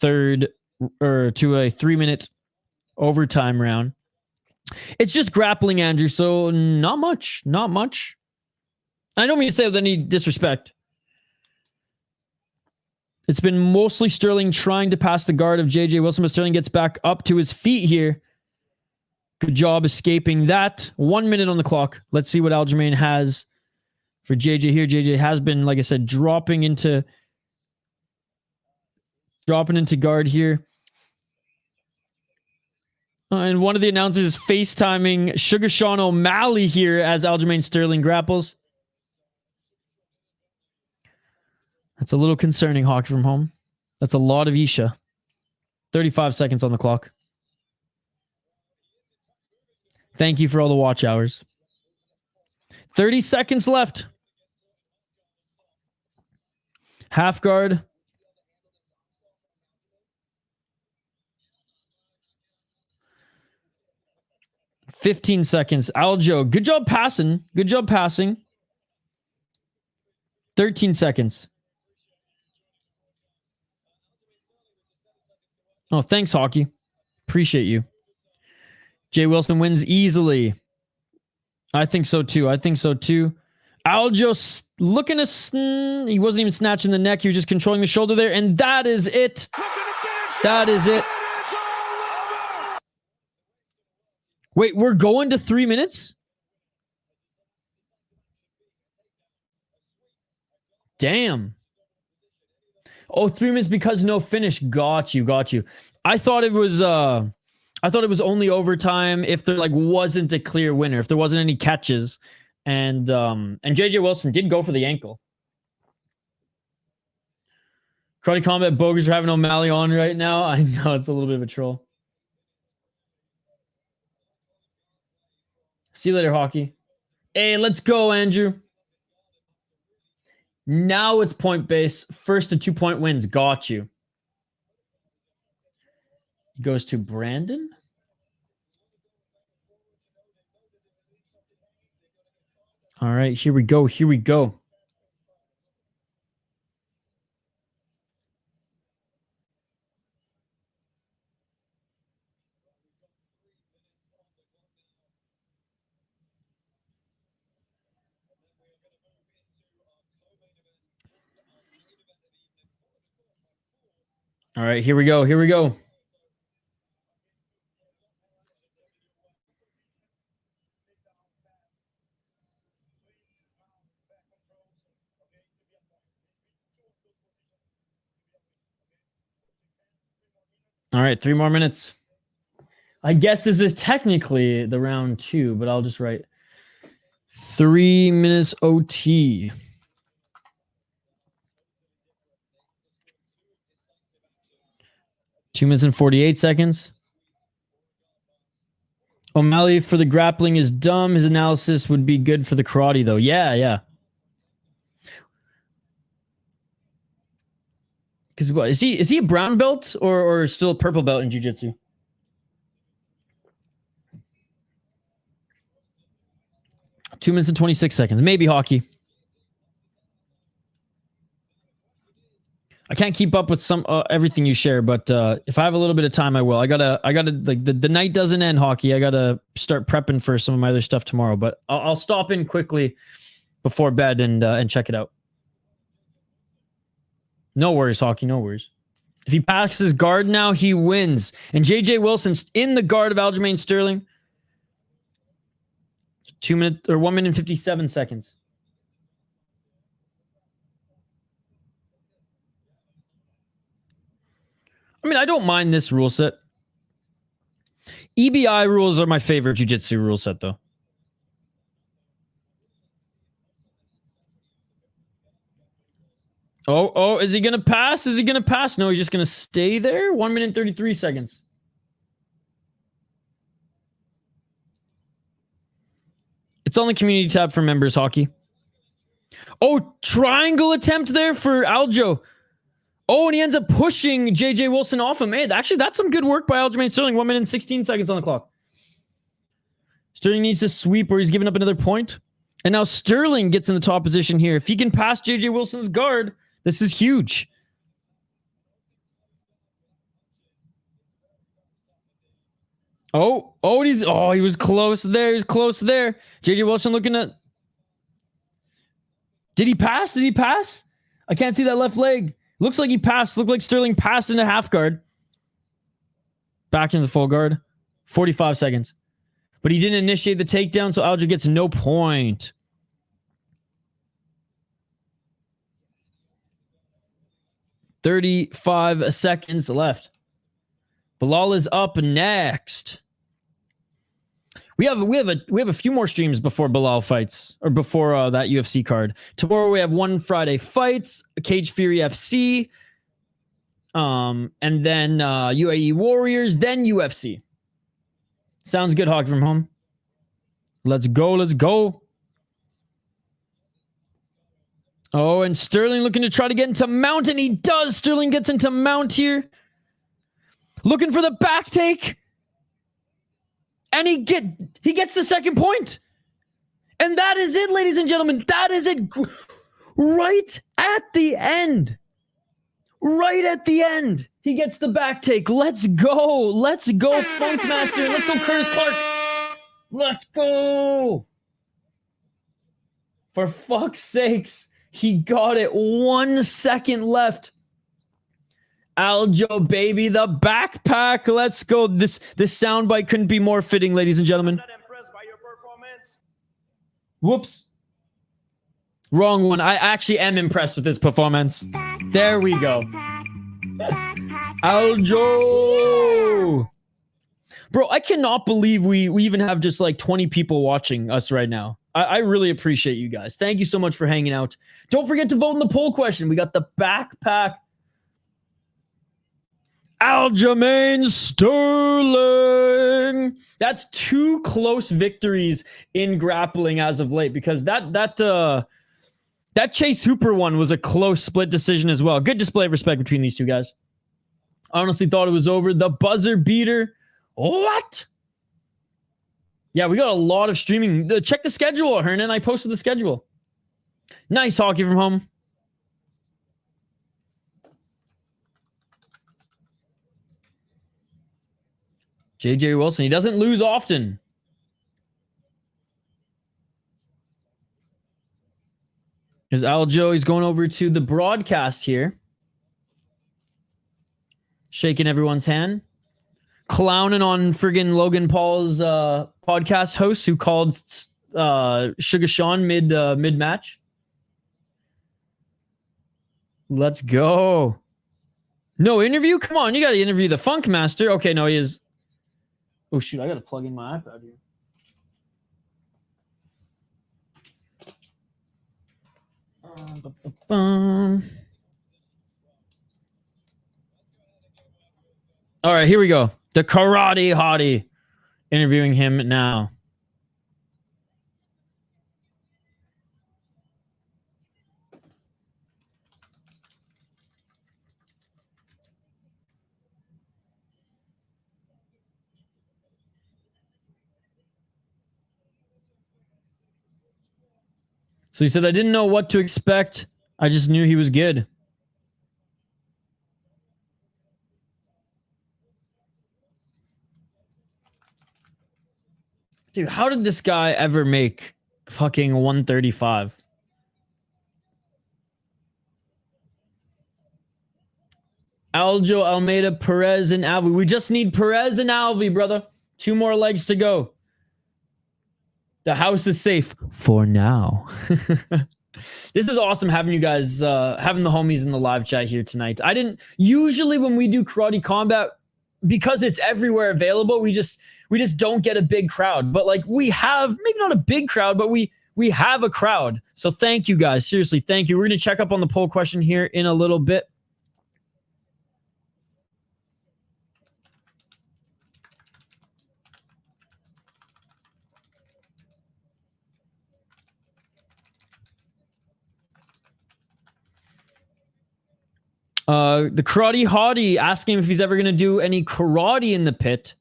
third or to a 3-minute overtime round. It's just grappling, Andrew, so not much. I don't mean to say with any disrespect. It's been mostly Sterling trying to pass the guard of JJ Wilson, but Sterling gets back up to his feet here. Good job escaping that. 1 minute on the clock. Let's see what Aljamain has for JJ here. JJ has been, like I said, dropping into guard here. And one of the announcers is FaceTiming Sugar Sean O'Malley here as Aljamain Sterling grapples. That's a little concerning, Hockey from Home. That's a lot of Isha. 35 seconds on the clock. Thank you for all the watch hours. 30 seconds left. Half guard. $15 seconds. Aljo, good job passing. 13 seconds. Oh, thanks, Hockey. Appreciate you. Jay Wilson wins easily. I think so too. Aljo looking to... He wasn't even snatching the neck. He was just controlling the shoulder there. And that is it. Wait, we're going to 3 minutes? Damn. Oh, 3 minutes because no finish. Got you. I thought it was only overtime if there like wasn't a clear winner, if there wasn't any catches. And JJ Wilson did go for the ankle. Karate Combat Bogers are having O'Malley on right now. I know it's a little bit of a troll. See you later, Hockey. Hey, let's go, Andrew. Now it's point base. First to 2-point wins. Got you. He goes to Brandon. All right, here we go. All right, here we go. All right, 3 more minutes. I guess this is technically the round 2, but I'll just write 3 minutes OT. Two minutes and 48 seconds. O'Malley for the grappling is dumb. His analysis would be good for the karate, though. Yeah. Because what is he a brown belt or still a purple belt in jiu-jitsu? Two minutes and 26 seconds. Maybe, Hockey. I can't keep up with some everything you share, but if I have a little bit of time, I will. I gotta like the night doesn't end, Hockey. I gotta start prepping for some of my other stuff tomorrow, but I'll stop in quickly before bed and check it out. No worries, Hockey. No worries. If he passes guard now, he wins. And JJ Wilson's in the guard of Aljamain Sterling. 1 minute and 57 seconds. I mean, I don't mind this rule set. EBI rules are my favorite jiu-jitsu rule set, though. Oh, is he going to pass? No, he's just going to stay there. 1 minute and 33 seconds. It's on the community tab for members, Hockey. Oh, triangle attempt there for Aljo. Oh, and he ends up pushing JJ Wilson off him. Hey, actually, that's some good work by Aljamain Sterling. 1 minute and 16 seconds on the clock. Sterling needs to sweep or he's giving up another point. And now Sterling gets in the top position here. If he can pass JJ Wilson's guard, this is huge. He was close there. He was close there. JJ Wilson looking at... Did he pass? Did he pass? I can't see that left leg. Looks like he passed. Looked like Sterling passed into half guard. Back into the full guard. 45 seconds. But he didn't initiate the takedown, so Aljo gets no point. $35 seconds left. Bilal is up next. We have a few more streams before Bilal fights, or before that UFC card. Tomorrow we have one Friday fights, Cage Fury FC, and then UAE Warriors, then UFC. Sounds good, Hockey from Home. Let's go, let's go. Oh, and Sterling looking to try to get into mount, and he does. Sterling gets into mount here. Looking for the back take. And he gets the second point. And that is it, ladies and gentlemen. That is it. Right at the end. Right at the end. He gets the back take. Let's go. Let's go, Funkmaster. Let's go, Curtis Clark. Let's go. For fuck's sakes. He got it. 1 second left. Aljo, baby, the backpack. Let's go. This soundbite couldn't be more fitting, ladies and gentlemen. Not impressed by your performance. Whoops. Wrong one. I actually am impressed with this performance. There we go. Aljo. Bro, I cannot believe we even have just like 20 people watching us right now. I really appreciate you guys. Thank you so much for hanging out. Don't forget to vote in the poll question. We got the backpack. Aljamain Sterling. That's 2 close victories in grappling as of late, because that Chase Hooper one was a close split decision as well. Good display of respect between these two guys. I honestly thought it was over. The buzzer beater. What? Yeah, we got a lot of streaming. Check the schedule, Hernan. I posted the schedule. Nice, Hockey from Home. JJ Wilson, he doesn't lose often. Here's Aljo. He's going over to the broadcast here. Shaking everyone's hand. Clowning on friggin' Logan Paul's podcast host who called Sugar Sean mid-match. Let's go. No interview? Come on, you got to interview the Funk Master. Okay, no, he is... Oh, shoot, I got to plug in my iPad here. All right, here we go. The Karate Hottie interviewing him now. So he said, I didn't know what to expect. I just knew he was good. Dude, how did this guy ever make fucking 135? Aljo, Almeida, Pérez, and Alvey. We just need Pérez and Alvey, brother. 2 more legs to go. The house is safe for now. This is awesome having you guys, having the homies in the live chat here tonight. I didn't usually when we do karate combat, because it's everywhere available, we just don't get a big crowd. But like we have, maybe not a big crowd, but we have a crowd. So thank you guys. Seriously, thank you. We're gonna check up on the poll question here in a little bit. The karate hottie asking if he's ever going to do any karate in the pit.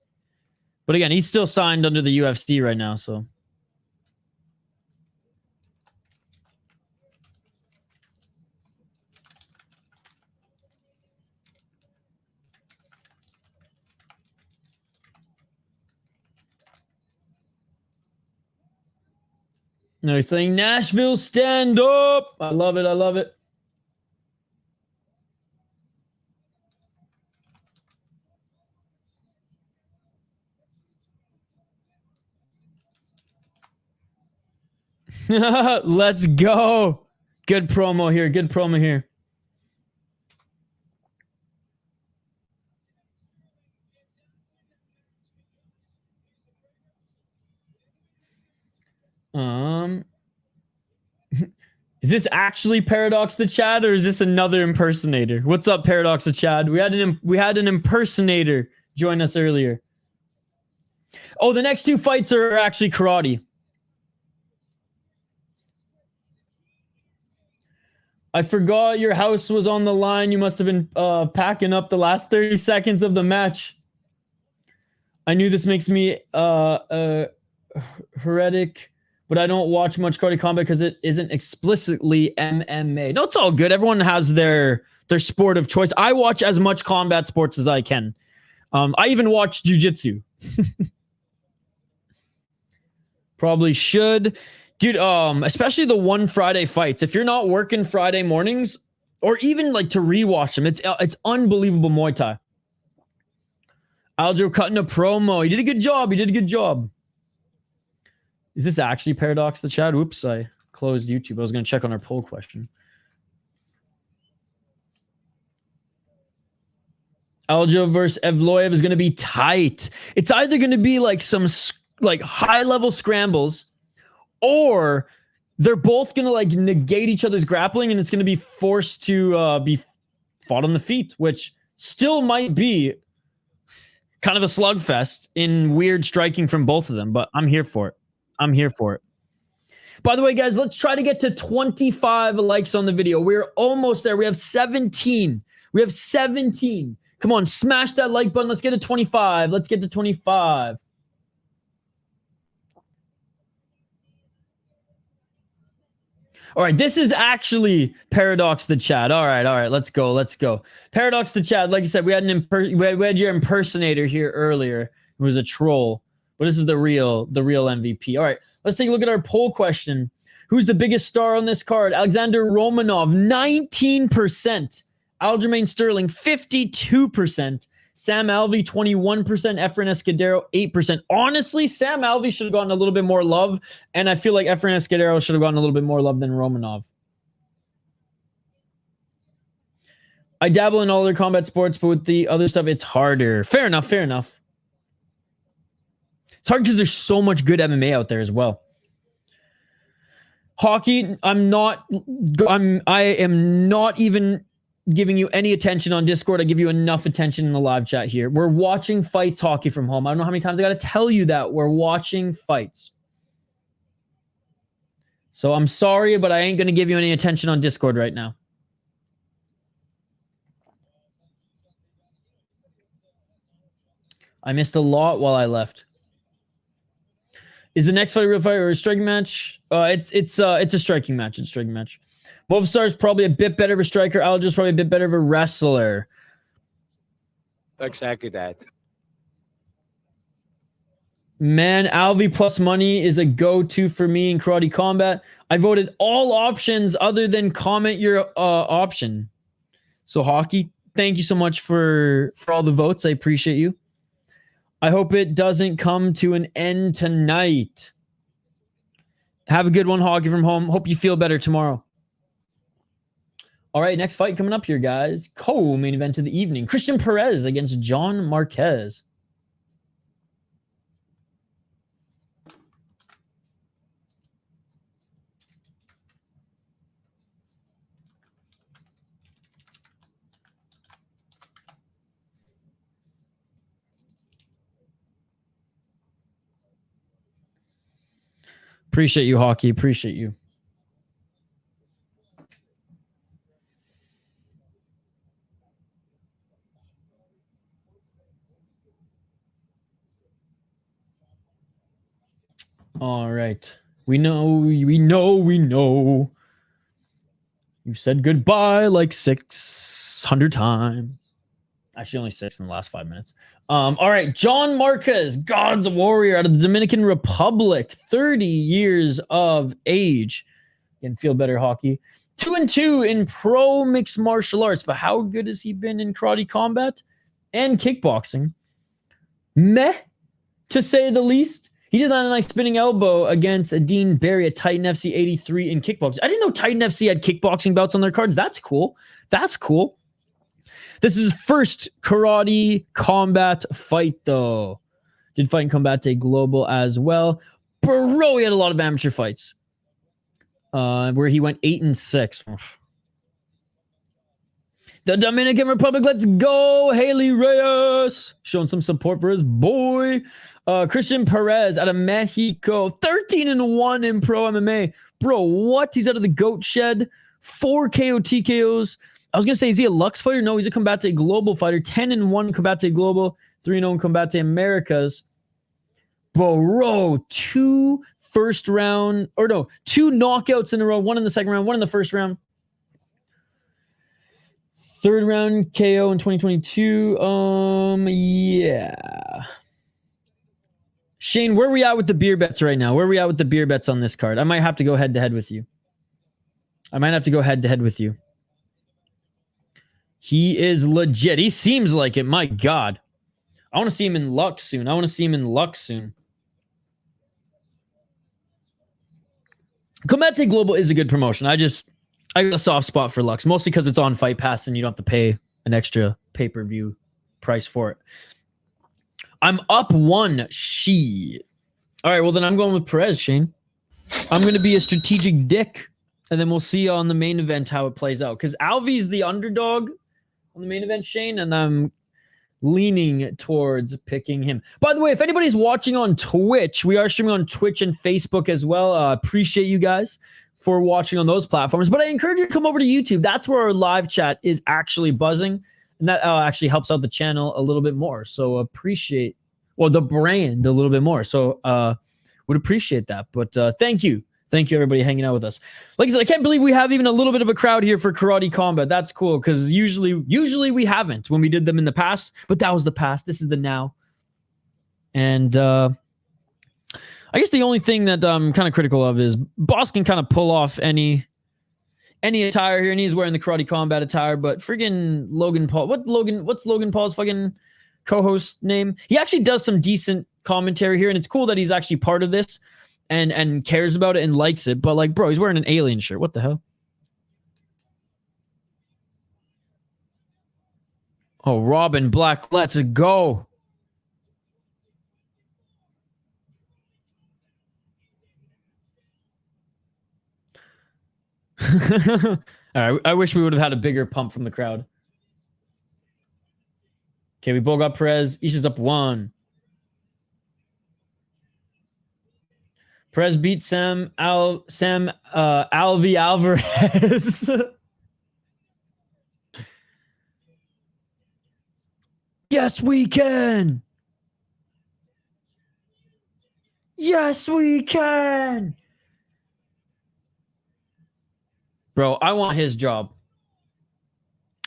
But again, he's still signed under the UFC right now, so. No, he's saying Nashville, stand up. I love it. I love it. Let's go. Good promo here. Good promo here. Is this actually Paradox the Chad, or is this another impersonator? What's up, Paradox the Chad? We had an impersonator join us earlier. Oh, the next two fights are actually karate. I forgot your house was on the line. You must have been packing up the last 30 seconds of the match. I knew this makes me heretic, but I don't watch much karate combat because it isn't explicitly MMA. No, it's all good. Everyone has their sport of choice. I watch as much combat sports as I can. I even watch jiu-jitsu. Probably should. Dude, especially the one Friday fights. If you're not working Friday mornings, or even like to rewatch them, it's unbelievable Muay Thai. Aljo cutting a promo. He did a good job. He did a good job. Is this actually Paradox the Chad? Whoops, I closed YouTube. I was going to check on our poll question. Aljo versus Evloev is going to be tight. It's either going to be like some like high-level scrambles, or they're both going to like negate each other's grappling, and it's going to be forced to be fought on the feet, which still might be kind of a slugfest in weird striking from both of them, but I'm here for it. I'm here for it. By the way, guys, let's try to get to 25 likes on the video. We're almost there. We have 17. We have 17. Come on, smash that like button. Let's get to 25. Let's get to 25. All right, this is actually Paradox the Chad. All right, let's go, let's go. Paradox the Chad, like I said, we had your impersonator here earlier. It was a troll, but this is the real MVP. All right, let's take a look at our poll question. Who's the biggest star on this card? Alexander Romanov, 19%. Aljamain Sterling, 52%. Sam Alvey, 21%. Efrain Escudero, 8%. Honestly, Sam Alvey should have gotten a little bit more love, and I feel like Efrain Escudero should have gotten a little bit more love than Romanov. I dabble in all other combat sports, but with the other stuff, it's harder. Fair enough, fair enough. It's hard because there's so much good MMA out there as well. Hockey, I am not even giving you any attention on Discord. I give you enough attention in the live chat here. We're watching fights hockey from home. I don't know how many times I got to tell you that. We're watching fights. So I'm sorry, but I ain't going to give you any attention on Discord right now. I missed a lot while I left. Is the next fight a real fight or a striking match? It's a striking match. It's a striking match. Wolfstar's probably a bit better of a striker. Aljo's probably a bit better of a wrestler. Exactly that. Man, Alvey plus money is a go-to for me in karate combat. I voted all options other than comment your option. So hockey, thank you so much for all the votes. I appreciate you. I hope it doesn't come to an end tonight. Have a good one, hockey from home. Hope you feel better tomorrow. All right, next fight coming up here, guys. Co-main event of the evening. Cristian Pérez against John Marquez. Appreciate you, hockey. Appreciate you. All right. We know. You've said goodbye like 600 times. Actually, only 6 in the last 5 minutes. All right. John Marquez, God's warrior out of the Dominican Republic, 30 years of age. Can feel better hockey. 2-2 in pro mixed martial arts. But how good has he been in karate combat and kickboxing? Meh, to say the least. He did land a nice spinning elbow against Dean Barry at Titan FC 83 in kickboxing. I didn't know Titan FC had kickboxing bouts on their cards. That's cool. That's cool. This is his first karate combat fight, though. Did fight in Combate Global as well. Bro, he had a lot of amateur fights. Where he went 8-6. The Dominican Republic, let's go. Haley Reyes showing some support for his boy. Christian Pérez out of Mexico, 13-1 in pro MMA. Bro, what? He's out of the goat shed. 4 KO TKOs. I was going to say, is he a Lux fighter? No, he's a Combate Global fighter. 10-1 Combate Global, 3-0 Combate Americas. Bro, 2 knockouts in a row. 1 in the second round, 1 in the first round. Third round KO in 2022. Yeah. Shane, where are we at with the beer bets right now? Where are we at with the beer bets on this card? I might have to go head-to-head with you. He is legit. He seems like it. My God. I want to see him in Lux soon. Combate Global is a good promotion. I got a soft spot for Lux, mostly because it's on Fight Pass and you don't have to pay an extra pay-per-view price for it. I'm up 1. Shit. All right, well, then I'm going with Pérez, Shane. I'm going to be a strategic dick, and then we'll see on the main event how it plays out. Because Alvey's the underdog on the main event, Shane, and I'm leaning towards picking him. By the way, if anybody's watching on Twitch, we are streaming on Twitch and Facebook as well. Appreciate you guys for watching on those platforms. But I encourage you to come over to YouTube. That's where our live chat is actually buzzing. And that actually helps out the channel a little bit more. So appreciate, well, the brand a little bit more. So would appreciate that. But thank you. Thank you, everybody, hanging out with us. Like I said, I can't believe we have even a little bit of a crowd here for Karate Combat. That's cool, because usually we haven't when we did them in the past. But that was the past. This is the now. And I guess the only thing that I'm kind of critical of is Boss can kind of pull off any attire here, and he's wearing the Karate Combat attire. But friggin' Logan Paul, what's Logan Paul's fucking co-host name? He actually does some decent commentary here, and it's cool that he's actually part of this and cares about it and likes it. But like, bro, he's wearing an alien shirt. What the hell? Oh, Robin Black, let's go. All right, I wish we would have had a bigger pump from the crowd. Okay, we both got Pérez. Isha's up 1. Pérez beat Alvey Alvarez. Yes, we can. Yes, we can. Bro, I want his job.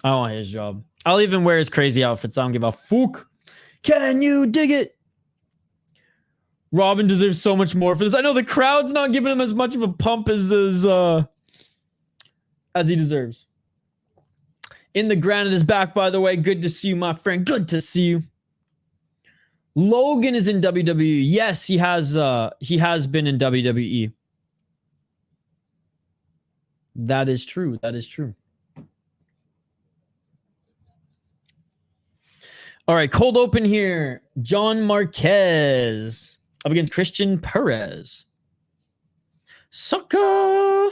I'll even wear his crazy outfits. I don't give a fuck. Can you dig it? Robin deserves so much more for this. I know the crowd's not giving him as much of a pump as he deserves. In the Granite is back, by the way. Good to see you, my friend. Good to see you. Logan is in WWE. Yes, he has been in WWE. That is true. All right, cold open here. John Marquez up against Christian Pérez. Sucker.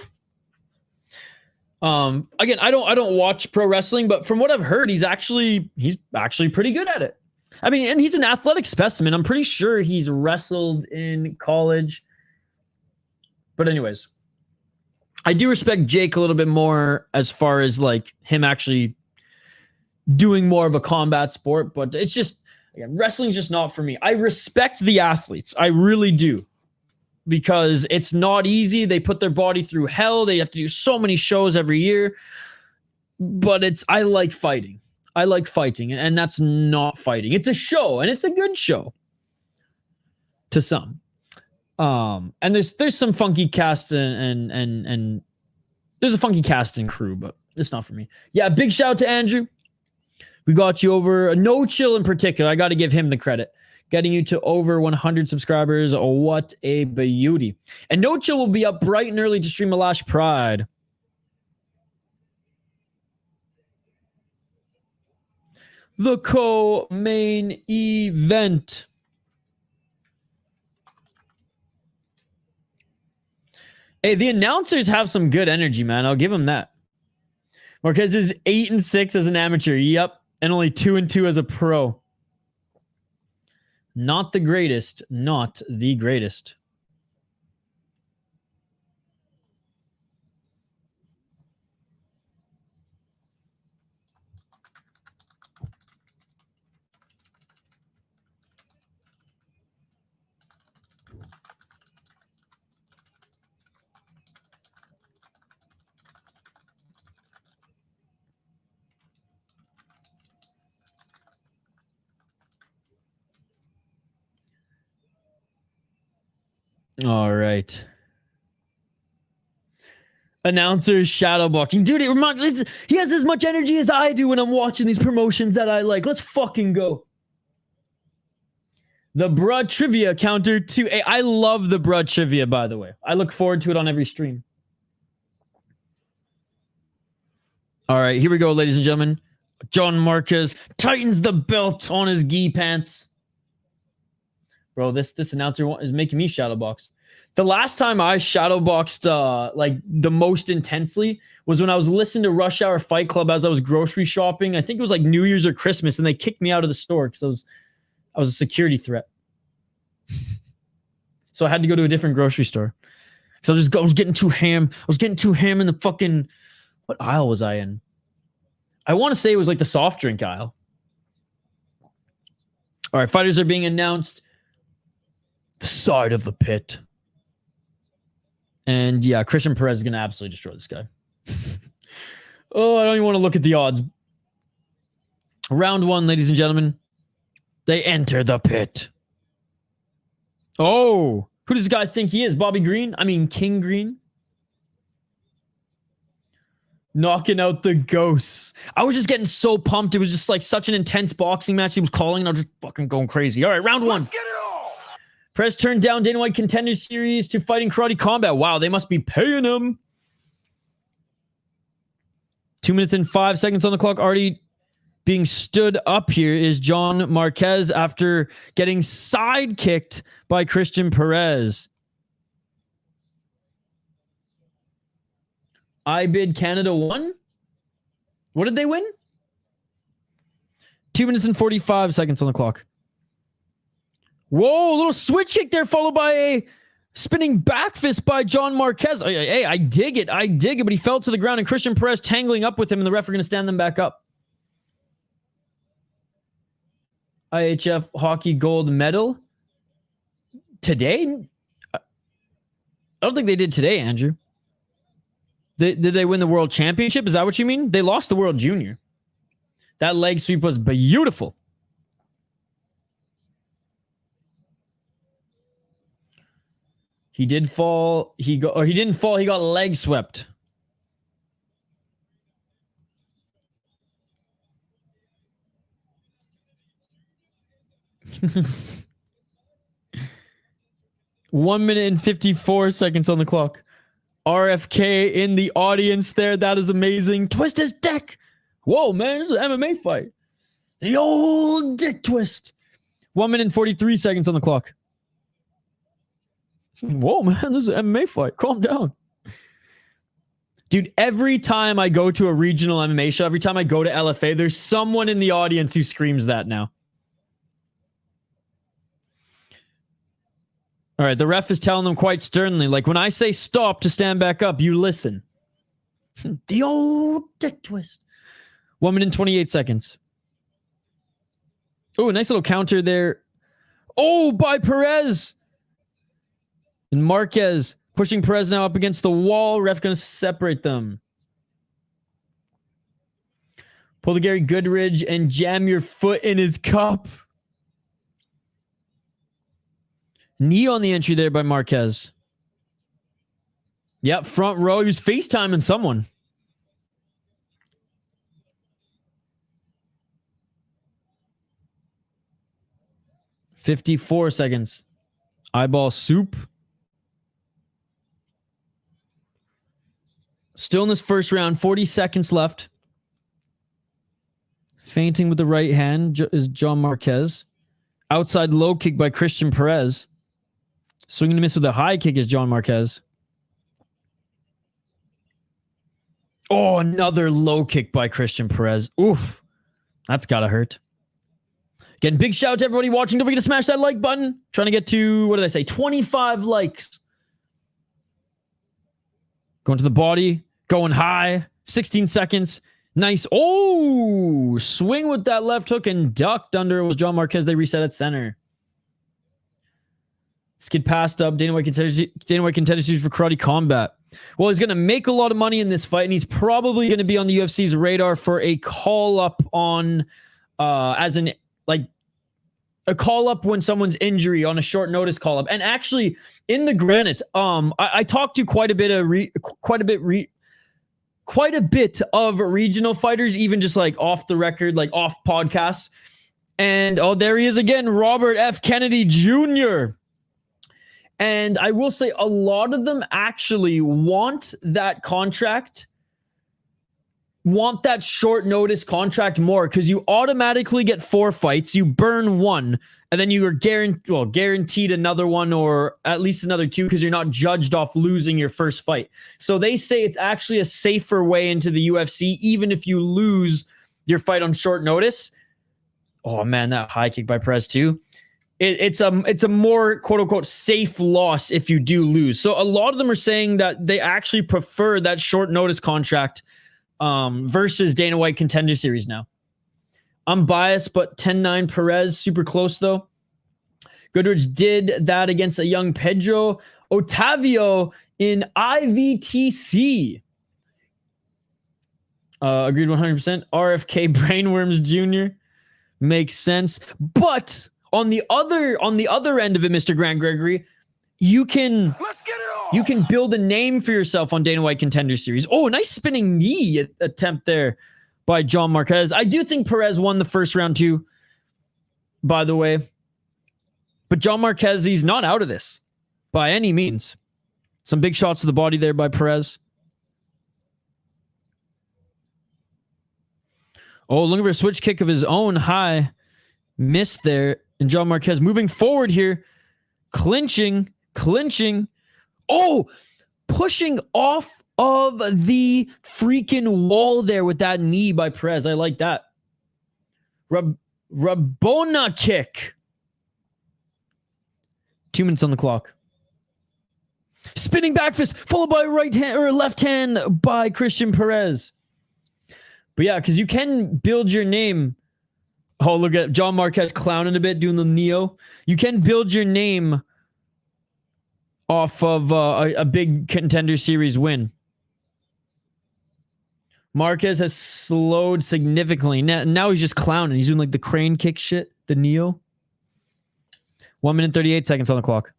Again, I don't watch pro wrestling, but from what I've heard, he's actually pretty good at it. I mean, and he's an athletic specimen. I'm pretty sure he's wrestled in college. But anyways, I do respect Jake a little bit more as far as like him actually doing more of a combat sport, but it's just, again, wrestling's just not for me. I respect the athletes. I really do. because it's not easy. They put their body through hell. They have to do so many shows every year. But I like fighting. I like fighting, and that's not fighting. It's a show, and it's a good show to some. And there's some funky cast and there's a funky casting crew, but it's not for me. Yeah, big shout out to Andrew. We got you over. No Chill in particular, I got to give him the credit. Getting you to over 100 subscribers. Oh, what a beauty. And No Chill will be up bright and early to stream Alash Pride. The co-main event. Hey, the announcers have some good energy, man. I'll give them that. Marquez is 8-6 as an amateur. Yep. And only 2-2 as a pro. Not the greatest. Not the greatest. All right. Announcers shadowboxing. Dude, he has as much energy as I do when I'm watching these promotions that I like. Let's fucking go. The Bruh Trivia counter to... I love the Bruh Trivia, by the way. I look forward to it on every stream. All right, here we go, ladies and gentlemen. John Marquez tightens the belt on his gi pants. Bro, this announcer is making me shadowbox. The last time I shadowboxed like the most intensely was when I was listening to Rush Hour Fight Club as I was grocery shopping. I think it was like New Year's or Christmas, and they kicked me out of the store because I was a security threat. So I had to go to a different grocery store. So I was getting too ham. I was getting too ham in the fucking... What aisle was I in? I want to say it was like the soft drink aisle. All right, fighters are being announced. The side of the pit. And yeah, Christian Pérez is going to absolutely destroy this guy. Oh, I don't even want to look at the odds. Round one, ladies and gentlemen. They enter the pit. Oh, who does this guy think he is? Bobby Green? I mean, King Green? Knocking out the ghosts. I was just getting so pumped. It was just like such an intense boxing match he was calling, and I was just fucking going crazy. All right, round one. Let's get it on! Press turned down Dana White Contender Series to Fighting Karate Combat. Wow, they must be paying him. 2 minutes and 5 seconds on the clock. Already being stood up here is John Marquez after getting sidekicked by Christian Pérez. IBID Canada won? What did they win? 2 minutes and 45 seconds on the clock. Whoa, a little switch kick there, followed by a spinning back fist by John Marquez. Hey, I dig it. I dig it, but he fell to the ground, and Christian Pérez tangling up with him, and the ref are going to stand them back up. IHF Hockey Gold Medal. Today? I don't think they did today, Andrew. Did they win the World Championship? Is that what you mean? They lost the World Junior. That leg sweep was beautiful. He did fall. He didn't fall. He got leg swept. One minute and 54 seconds on the clock. RFK in the audience there. That is amazing. Twist his dick. Whoa, man. This is an MMA fight. The old dick twist. 1 minute and 43 seconds on the clock. Whoa, man. This is an MMA fight. Calm down. Dude, every time I go to a regional MMA show, every time I go to LFA, there's someone in the audience who screams that now. All right, the ref is telling them quite sternly, like, when I say stop to stand back up, you listen. The old dick twist. 1 minute and 28 seconds. Oh, a nice little counter there. Oh, by Pérez. And Marquez pushing Pérez now up against the wall. Ref going to separate them. Pull the Gary Goodridge and jam your foot in his cup. Knee on the entry there by Marquez. Yep, front row. He was FaceTiming someone. "54 seconds. Eyeball soup. Still in this first round. 40 seconds left. Feinting with the right hand is John Marquez. Outside low kick by Cristian Pérez. Swinging to miss with a high kick is John Marquez. Oh, another low kick by Cristian Pérez. Oof. That's gotta hurt. Again, big shout out to everybody watching. Don't forget to smash that like button. Trying to get to, what did I say? 25 likes. Going to the body. Going high. 16 seconds. Nice. Oh, swing with that left hook and ducked under. It was John Marquez. They reset at center. Skid passed up. Dana White contender series for Karate Combat. Well, he's going to make a lot of money in this fight, and he's probably going to be on the UFC's radar for a call up on, as an like a call up when someone's injury on a short notice call up. And actually, in the granite, I talked to quite a bit of regional fighters, even just like off the record, like off podcasts. And oh, there he is again, Robert F. Kennedy Jr. And I will say a lot of them actually want that contract, want that short notice contract more, because you automatically get 4 fights, you burn 1, and then you are guaranteed another one or at least another 2 because you're not judged off losing your first fight. So they say it's actually a safer way into the UFC, even if you lose your fight on short notice. Oh man, that high kick by Pérez too. It's a more quote unquote safe loss if you do lose. So a lot of them are saying that they actually prefer that short notice contract versus Dana White Contender Series now. I'm biased, but 10-9 Pérez, super close though. Goodridge did that against a young Pedro Otavio in IVTC. Agreed 100%. RFK Brainworms Jr. Makes sense. But on the other end of it, Mr. Grant Gregory, you can build a name for yourself on Dana White Contender Series. Oh, nice spinning knee attempt there by John Marquez. I do think Pérez won the first round too, by the way. But John Marquez, he's not out of this by any means. Some big shots to the body there by Pérez. Oh, looking for a switch kick of his own high. Missed there. And John Marquez moving forward here. Clinching. Oh, pushing off of the freaking wall there with that knee by Pérez. I like that. Rabona kick. 2 minutes on the clock. Spinning back fist followed by right hand or left hand by Cristian Pérez. But yeah, because you can build your name. Oh, look at John Marquez clowning a bit, doing the Neo. You can build your name off of a big Contender Series win. Marquez has slowed significantly. Now he's just clowning. He's doing like the crane kick shit, the Neo. 1 minute 38 seconds on the clock.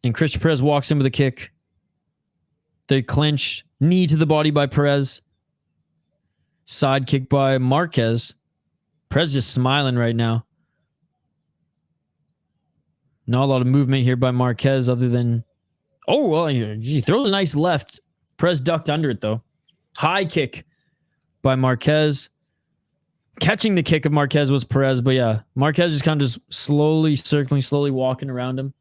And Cristian Pérez walks in with a kick. They clinch. Knee to the body by Pérez. Side kick by Marquez. Pérez just smiling right now. Not a lot of movement here by Marquez other than... Oh, well, he throws a nice left. Pérez ducked under it, though. High kick by Marquez. Catching the kick of Marquez was Pérez, but yeah, Marquez just kind of just slowly circling, slowly walking around him.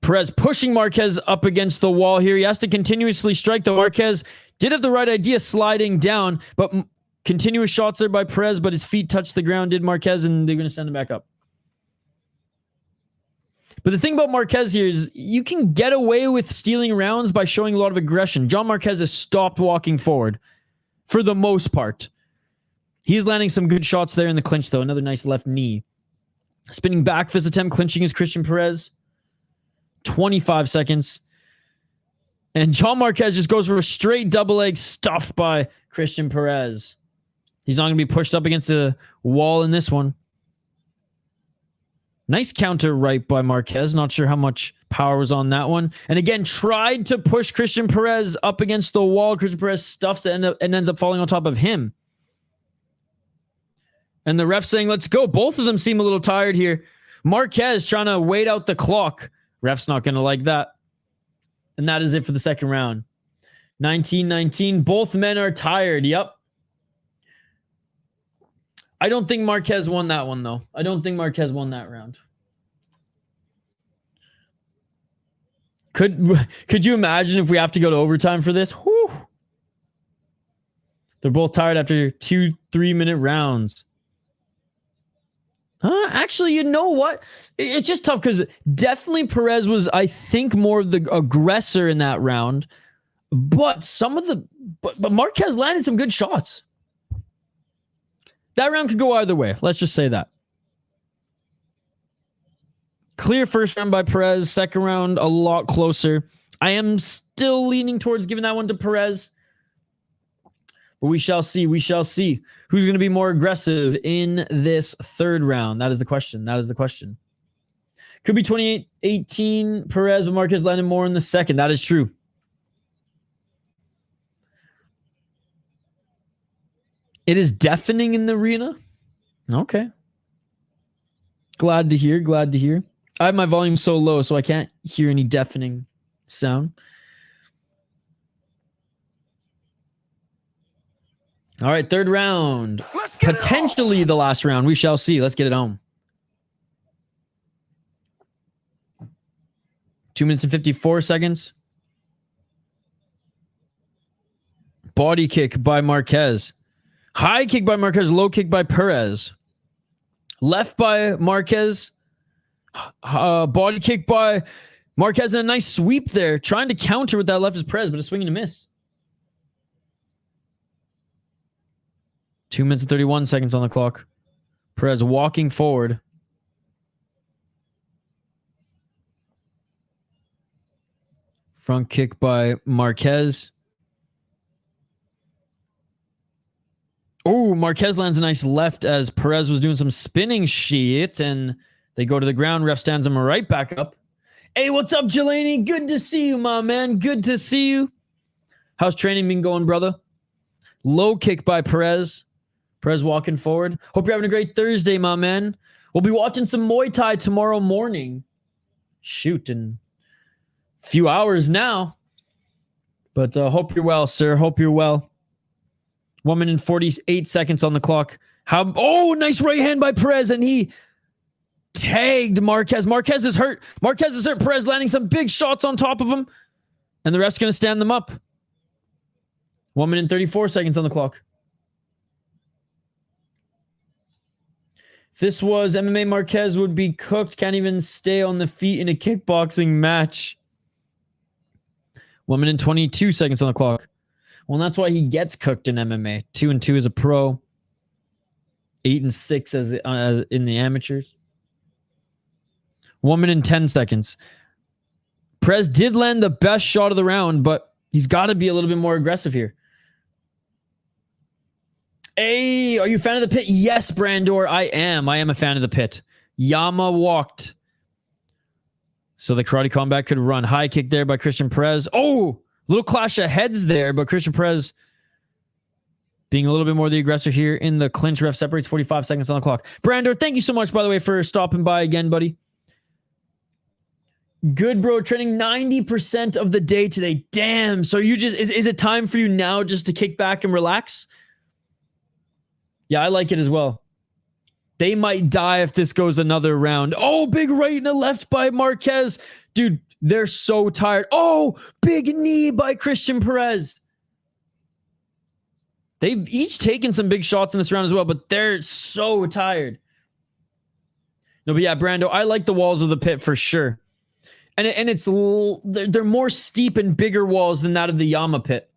Pérez pushing Marquez up against the wall here. He has to continuously strike, though. Marquez did have the right idea sliding down, but continuous shots there by Pérez, but his feet touched the ground, did Marquez, and they're going to send him back up. But the thing about Marquez here is you can get away with stealing rounds by showing a lot of aggression. John Marquez has stopped walking forward for the most part. He's landing some good shots there in the clinch, though. Another nice left knee. Spinning back fist attempt, clinching is Cristian Pérez. 25 seconds. And John Marquez just goes for a straight double leg stuffed by Cristian Pérez. He's not going to be pushed up against the wall in this one. Nice counter right by Marquez. Not sure how much power was on that one. And again, tried to push Cristian Pérez up against the wall. Cristian Pérez stuffs it and ends up falling on top of him. And the ref saying, let's go. Both of them seem a little tired here. Marquez trying to wait out the clock. Ref's not going to like that. And that is it for the second round. 19-19. Both men are tired. Yep. I don't think Marquez won that one, though. I don't think Marquez won that round. Could you imagine if we have to go to overtime for this? Whew. They're both tired after 2 3-minute rounds. Actually, you know what? It's just tough because definitely Pérez was, I think, more of the aggressor in that round. But but Marquez landed some good shots. That round could go either way. Let's just say that. Clear first round by Pérez. Second round, a lot closer. I am still leaning towards giving that one to Pérez. But we shall see. We shall see. Who's going to be more aggressive in this third round? That is the question. That is the question. Could be 28-18 Pérez, but Marquez landed more in the second. That is true. It is deafening in the arena. Okay. Glad to hear. Glad to hear. I have my volume so low, so I can't hear any deafening sound. All right, third round. Potentially the last round. We shall see. Let's get it home. 2 minutes and 54 seconds. Body kick by Marquez. High kick by Marquez. Low kick by Pérez. Left by Marquez. Body kick by Marquez and a nice sweep there. Trying to counter with that left is Pérez, but a swing and a miss. 2 minutes and 31 seconds on the clock. Pérez walking forward. Front kick by Marquez. Oh, Marquez lands a nice left as Pérez was doing some spinning shit, and they go to the ground. Ref stands him right back up. Hey, what's up, Jelani? Good to see you, my man. Good to see you. How's training been going, brother? Low kick by Pérez. Pérez walking forward. Hope you're having a great Thursday, my man. We'll be watching some Muay Thai tomorrow morning. Shoot, in a few hours now. But hope you're well, sir. Hope you're well. 1 minute and 48 seconds on the clock. Oh, nice right hand by Pérez, and he tagged Marquez. Marquez is hurt. Marquez is hurt. Pérez landing some big shots on top of him, and the ref's going to stand them up. 1 minute and 34 seconds on the clock. If this was MMA, Marquez would be cooked. Can't even stay on the feet in a kickboxing match. 1 minute and 22 seconds on the clock. Well, that's why he gets cooked in MMA. 2-2 as a pro. 8-6 as in the amateurs. 1 minute and 10 seconds. Pérez did land the best shot of the round, but he's got to be a little bit more aggressive here. Hey, are you a fan of the pit? Yes, Brandor, I am. I am a fan of the pit. Yama walked. So the karate combat could run. High kick there by Cristian Pérez. Oh, little clash of heads there, but Cristian Pérez being a little bit more the aggressor here in the clinch. Ref separates 45 seconds on the clock. Brandor, thank you so much, by the way, for stopping by again, buddy. Good, bro. Training 90% of the day today. Damn. So you just, is it time for you now just to kick back and relax? Yeah, I like it as well. They might die if this goes another round. Oh, big right and a left by Marquez. Dude, they're so tired. Oh, big knee by Cristian Pérez. They've each taken some big shots in this round as well, but they're so tired. No, but yeah, Brando, I like the walls of the pit for sure. And it's they're more steep and bigger walls than that of the Yama pit.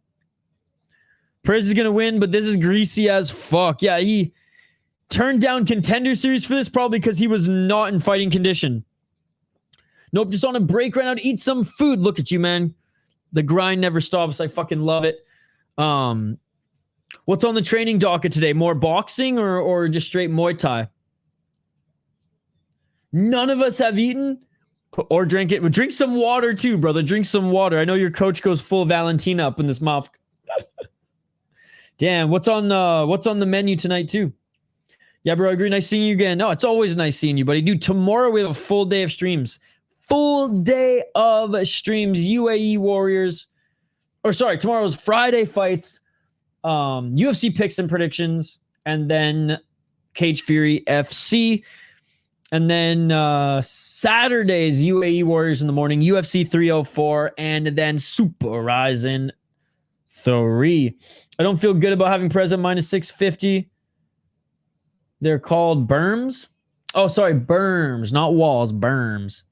Pérez is going to win, but this is greasy as fuck. Yeah, he turned down Contender Series for this probably because he was not in fighting condition. Nope, just on a break right now to eat some food. Look at you, man. The grind never stops. I fucking love it. What's on the training docket today? More boxing or just straight Muay Thai? None of us have eaten or drank it. But drink some water too, brother. Drink some water. I know your coach goes full Valentina up in this mouth. Damn, what's on the menu tonight too? Yeah, bro, I agree. Nice seeing you again. No, it's always nice seeing you, buddy. Dude, tomorrow we have a full day of streams. Full day of streams. UAE Warriors. Or sorry, tomorrow's Friday fights. UFC picks and predictions. And then Cage Fury FC. And then Saturday's UAE Warriors in the morning. UFC 304. And then Super Ryzen 3. I don't feel good about having Pérez at minus 650. They're called berms. Oh, sorry, berms, not walls, berms.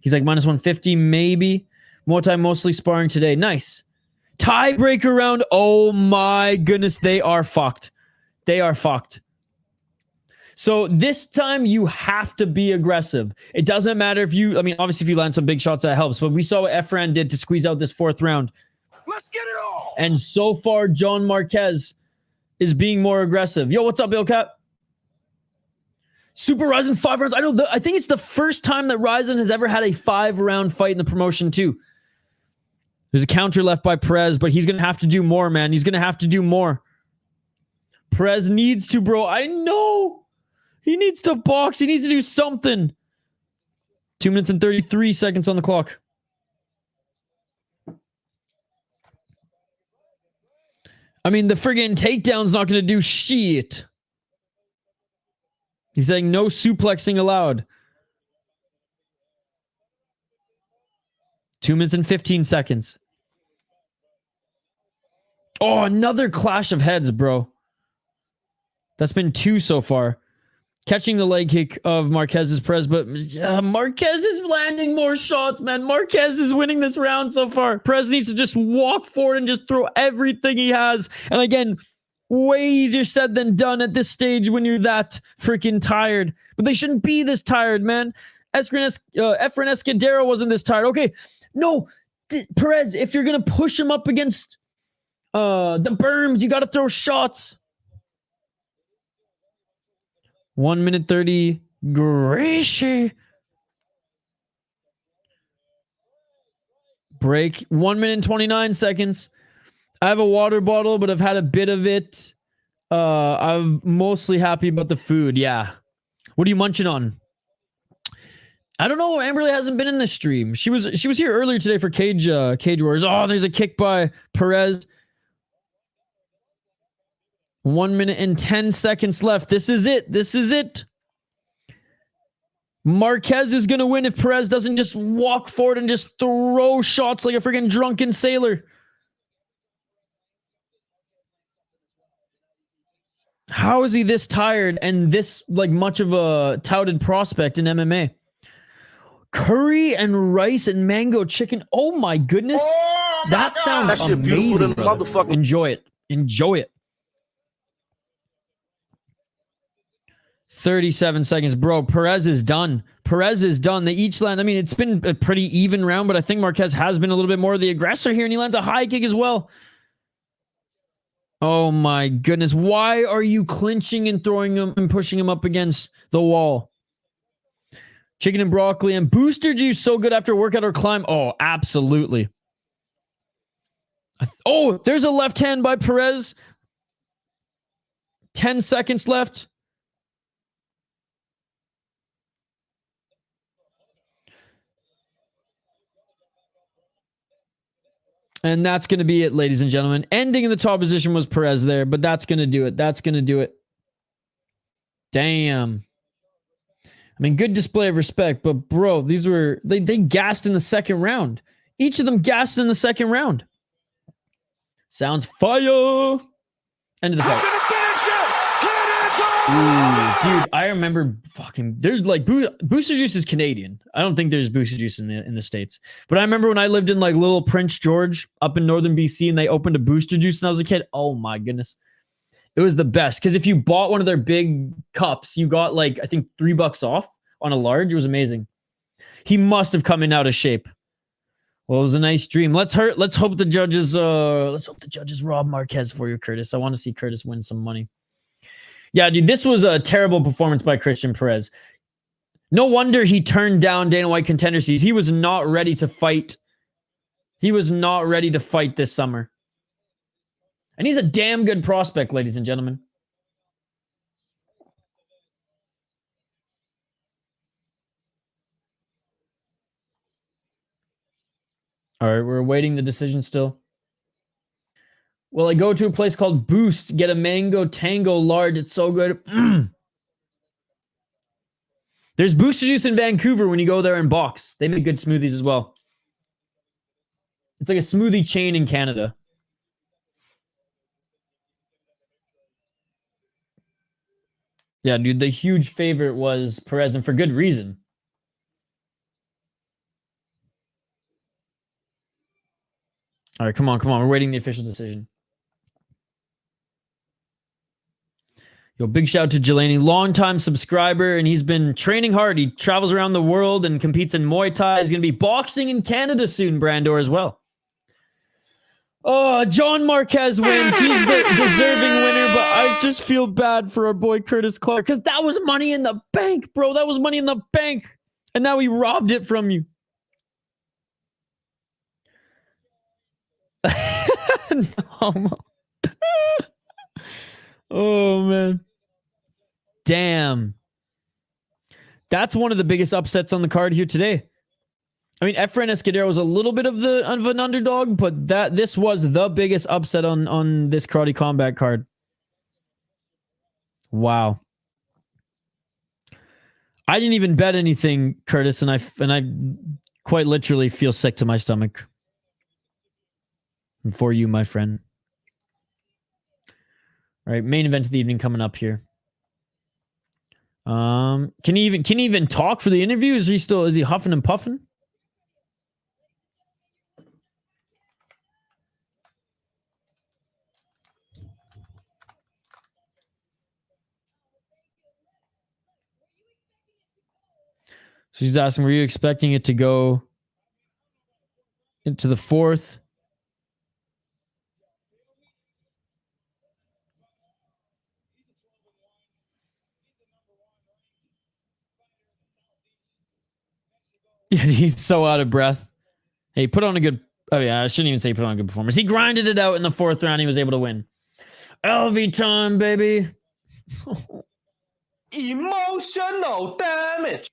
He's like minus 150, maybe. Muay Thai mostly sparring today. Nice. Tiebreaker round. Oh my goodness, they are fucked. They are fucked. So this time you have to be aggressive. It doesn't matter if you, I mean, obviously if you land some big shots, that helps. But we saw what Efrain did to squeeze out this fourth round. Let's get it on. And so far, John Marquez is being more aggressive. Yo, what's up, Bill Cap? Super Ryzen 5 rounds. I think it's the first time that Ryzen has ever had a 5-round fight in the promotion too. There's a counter left by Pérez, but he's going to have to do more, man. He's going to have to do more. Pérez needs to, bro. I know. He needs to box. He needs to do something. 2 minutes and 33 seconds on the clock. I mean, the friggin' takedown's not going to do shit. He's saying no suplexing allowed. 2 minutes and 15 seconds. Oh, another clash of heads, bro. That's been 2 so far. Catching the leg kick of Marquez's Pérez, but Marquez is landing more shots, man. Marquez is winning this round so far. Pérez needs to just walk forward and just throw everything he has. And again, way easier said than done at this stage when you're that freaking tired. But they shouldn't be this tired, man. Efrain Escudero wasn't this tired. Okay, no, Pérez, if you're going to push him up against the berms, you got to throw shots. 1 minute 30. Gracie. Break. 1 minute and 29 seconds. I have a water bottle, but I've had a bit of it. I'm mostly happy about the food. Yeah. What are you munching on? I don't know. Amberley hasn't been in the stream. She was here earlier today for Cage Wars. Oh, there's a kick by Pérez. 1 minute and 10 seconds left. This is it. This is it. Marquez is going to win if Pérez doesn't just walk forward and just throw shots like a freaking drunken sailor. How is he this tired and this like much of a touted prospect in MMA? Curry and rice and mango chicken. Oh my goodness. Oh, that sounds amazing. Motherfucker. Enjoy it. Enjoy it. 37 seconds. Bro, Pérez is done. Pérez is done. They each land. I mean, it's been a pretty even round, but I think Marquez has been a little bit more of the aggressor here, and he lands a high kick as well. Oh my goodness. Why are you clinching and throwing him and pushing him up against the wall? Chicken and broccoli and booster juice so good after workout or climb. Oh, absolutely. Oh, there's a left hand by Pérez. 10 seconds left. And that's going to be it, ladies and gentlemen. Ending in the top position was Pérez there, but that's going to do it. That's going to do it. Damn. I mean, good display of respect, but bro, these were, they gassed in the second round. Each of them gassed in the second round. Sounds fire. End of the fight. Ooh, dude, I remember fucking. There's like Booster Juice is Canadian. I don't think there's Booster Juice in the States. But I remember when I lived in like little Prince George up in northern BC, and they opened a Booster Juice when I was a kid. Oh my goodness, it was the best because if you bought one of their big cups, you got like I think $3 off on a large. It was amazing. He must have come in out of shape. Well, it was a nice dream. Let's hope the judges rob Marquez for you, Curtis. I want to see Curtis win some money. Yeah, dude, this was a terrible performance by Cristian Pérez. No wonder he turned down Dana White Contender Series. He was not ready to fight. He was not ready to fight this summer. And he's a damn good prospect, ladies and gentlemen. All right, we're awaiting the decision still. Well, I go to a place called Boost, get a mango tango large. It's so good. There's Booster Juice in Vancouver when you go there and box. They make good smoothies as well. It's like a smoothie chain in Canada. Yeah, dude, the huge favorite was Pérez, and for good reason. All right, come on. We're waiting the official decision. Yo, big shout out to Jelani, longtime subscriber, and he's been training hard. He travels around the world and competes in Muay Thai. He's going to be boxing in Canada soon, Brandor, as well. Oh, John Marquez wins. He's the deserving winner, but I just feel bad for our boy Curtis Clark because that was money in the bank, bro. That was money in the bank, and now he robbed it from you. No. Oh, man. Damn. That's one of the biggest upsets on the card here today. I mean, Efrain Escudero was a little bit of an underdog, but this was the biggest upset on this Karate Combat card. Wow. I didn't even bet anything, Curtis, and I quite literally feel sick to my stomach. And for you, my friend. All right, main event of the evening coming up here. Can he even talk for the interview? Is he huffing and puffing? So he's asking, were you expecting it to go into the fourth? Yeah, he's so out of breath. Hey, put on a good... Oh, yeah, I shouldn't even say put on a good performance. He grinded it out in the fourth round. He was able to win. Alvey time, baby. Emotional damage.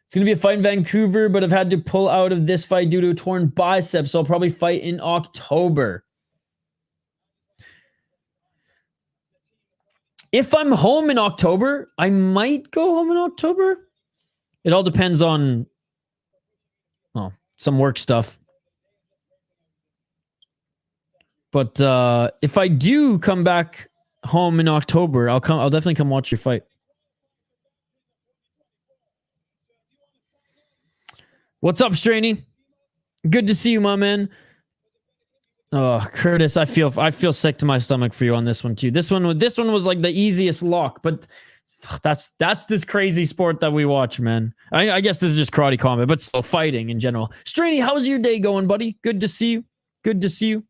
It's going to be a fight in Vancouver, but I've had to pull out of this fight due to a torn bicep, so I'll probably fight in October. If I'm home in October, I might go home in October. It all depends on some work stuff. But if I do come back home in October, I'll definitely come watch your fight. What's up, Straney? Good to see you, my man. Oh, Curtis, I feel sick to my stomach for you on this one too. This one was like the easiest lock, but that's this crazy sport that we watch, man. I guess this is just karate combat, but still fighting in general. Straney, how's your day going, buddy? Good to see you. Good to see you.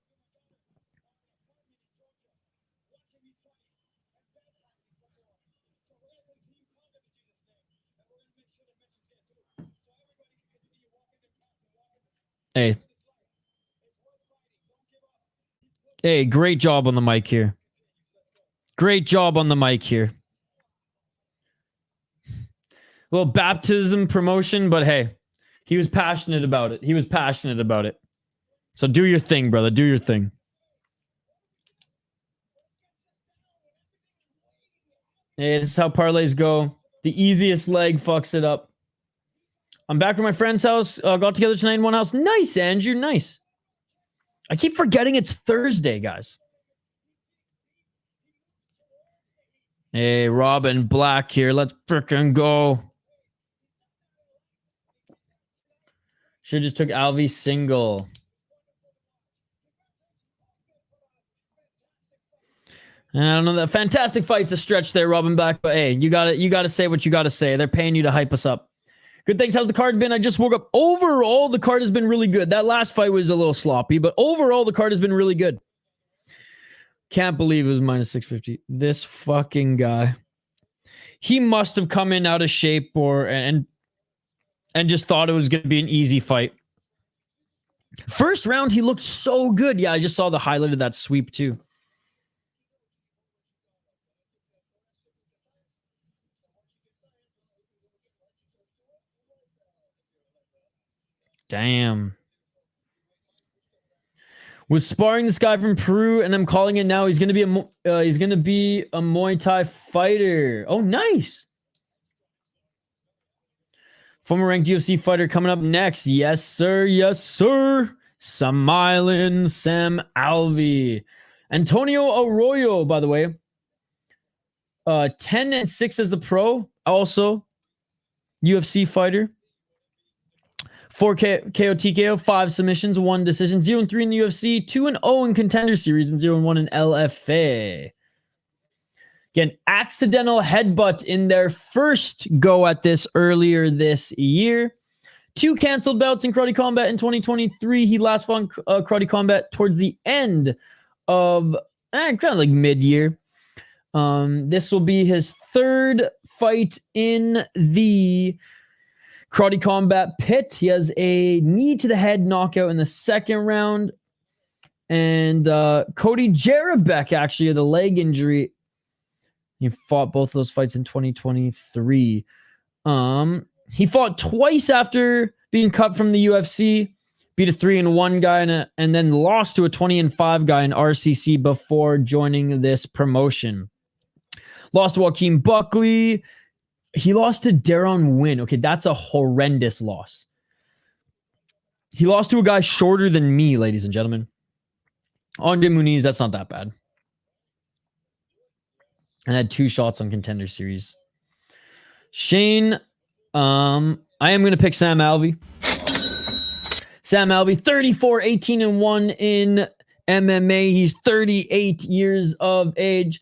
Hey, great job on the mic here. Great job on the mic here. A little baptism promotion, but hey, he was passionate about it. He was passionate about it. So do your thing, brother. Do your thing. Hey, this is how parlays go. The easiest leg fucks it up. I'm back from my friend's house. Got together tonight in one house. Nice, Andrew. Nice. I keep forgetting it's Thursday, guys. Hey, Robin Black here. Let's frickin' go. Should just took Alvey single. I don't know. That fantastic fight's a stretch there, Robin Black. But hey, you gotta say what you gotta say. They're paying you to hype us up. Good things. How's the card been? I just woke up. Overall, the card has been really good. That last fight was a little sloppy, but overall, the card has been really good. Can't believe it was minus 650. This fucking guy. He must have come in out of shape and just thought it was going to be an easy fight. First round, he looked so good. Yeah, I just saw the highlight of that sweep too. Damn. Was sparring this guy from Peru, and I'm calling it now. He's gonna be a Muay Thai fighter. Oh, nice. Former ranked UFC fighter coming up next. Yes, sir. Yes, sir. Smiling Sam Alvey. Antônio Arroyo, by the way. 10-6 as the pro. Also, UFC fighter. 4 KO TKO, 5 submissions, 1 decision, 0-3 in the UFC, 2-0 in Contender Series, and 0-1 in LFA. Again, accidental headbutt in their first go at this earlier this year. 2 canceled bouts in Karate Combat in 2023. He last fought Karate Combat towards the end of kind of like mid-year. This will be his 3rd fight in the Karate Combat pit. He has a knee to the head knockout in the 2nd round. And Cody Jerabek, actually, the leg injury. He fought both of those fights in 2023. He fought twice after being cut from the UFC. Beat a 3-1 guy and then lost to a 20-5 guy in RCC before joining this promotion. Lost to Joaquin Buckley. He lost to Darren Wynn. Okay, that's a horrendous loss. He lost to a guy shorter than me, ladies and gentlemen. Andre Muniz, that's not that bad. And had 2 shots on Contender Series. Shane, I am going to pick Sam Alvey. Sam Alvey, 34-18-1 in MMA. He's 38 years of age.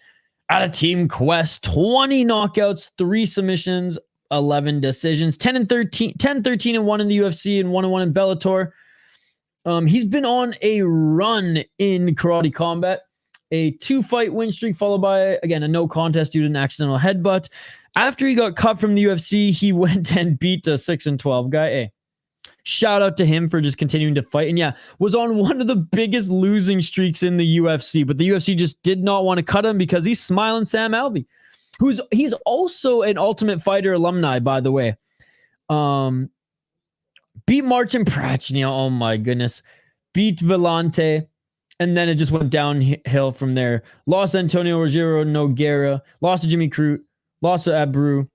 Out of Team Quest, 20 knockouts, 3 submissions, 11 decisions, 10-13-1 in the UFC and 1-1 in Bellator. He's been on a run in Karate Combat. A 2-fight win streak followed by, again, a no contest due to an accidental headbutt. After he got cut from the UFC, he went and beat a 6-12 guy. Hey, shout out to him for just continuing to fight. And yeah, was on one of the biggest losing streaks in the UFC, but the UFC just did not want to cut him because he's smiling Sam Alvey, he's also an Ultimate Fighter alumni, by the way. Beat Marcin Prachnio, oh my goodness. Beat Vellante, and then it just went downhill from there. Lost to Antonio Rogero Nogueira, lost to Jimmy Crute, lost to Abreu,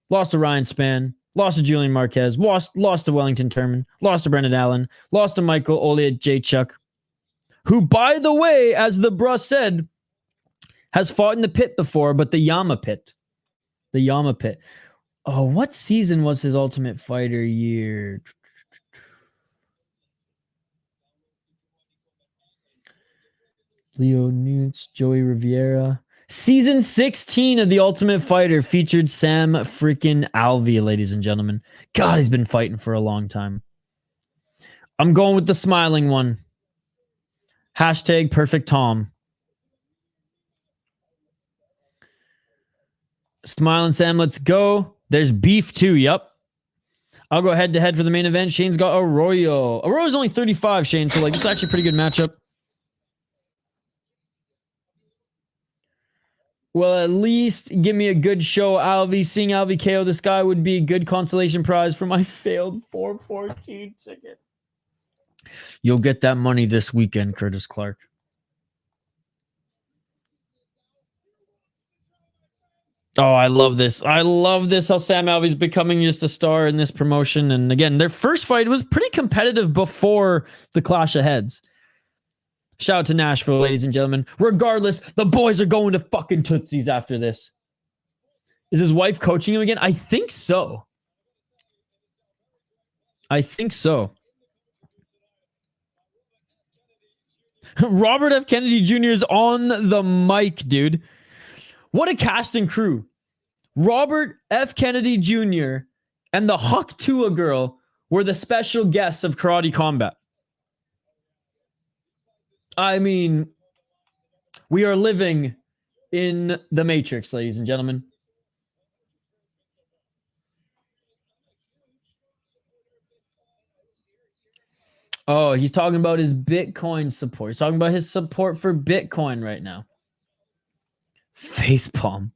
lost to Ryan Spann, lost to Julian Marquez, lost to Wellington Turman, lost to Brendan Allen, lost to Michael Olivier-Jacek, who, by the way, as the bruh said, has fought in the pit before, but the Yama pit. The Yama pit. Oh, what season was his Ultimate Fighter year? Leo Newts, Joey Rivera. Season 16 of The Ultimate Fighter featured Sam freaking Alvey, ladies and gentlemen. God, he's been fighting for a long time. I'm going with the smiling one. Hashtag perfect Tom. Smiling Sam, let's go. There's beef too, yep. I'll go head to head for the main event. Shane's got Arroyo. Arroyo's only 35, Shane, so like it's actually a pretty good matchup. Well, at least give me a good show, Alvey. Seeing Alvey KO this guy would be a good consolation prize for my failed 414 ticket. You'll get that money this weekend, Curtis Clark. Oh, I love this. I love this, how Sam Alvey's becoming just a star in this promotion. And again, their first fight was pretty competitive before the clash of heads. Shout out to Nashville, ladies and gentlemen. Regardless, the boys are going to fucking Tootsies after this. Is his wife coaching him again? I think so. I think so. Robert F. Kennedy Jr. is on the mic, dude. What a cast and crew. Robert F. Kennedy Jr. and the Huck Tua girl were the special guests of Karate Combat. I mean, we are living in the Matrix, ladies and gentlemen. Oh, he's talking about his Bitcoin support. He's talking about his support for Bitcoin right now. Facepalm.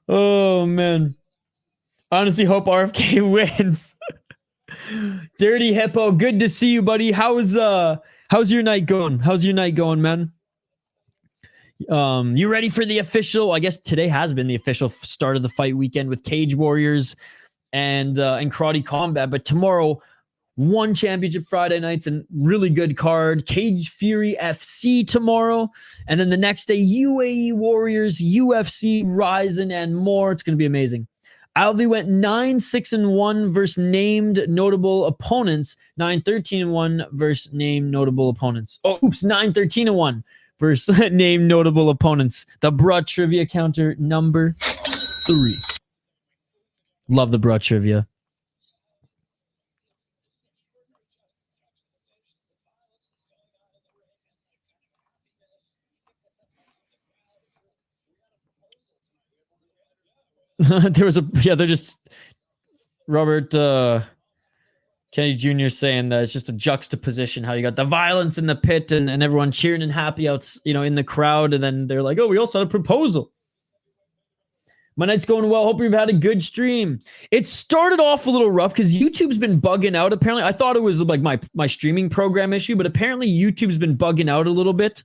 Oh, man. I honestly hope RFK wins. Dirty Hippo, good to see you, buddy. How's your night going? How's your night going, man? You ready for the official? I guess today has been the official start of the fight weekend with Cage Warriors and Karate Combat, but tomorrow, one championship Friday nights and really good card. Cage Fury FC tomorrow, and then the next day UAE Warriors, UFC, Ryzen, and more. It's going to be amazing. Alvey went 9-6-1 versus named notable opponents. 9-13-1 versus named notable opponents. Oh, oops, 9-13-1 versus named notable opponents. The Bruh Trivia counter number 3. Love the Bruh Trivia. There was they're just Robert Kennedy Jr. saying that it's just a juxtaposition how you got the violence in the pit and everyone cheering and happy out, in the crowd, and then they're like, oh, we also had a proposal. My night's going well. Hope you've had a good stream. It started off a little rough because YouTube's been bugging out. Apparently, I thought it was like my streaming program issue, but apparently YouTube's been bugging out a little bit.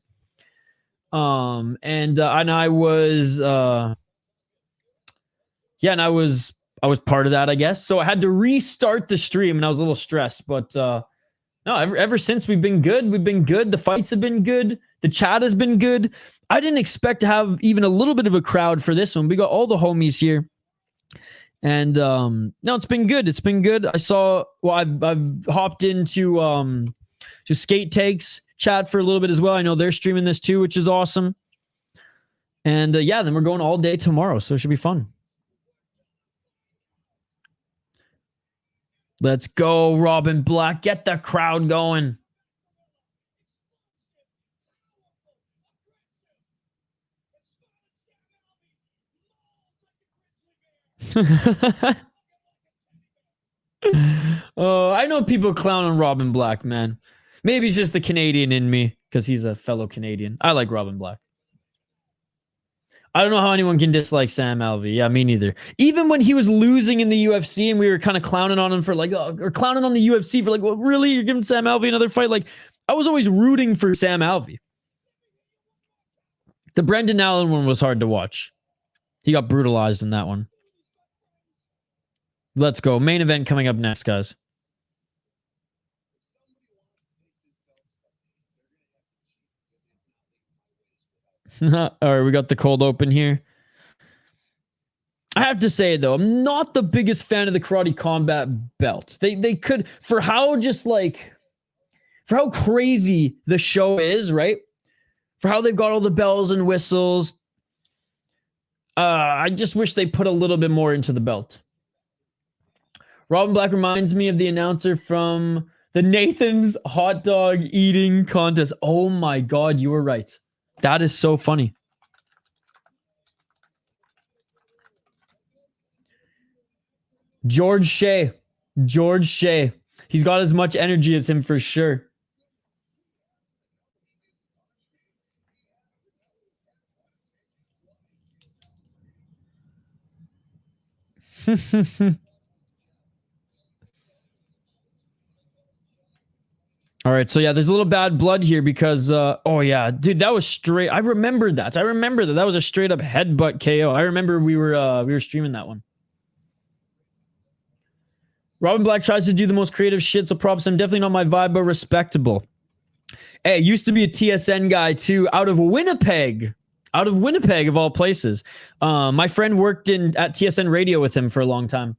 And I was and I was part of that, I guess. So I had to restart the stream, and I was a little stressed. But no, ever since we've been good. We've been good. The fights have been good. The chat has been good. I didn't expect to have even a little bit of a crowd for this one. We got all the homies here, and no, it's been good. It's been good. I saw. Well, I've hopped into to Skate Takes chat for a little bit as well. I know they're streaming this too, which is awesome. And yeah, then we're going all day tomorrow, so it should be fun. Let's go, Robin Black. Get the crowd going. Oh, I know people clown on Robin Black, man. Maybe it's just the Canadian in me because he's a fellow Canadian. I like Robin Black. I don't know how anyone can dislike Sam Alvey. Yeah, me neither. Even when he was losing in the UFC and we were kind of clowning on him for like, or clowning on the UFC for like, well, really? You're giving Sam Alvey another fight? Like, I was always rooting for Sam Alvey. The Brendan Allen one was hard to watch. He got brutalized in that one. Let's go. Main event coming up next, guys. All right, we got the cold open here. I have to say, though, I'm not the biggest fan of the Karate Combat belt. They could, for how crazy the show is, right? For how they've got all the bells and whistles. I just wish they put a little bit more into the belt. Robin Black reminds me of the announcer from the Nathan's hot dog eating contest. Oh my God, you were right. That is so funny. George Shea. He's got as much energy as him for sure. All right, so yeah, there's a little bad blood here because, oh yeah, dude, that was straight. I remember that. That was a straight up headbutt KO. I remember we were streaming that one. Robin Black tries to do the most creative shit, so props. I'm definitely not my vibe, but respectable. Hey, used to be a TSN guy too, out of Winnipeg. out of Winnipeg, of all places. My friend worked at TSN Radio with him for a long time.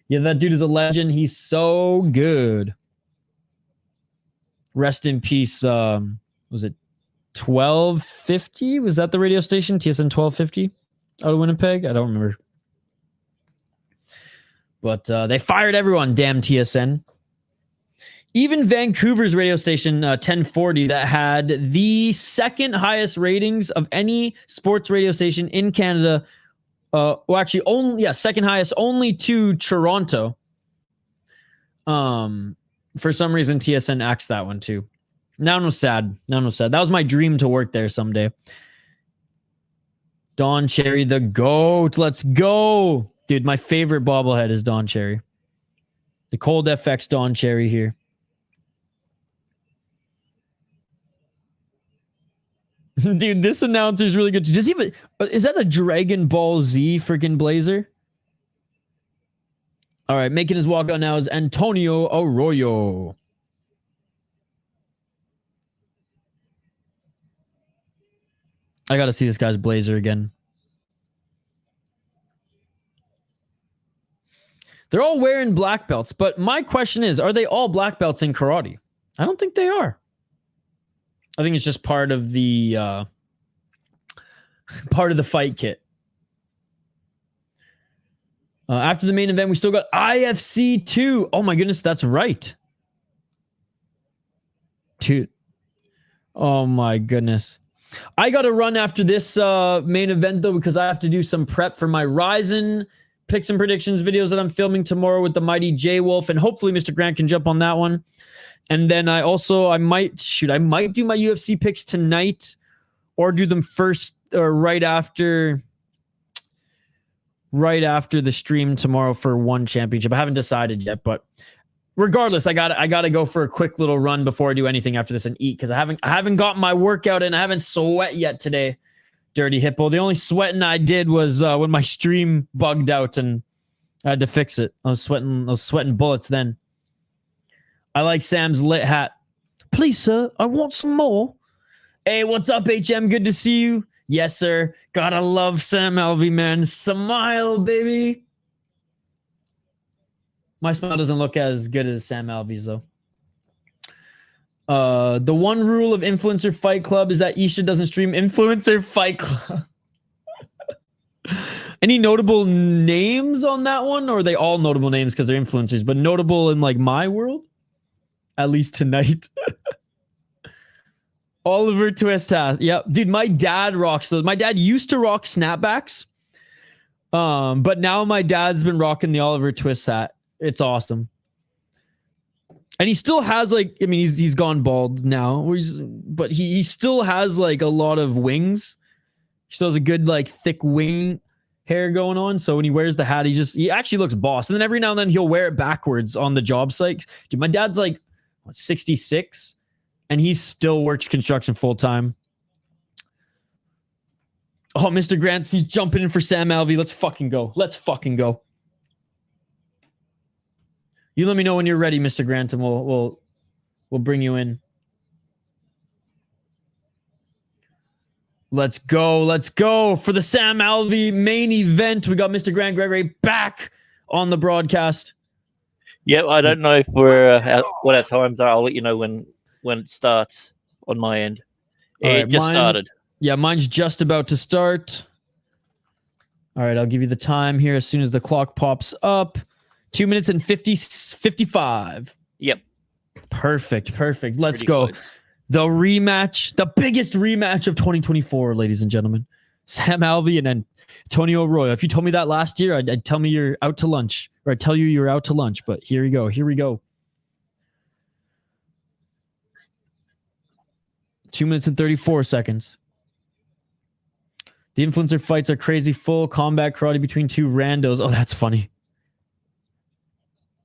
Yeah, that dude is a legend. He's so good. Rest in peace. Was it 1250? Was that the radio station? TSN 1250 out of Winnipeg? I don't remember. But they fired everyone, damn TSN. Even Vancouver's radio station, 1040, that had the second highest ratings of any sports radio station in Canada. Second highest, only to Toronto. For some reason, TSN axed that one too. That one was sad. That was my dream to work there someday. Don Cherry, the GOAT. Let's go. Dude, my favorite bobblehead is Don Cherry. The Cold FX Don Cherry here. Dude, this announcer is really good. Does he have is that a Dragon Ball Z freaking blazer? All right, making his walk out now is Antonio Arroyo. I got to see this guy's blazer again. They're all wearing black belts, but my question is, are they all black belts in karate? I don't think they are. I think it's just part of the fight kit. After the main event, we still got IFC 2. Oh my goodness, that's right. Dude. Oh my goodness. I got to run after this main event though, because I have to do some prep for my Ryzen picks and predictions videos that I'm filming tomorrow with the mighty J Wolf, and hopefully Mr. Grant can jump on that one. And then I might do my UFC picks tonight, or do them first or right after the stream tomorrow for one championship. I haven't decided yet, but regardless, I gotta go for a quick little run before I do anything after this and eat, because I haven't got my workout in. I haven't sweat yet today. Dirty Hippo. The only sweating I did was when my stream bugged out and I had to fix it. I was sweating bullets then. I like Sam's lit hat. Please, sir, I want some more. Hey, what's up, HM? Good to see you. Yes, sir. Gotta love Sam Alvey, man. Smile, baby. My smile doesn't look as good as Sam Alvey's, though. The one rule of Influencer Fight Club is that Isha doesn't stream Influencer Fight Club. Any notable names on that one? Or are they all notable names because they're influencers, but notable in like my world? At least tonight. Oliver Twist hat. Yep. Dude, my dad rocks those. My dad used to rock snapbacks. But now my dad's been rocking the Oliver Twist hat. It's awesome. And he still has like, I mean, he's gone bald now, but he still has like a lot of wings. He still has a good like thick wing hair going on. So when he wears the hat, he actually looks boss. And then every now and then he'll wear it backwards on the job site. Dude, my dad's like 66 and he still works construction full time. Oh, Mr. Grant, he's jumping in for Sam Alvey. Let's fucking go. You let me know when you're ready, Mr. Grant, and we'll bring you in. Let's go for the Sam Alvey main event. We got Mr. Grant Gregory back on the broadcast. Yep, I don't know if we're what our times are. I'll let you know when it starts on my end. It just started. Yeah, mine's just about to start. All right, I'll give you the time here as soon as the clock pops up. 2 minutes and 55. Yep. Perfect. Let's go. Close. The rematch, the biggest rematch of 2024, ladies and gentlemen. Sam Alvey and Antonio Arroyo. If you told me that last year, I'd tell me you're out to lunch. Or I'd tell you you're out to lunch. But here we go. 2 minutes and 34 seconds. The influencer fights are crazy full combat karate between two randos. Oh, that's funny.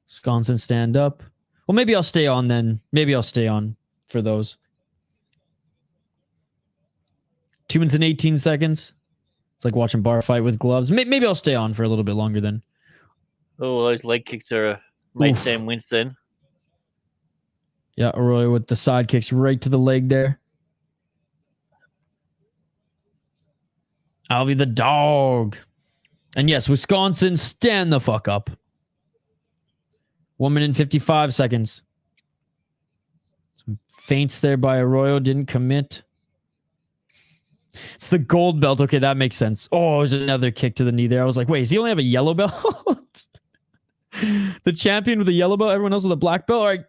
Wisconsin stand up. Well, maybe I'll stay on then. Maybe I'll stay on for those. 2 minutes and 18 seconds. It's like watching bar fight with gloves. Maybe I'll stay on for a little bit longer then. Oh, those leg kicks are made Sam Winston. Yeah, Arroyo with the side kicks right to the leg there. Alvey the dog. And yes, Wisconsin, stand the fuck up. 1 minute and 55 seconds. Some feints there by Arroyo. Didn't commit. It's the gold belt. Okay, that makes sense. Oh, there's another kick to the knee there. I was like, wait, does he only have a yellow belt? The champion with a yellow belt, everyone else with a black belt. All right,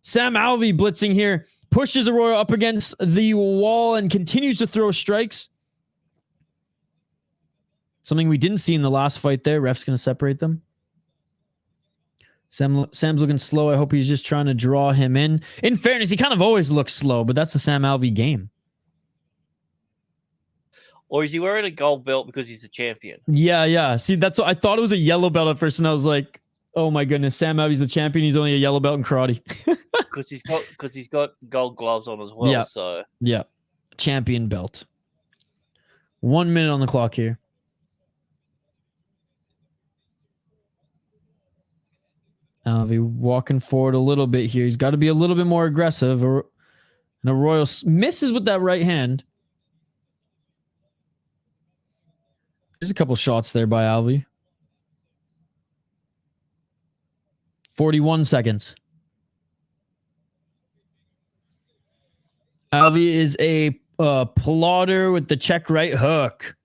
Sam Alvey blitzing here. Pushes Arroyo up against the wall and continues to throw strikes. Something we didn't see in the last fight there. Ref's going to separate them. Sam's looking slow. I hope he's just trying to draw him in. In fairness, he kind of always looks slow, but that's the Sam Alvey game. Or is he wearing a gold belt because he's the champion? Yeah. See, that's what I thought it was a yellow belt at first, and I was like, oh my goodness, Sam Alvey's the champion. He's only a yellow belt in karate. Because he's got gold gloves on as well. Yeah. So yeah, champion belt. 1 minute on the clock here. Alvey walking forward a little bit here. He's got to be a little bit more aggressive. And Arroyo misses with that right hand. There's a couple shots there by Alvey. 41 seconds. Alvey is a plotter with the check right hook.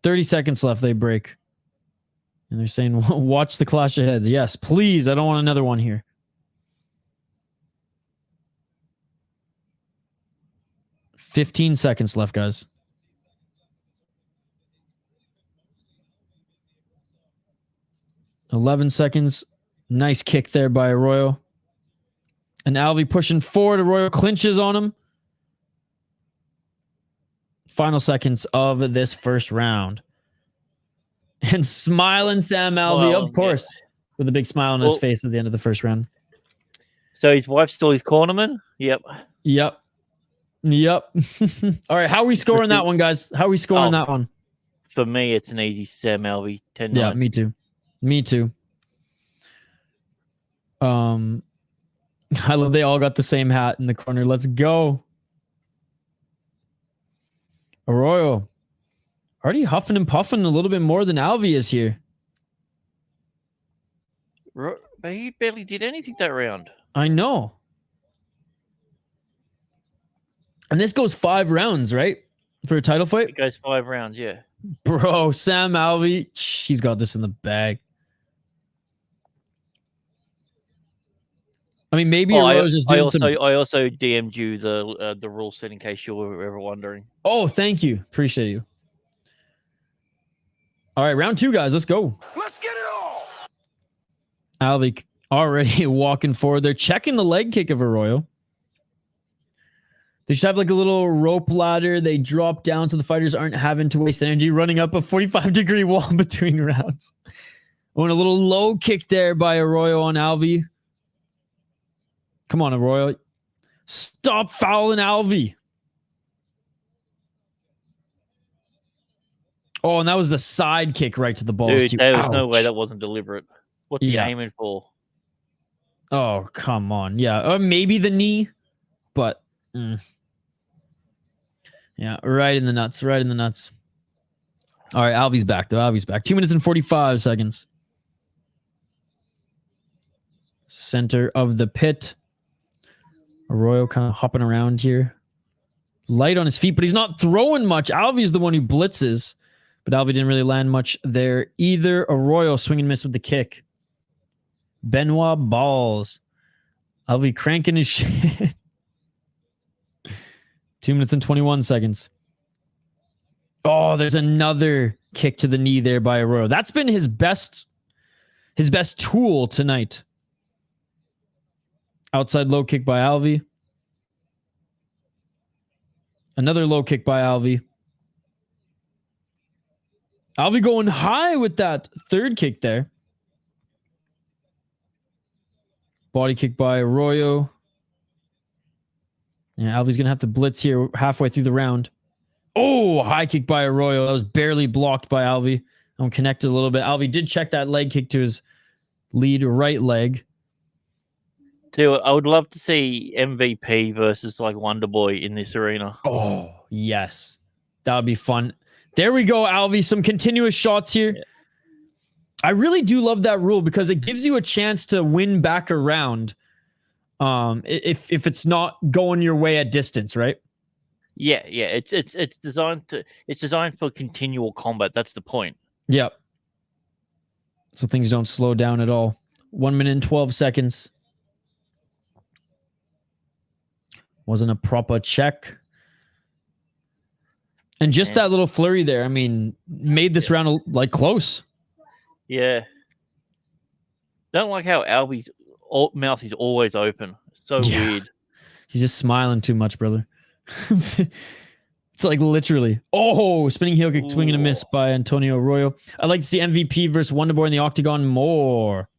30 seconds left. They break. And they're saying, watch the clash of heads. Yes, please. I don't want another one here. $15 seconds left, guys. 11 seconds. Nice kick there by Arroyo. And Alvey pushing forward. Arroyo clinches on him. Final seconds of this first round. And smiling Sam Alvey, of course, with a big smile on his face at the end of the first round. So his wife's still his cornerman? Yep. All right, how are we scoring that one, guys? How are we scoring that one? For me, it's an easy Sam Alvey. 10-9. Yeah, me too. I love they all got the same hat in the corner. Let's go. Arroyo. Already huffing and puffing a little bit more than Alvey is here. But he barely did anything that round. I know. And this goes 5 rounds, right? For a title fight? It goes 5 rounds, yeah. Bro, Sam Alvey, he's got this in the bag. I mean, maybe Arroyo's just doing I also DM'd you the rule set in case you were ever wondering. Oh, thank you. Appreciate you. All right, round 2, guys. Let's go. Let's get it all. Alvey already walking forward. They're checking the leg kick of Arroyo. They should have like a little rope ladder. They drop down so the fighters aren't having to waste energy running up a 45-degree wall between rounds. Oh, and a little low kick there by Arroyo on Alvey. Come on, Arroyo. Stop fouling Alvey. Oh, and that was the side kick right to the balls. Dude, there was no way that wasn't deliberate. What's he aiming for? Oh, come on. Yeah, or maybe the knee, but... Yeah, right in the nuts. Right in the nuts. All right, Alvey's back, though. Alvey's back. 2 minutes and 45 seconds. Center of the pit. Arroyo kind of hopping around here. Light on his feet, but he's not throwing much. Alvey is the one who blitzes, but Alvey didn't really land much there either. Arroyo swing and miss with the kick. Benoit balls. Alvey cranking his shit. 2 minutes and 21 seconds. Oh, there's another kick to the knee there by Arroyo. That's been his best tool tonight. Outside low kick by Alvey. Another low kick by Alvey. Alvey going high with that third kick there. Body kick by Arroyo. Yeah, Alvey's going to have to blitz here halfway through the round. Oh, high kick by Arroyo. That was barely blocked by Alvey. I'm connected a little bit. Alvey did check that leg kick to his lead right leg. Dude, I would love to see MVP versus like Wonder Boy in this arena. Oh, yes. That would be fun. There we go, Alvey. Some continuous shots here. Yeah. I really do love that rule because it gives you a chance to win back around. If it's not going your way at distance, right? Yeah. It's designed for continual combat. That's the point. Yep. So things don't slow down at all. 1 minute and 12 seconds. Wasn't a proper check. And just that little flurry there, I mean, made this round like close. Yeah. Don't like how Alvey's mouth is always open. So weird. He's just smiling too much, brother. It's like literally. Oh, spinning heel kick, swing and a miss by Antônio Arroyo. I'd like to see MVP versus Wonderboy in the octagon more.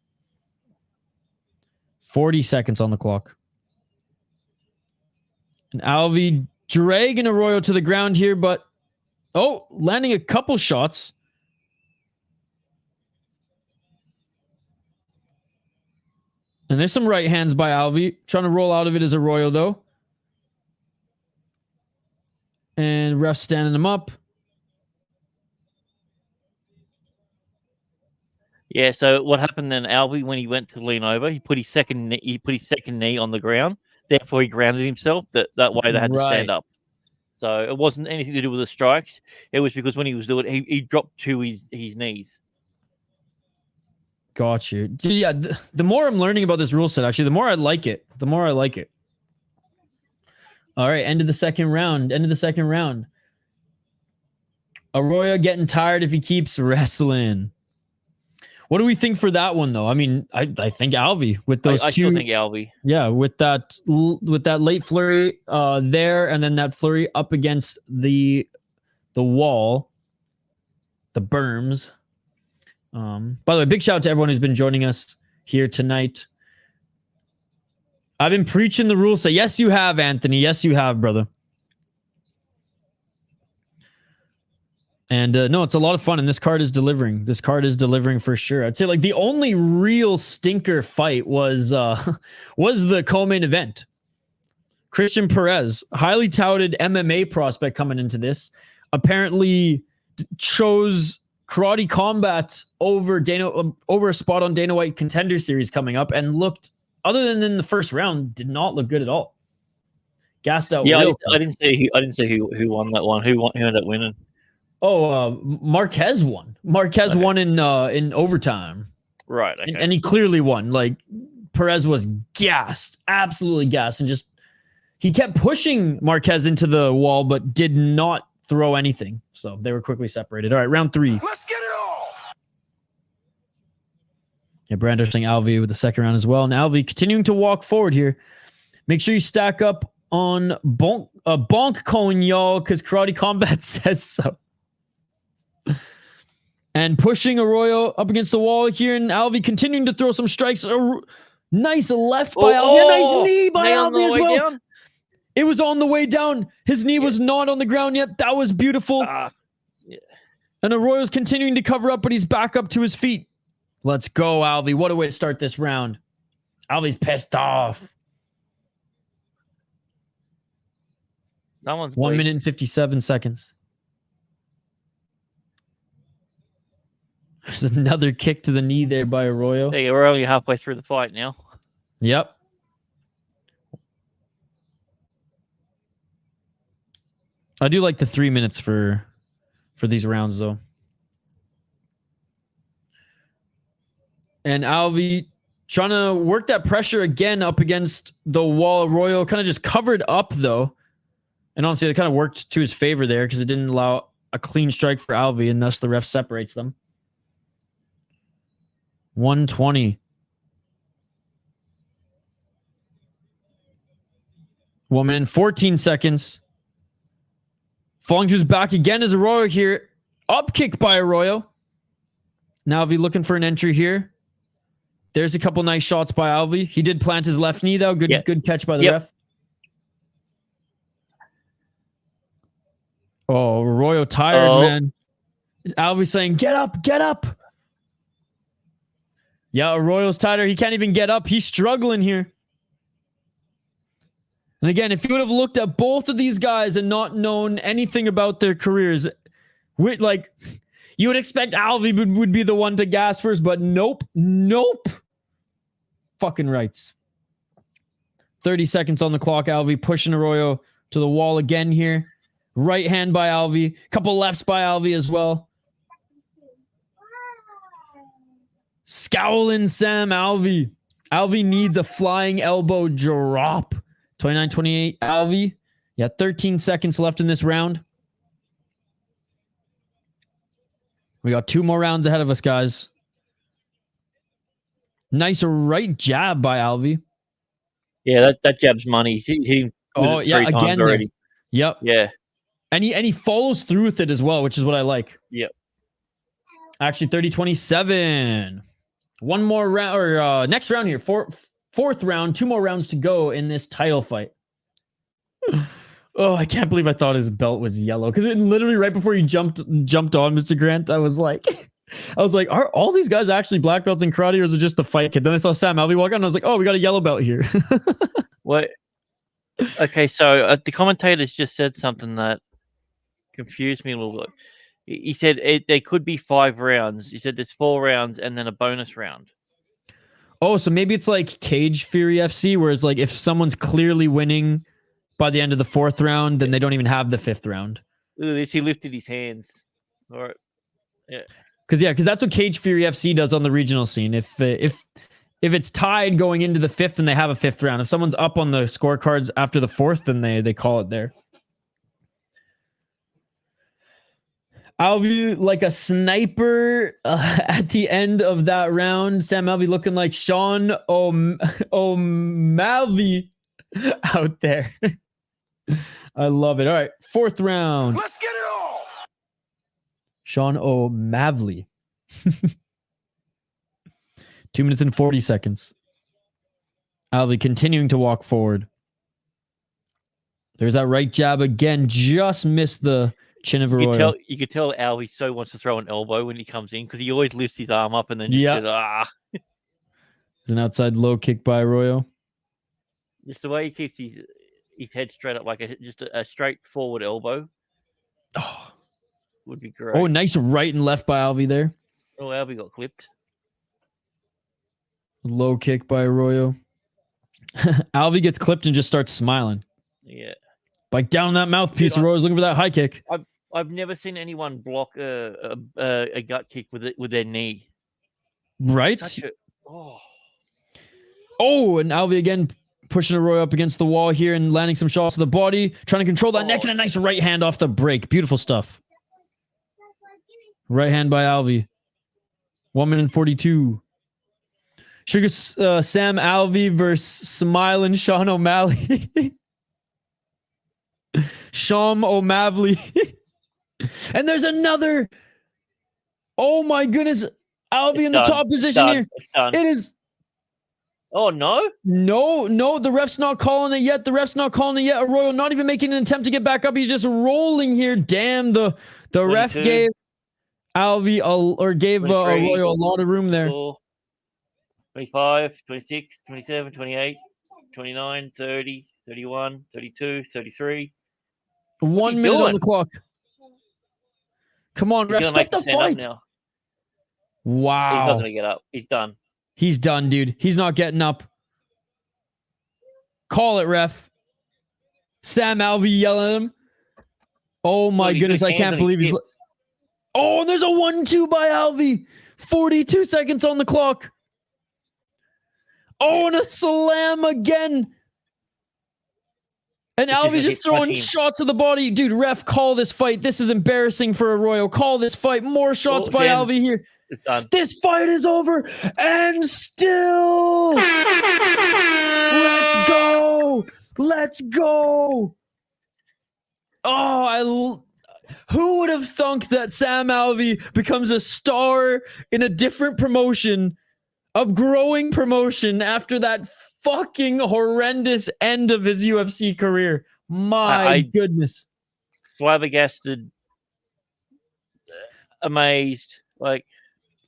40 seconds on the clock. And Alvey dragging Arroyo to the ground here, but landing a couple shots. And there's some right hands by Alvey. Trying to roll out of it is Arroyo, though. And ref standing him up. Yeah, so what happened then, Alvey, when he went to lean over, he put his second knee on the ground. Therefore, he grounded himself. That way they had to stand up. So it wasn't anything to do with the strikes. It was because when he was doing it, he dropped to his knees. Got you. Yeah, the more I'm learning about this rule set, actually, the more I like it. All right, end of the second round. Arroyo getting tired if he keeps wrestling. What do we think for that one, though? I mean, I think Alvey with those I two. still think Alvey. Yeah, with that late flurry there, and then that flurry up against the wall, the berms. By the way, big shout out to everyone who's been joining us here tonight. I've been preaching the rules. So yes, you have, Anthony. Yes, you have, brother. And no, it's a lot of fun, and this card is delivering. This card is delivering for sure. I'd say like the only real stinker fight was the co-main event. Cristian Pérez, highly touted MMA prospect coming into this, apparently chose karate combat over a spot on Dana White Contender Series coming up, and looked, other than in the first round, did not look good at all. Gassed out. Yeah, I didn't see who won that one. Who ended up winning? Marquez won. Marquez won in overtime. Right. Okay. And he clearly won. Like, Pérez was gassed, absolutely gassed, and just he kept pushing Marquez into the wall, but did not throw anything. So they were quickly separated. All right, round 3. Let's get it all. Yeah, brandishing Alvey with the second round as well. And Alvey continuing to walk forward here. Make sure you stack up on bonk cone, y'all, because Karate Combat says so. And pushing Arroyo up against the wall here, and Alvey continuing to throw some strikes. Nice left by Alvey. A nice knee by Alvey as well. Down. It was on the way down. His knee was not on the ground yet. That was beautiful. And Arroyo's continuing to cover up, but he's back up to his feet. Let's go, Alvey. What a way to start this round. Alvey's pissed off. Someone's 1 minute and 57 seconds. There's another kick to the knee there by Arroyo. Hey, we're only halfway through the fight now. Yep. I do like the 3 minutes for these rounds, though. And Alvey trying to work that pressure again up against the wall. Arroyo kind of just covered up, though. And honestly, it kind of worked to his favor there because it didn't allow a clean strike for Alvey, and thus the ref separates them. 120. 1 minute and 14 seconds. Falling to his back again is Arroyo here. Up kick by Arroyo. Now Alvey looking for an entry here. There's a couple nice shots by Alvey. He did plant his left knee, though. Good catch by the ref. Oh, Arroyo tired, man. Alvey saying, get up, get up. Yeah, Arroyo's tighter. He can't even get up. He's struggling here. And again, if you would have looked at both of these guys and not known anything about their careers, like, you would expect Alvey would be the one to gas first, but nope. Fucking rights. 30 seconds on the clock. Alvey pushing Arroyo to the wall again here. Right hand by Alvey. Couple lefts by Alvey as well. Scowling Sam Alvey. Alvey needs a flying elbow drop. 29-28. Alvey. Yeah, 13 seconds left in this round. We got 2 more rounds ahead of us, guys. Nice right jab by Alvey. Yeah, that jab's money. He hit him 3 times already. There. Yep. Yeah. And he follows through with it as well, which is what I like. Yep. Actually, 30-27. One more round, or next round here. Fourth round. 2 more rounds to go in this title fight. Oh, I can't believe I thought his belt was yellow. Because literally right before you jumped on Mr. Grant, I was like, are all these guys actually black belts in karate, or is it just the fight kid? Then I saw Sam Alvey walk out, and I was like, oh, we got a yellow belt here. What? Okay, so the commentators just said something that confused me a little bit. He said there could be 5 rounds. He said there's 4 rounds and then a bonus round. Oh, so maybe it's like Cage Fury FC, where it's like if someone's clearly winning by the end of the 4th round, then they don't even have the 5th round. Look at this. He lifted his hands. All right. Yeah. Because that's what Cage Fury FC does on the regional scene. If it's tied going into the 5th, then they have a 5th round. If someone's up on the scorecards after the 4th, then they call it there. Alvey like a sniper at the end of that round. Sam Alvey looking like Sean O'Malley out there. I love it. All right, 4th round. Let's get it all. Sean O'Malley. 2 minutes and 40 seconds. Alvey continuing to walk forward. There's that right jab again. Just missed the chin of Arroyo. You could tell Alvey so wants to throw an elbow when he comes in, because he always lifts his arm up and then just goes, ah. There's an outside low kick by Arroyo. Just the way he keeps his head straight up, like just a straight forward elbow. Oh, would be great. Oh, nice right and left by Alvey there. Oh, Alvey got clipped. Low kick by Arroyo. Alvey gets clipped and just starts smiling. Yeah. Like down that mouthpiece, Arroyo's looking for that high kick. I've never seen anyone block a gut kick with their knee. Right? Oh, and Alvey again pushing Arroyo up against the wall here and landing some shots to the body, trying to control that neck, and a nice right hand off the break. Beautiful stuff. Right hand by Alvey. 1 minute 42. Sugar Sam Alvey versus smiling Sean O'Malley. Sean O'Malley. And there's another. Oh my goodness. Alvey in the top position here. It's done. It is. Oh, no? No. The ref's not calling it yet. Arroyo not even making an attempt to get back up. He's just rolling here. Damn, the ref gave Alvey gave Arroyo a lot of room there. 25, 26, 27, 28, 29, 30, 31, 32, 33. 1 minute on the clock. Come on, ref, stop the fight. Now. Wow. He's not going to get up. He's done. He's done, dude. He's not getting up. Call it, ref. Sam Alvey yelling at him. Oh my goodness, I can't believe he's... Oh, there's a 1-2 by Alvey. 42 seconds on the clock. Oh, and a slam again. And Alvey just throwing shots to the body. Dude, ref, call this fight. This is embarrassing for Arroyo. Call this fight. More shots by Alvey here. It's done. This fight is over. And still. Let's go. Let's go. Oh, who would have thunk that Sam Alvey becomes a star in a different promotion, a growing promotion after that fucking horrendous end of his UFC career? My goodness. Flabbergasted. Amazed. Like,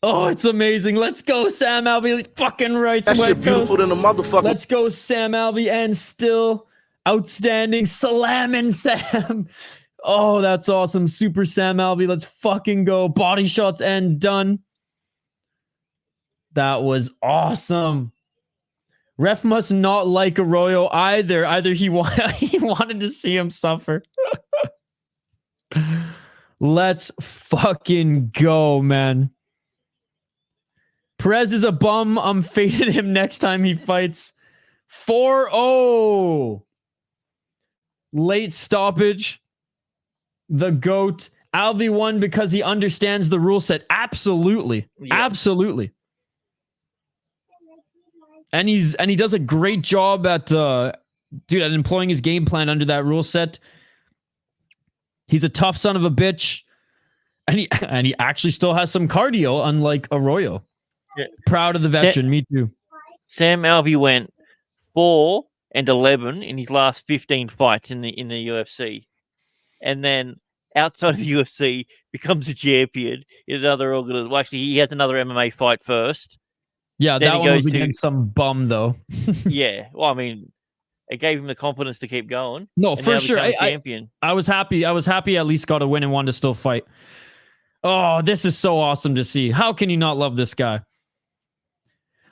oh, it's amazing. Let's go, Sam Alvey. Fucking right. That shit beautiful than a motherfucker. Let's go, Sam Alvey. And still, Outstanding. Salamin' Sam. Oh, that's awesome. Super Sam Alvey. Let's fucking go. Body shots and done. That was awesome. Ref must not like Arroyo either. Either he wanted to see him suffer. Let's fucking go, man. Pérez is a bum. I'm fading him next time he fights. 4-0. Late stoppage. The GOAT. Alvey won because he understands the rule set. Absolutely. Yeah. Absolutely. And he does a great job at at employing his game plan under that rule set. He's a tough son of a bitch. And he actually still has some cardio, unlike Arroyo. Yeah. Proud of the veteran, me too. Sam Alvey went 4-11 in his last 15 fights in the UFC. And then outside of the UFC, becomes a champion in another organization. Well, actually, he has another MMA fight first. Yeah, then that one was against some bum, though. Yeah, well, I mean, it gave him the confidence to keep going. No, for sure. Champion. I was happy. I was happy at least got a win and wanted to still fight. Oh, this is so awesome to see. How can you not love this guy?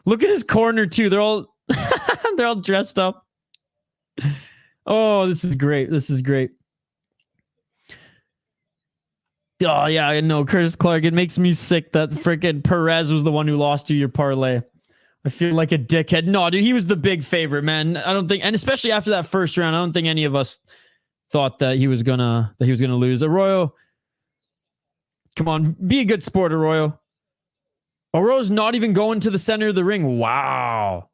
Look at his corner, too. They're all they're all dressed up. Oh, this is great. This is great. Oh, yeah, I know. Curtis Clark, it makes me sick that freaking Pérez was the one who lost you your parlay. I feel like a dickhead. No, dude, he was the big favorite, man. I don't think, and especially after that first round, I don't think any of us thought that he was gonna lose. Arroyo, come on, be a good sport, Arroyo. Arroyo's not even going to the center of the ring. Wow.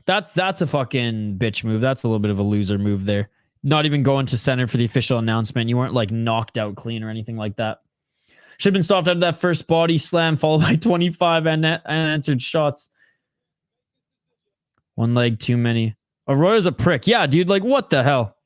That's a fucking bitch move. That's a little bit of a loser move there. Not even going to center for the official announcement. You weren't like knocked out clean or anything like that. Should have been stopped after that first body slam, followed by 25 unanswered shots. One leg too many. Arroyo's a prick. Yeah, dude, like what the hell?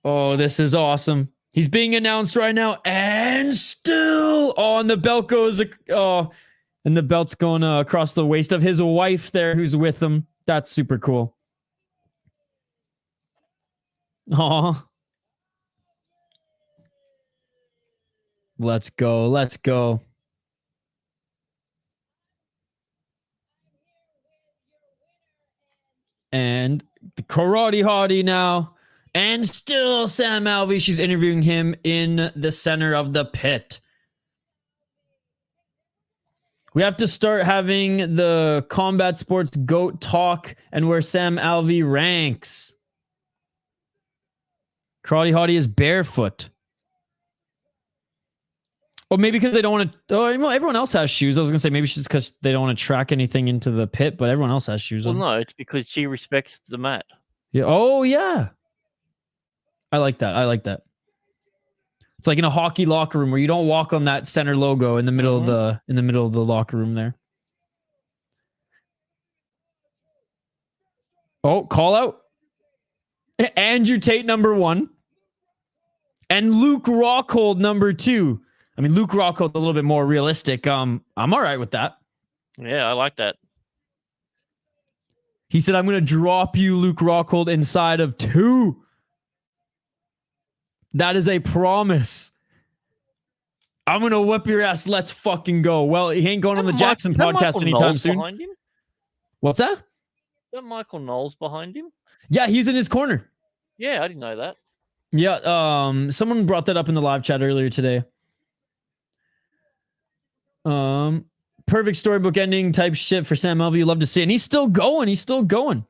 Oh, this is awesome. He's being announced right now, and still and the belt goes, and the belt's going across the waist of his wife there, who's with him. That's super cool. Aw. Let's go. Let's go. And the karate hottie now. And still Sam Alvey. She's interviewing him in the center of the pit. We have to start having the combat sports GOAT talk and where Sam Alvey ranks. Karate hottie is barefoot. Or maybe because they don't want to... Oh, everyone else has shoes. I was going to say maybe it's just because they don't want to track anything into the pit, but everyone else has shoes on. Well, no, it's because she respects the mat. Yeah. Oh, yeah. I like that. I like that. It's like in a hockey locker room where you don't walk on that center logo in the middle of the locker room there. Oh, call out. Andrew Tate #1. And Luke Rockhold #2. I mean, Luke Rockhold's a little bit more realistic. I'm all right with that. Yeah, I like that. He said, I'm going to drop you, Luke Rockhold, inside of 2. That is a promise. I'm going to whip your ass. Let's fucking go. Well, he ain't going on the Jackson podcast anytime soon. Behind him? What's that? Is that Michael Knowles behind him? Yeah, he's in his corner. Yeah, I didn't know that. Yeah, someone brought that up in the live chat earlier today. Perfect storybook ending type shit for Sam Alvey. You love to see it. And he's still going. He's still going.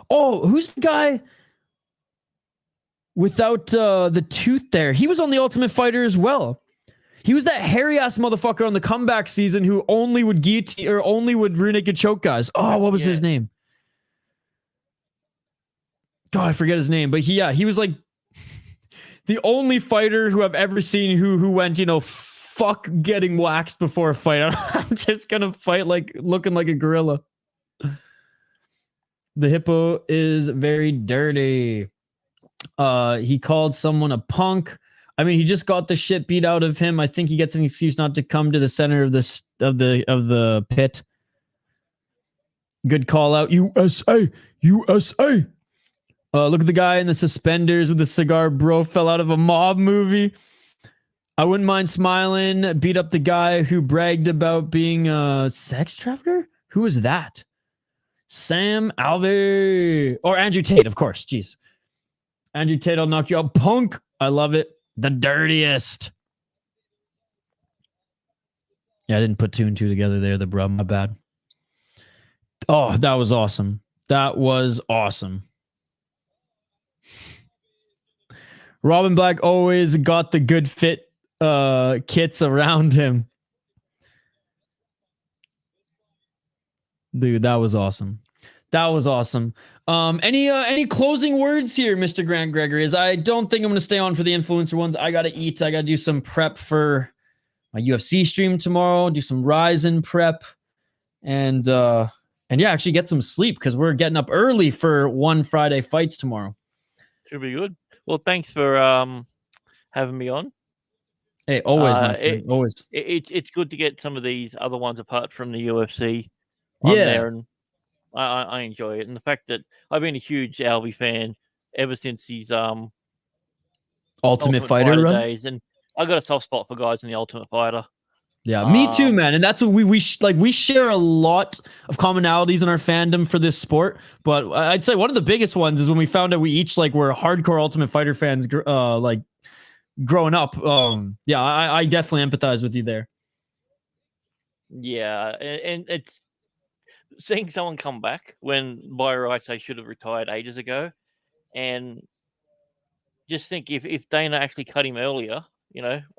Oh, who's the guy without the tooth there? He was on the Ultimate Fighter as well. He was that hairy ass motherfucker on the comeback season who only would guillotine or only would rear naked choke guys. Oh, what was his name? God, I forget his name. But he was like the only fighter who I've ever seen who went, fuck getting waxed before a fight. I'm just gonna fight like looking like a gorilla. The hippo is very dirty. He called someone a punk. I mean, he just got the shit beat out of him. I think he gets an excuse not to come to the center of the pit. Good call out. USA. USA. Look at the guy in the suspenders with the cigar, bro. Fell out of a mob movie. I wouldn't mind smiling. Beat up the guy who bragged about being a sex trafficker. Who was that? Sam Alvey. Or Andrew Tate, of course. Jeez. Andrew Tate will knock you out. Punk. I love it. The dirtiest. Yeah, I didn't put 2 and 2 together there, the bro. My bad. Oh, that was awesome. That was awesome. Robin Black always got the good fit kits around him. Dude, that was awesome. That was awesome. Any closing words here, Mr. Grant Gregory? As I don't think I'm going to stay on for the influencer ones. I got to eat. I got to do some prep for my UFC stream tomorrow. Do some Ryzen prep, and yeah, actually get some sleep because we're getting up early for one Friday fights tomorrow. Should be good. Well, thanks for having me on. Hey, always, my friend. Always. It's good to get some of these other ones apart from the UFC on there, and I enjoy it. And the fact that I've been a huge Alvey fan ever since his Ultimate Fighter run days, and I got a soft spot for guys in the Ultimate Fighter. Yeah, me too, man. And that's what we share a lot of commonalities in our fandom for this sport. But I'd say one of the biggest ones is when we found out we each were hardcore Ultimate Fighter fans, growing up. Yeah, I definitely empathize with you there. Yeah, and it's seeing someone come back when by rights they should have retired ages ago, and just think if Dana actually cut him earlier,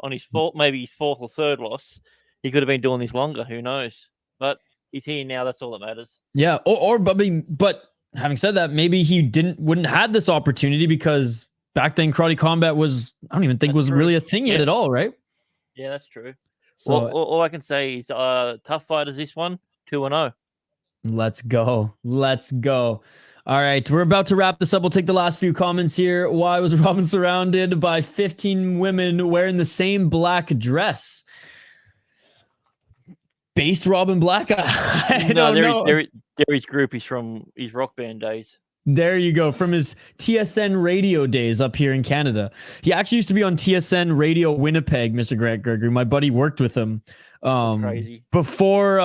on his maybe his 4th or 3rd loss, he could have been doing this longer. Who knows? But he's here now. That's all that matters. Yeah. But having said that, maybe he wouldn't have this opportunity because back then karate combat was, I don't even think was really a thing yet at all, right? Yeah, that's true. So, all I can say is tough fighters. This one 2-0. Let's go. Let's go. All right, we're about to wrap this up. We'll take the last few comments here. Why was Robin surrounded by 15 women wearing the same black dress? Based Robin Black? I don't know. They're his group. He's from his rock band days. There you go. From his TSN radio days up here in Canada. He actually used to be on TSN Radio Winnipeg, Mr. Grant Gregory. My buddy worked with him. That's crazy. Before,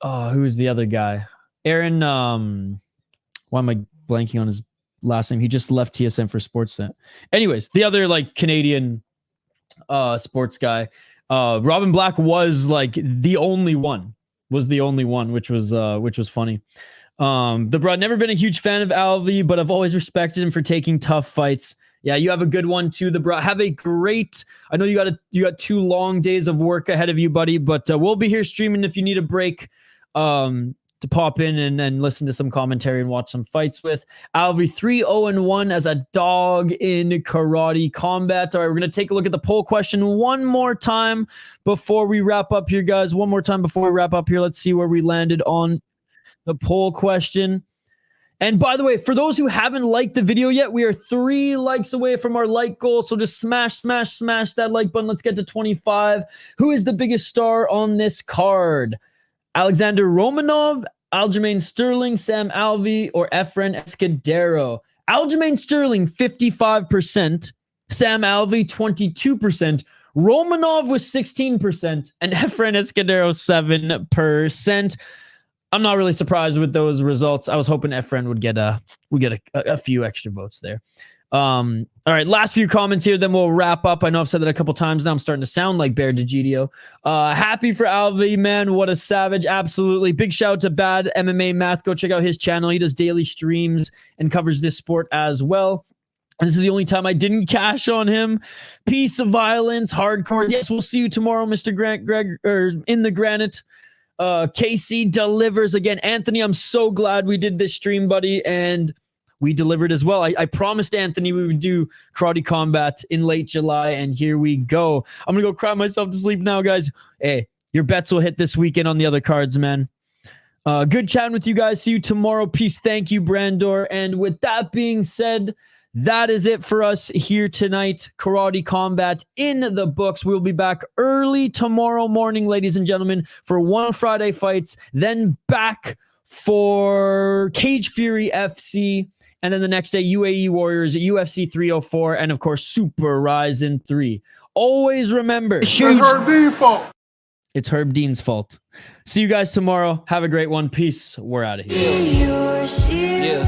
who's the other guy? Aaron, why am I blanking on his last name? He just left TSN for Sportsnet. Anyways, the other Canadian sports guy. Robin Black was the only one, which was funny. The bro, never been a huge fan of Alvey, but I've always respected him for taking tough fights. Yeah, you have a good one too. The bro, have a great. I know you got 2 long days of work ahead of you, buddy. But we'll be here streaming if you need a break. To pop in and listen to some commentary and watch some fights with. Alvey 3-0-1 as a dog in karate combat. All right, we're going to take a look at the poll question one more time before we wrap up here, guys. One more time before we wrap up here. Let's see where we landed on the poll question. And by the way, for those who haven't liked the video yet, we are 3 likes away from our like goal. So just smash that like button. Let's get to 25. Who is the biggest star on this card? Alexander Romanov, Aljamain Sterling, Sam Alvey, or Efrain Escudero? Aljamain Sterling, 55%. Sam Alvey, 22%. Romanov was 16%. And Efrain Escudero, 7%. I'm not really surprised with those results. I was hoping Efrain would get a few extra votes there. All right, last few comments here, then we'll wrap up. I know I've said that a couple times now. I'm starting to sound like Bear DeGidio. Happy for Alvey, man. What a savage. Absolutely. Big shout out to Bad MMA Math. Go check out his channel. He does daily streams and covers this sport as well. And this is the only time I didn't cash on him. Peace of violence, hardcore. Yes, we'll see you tomorrow, Mr. Greg, or in the granite. KC delivers again. Anthony, I'm so glad we did this stream, buddy. And we delivered as well. I promised Anthony we would do karate combat in late July, and here we go. I'm going to go cry myself to sleep now, guys. Hey, your bets will hit this weekend on the other cards, man. Good chatting with you guys. See you tomorrow. Peace. Thank you, Brandor. And with that being said, that is it for us here tonight. Karate Combat in the books. We'll be back early tomorrow morning, ladies and gentlemen, for One Friday Fights, then back for Cage Fury FC, and then the next day, UAE Warriors, UFC 304, and of course, Super Ryzen 3. Always remember, it's Herb Dean's fault. See you guys tomorrow. Have a great one. Peace. We're out of here. Yeah.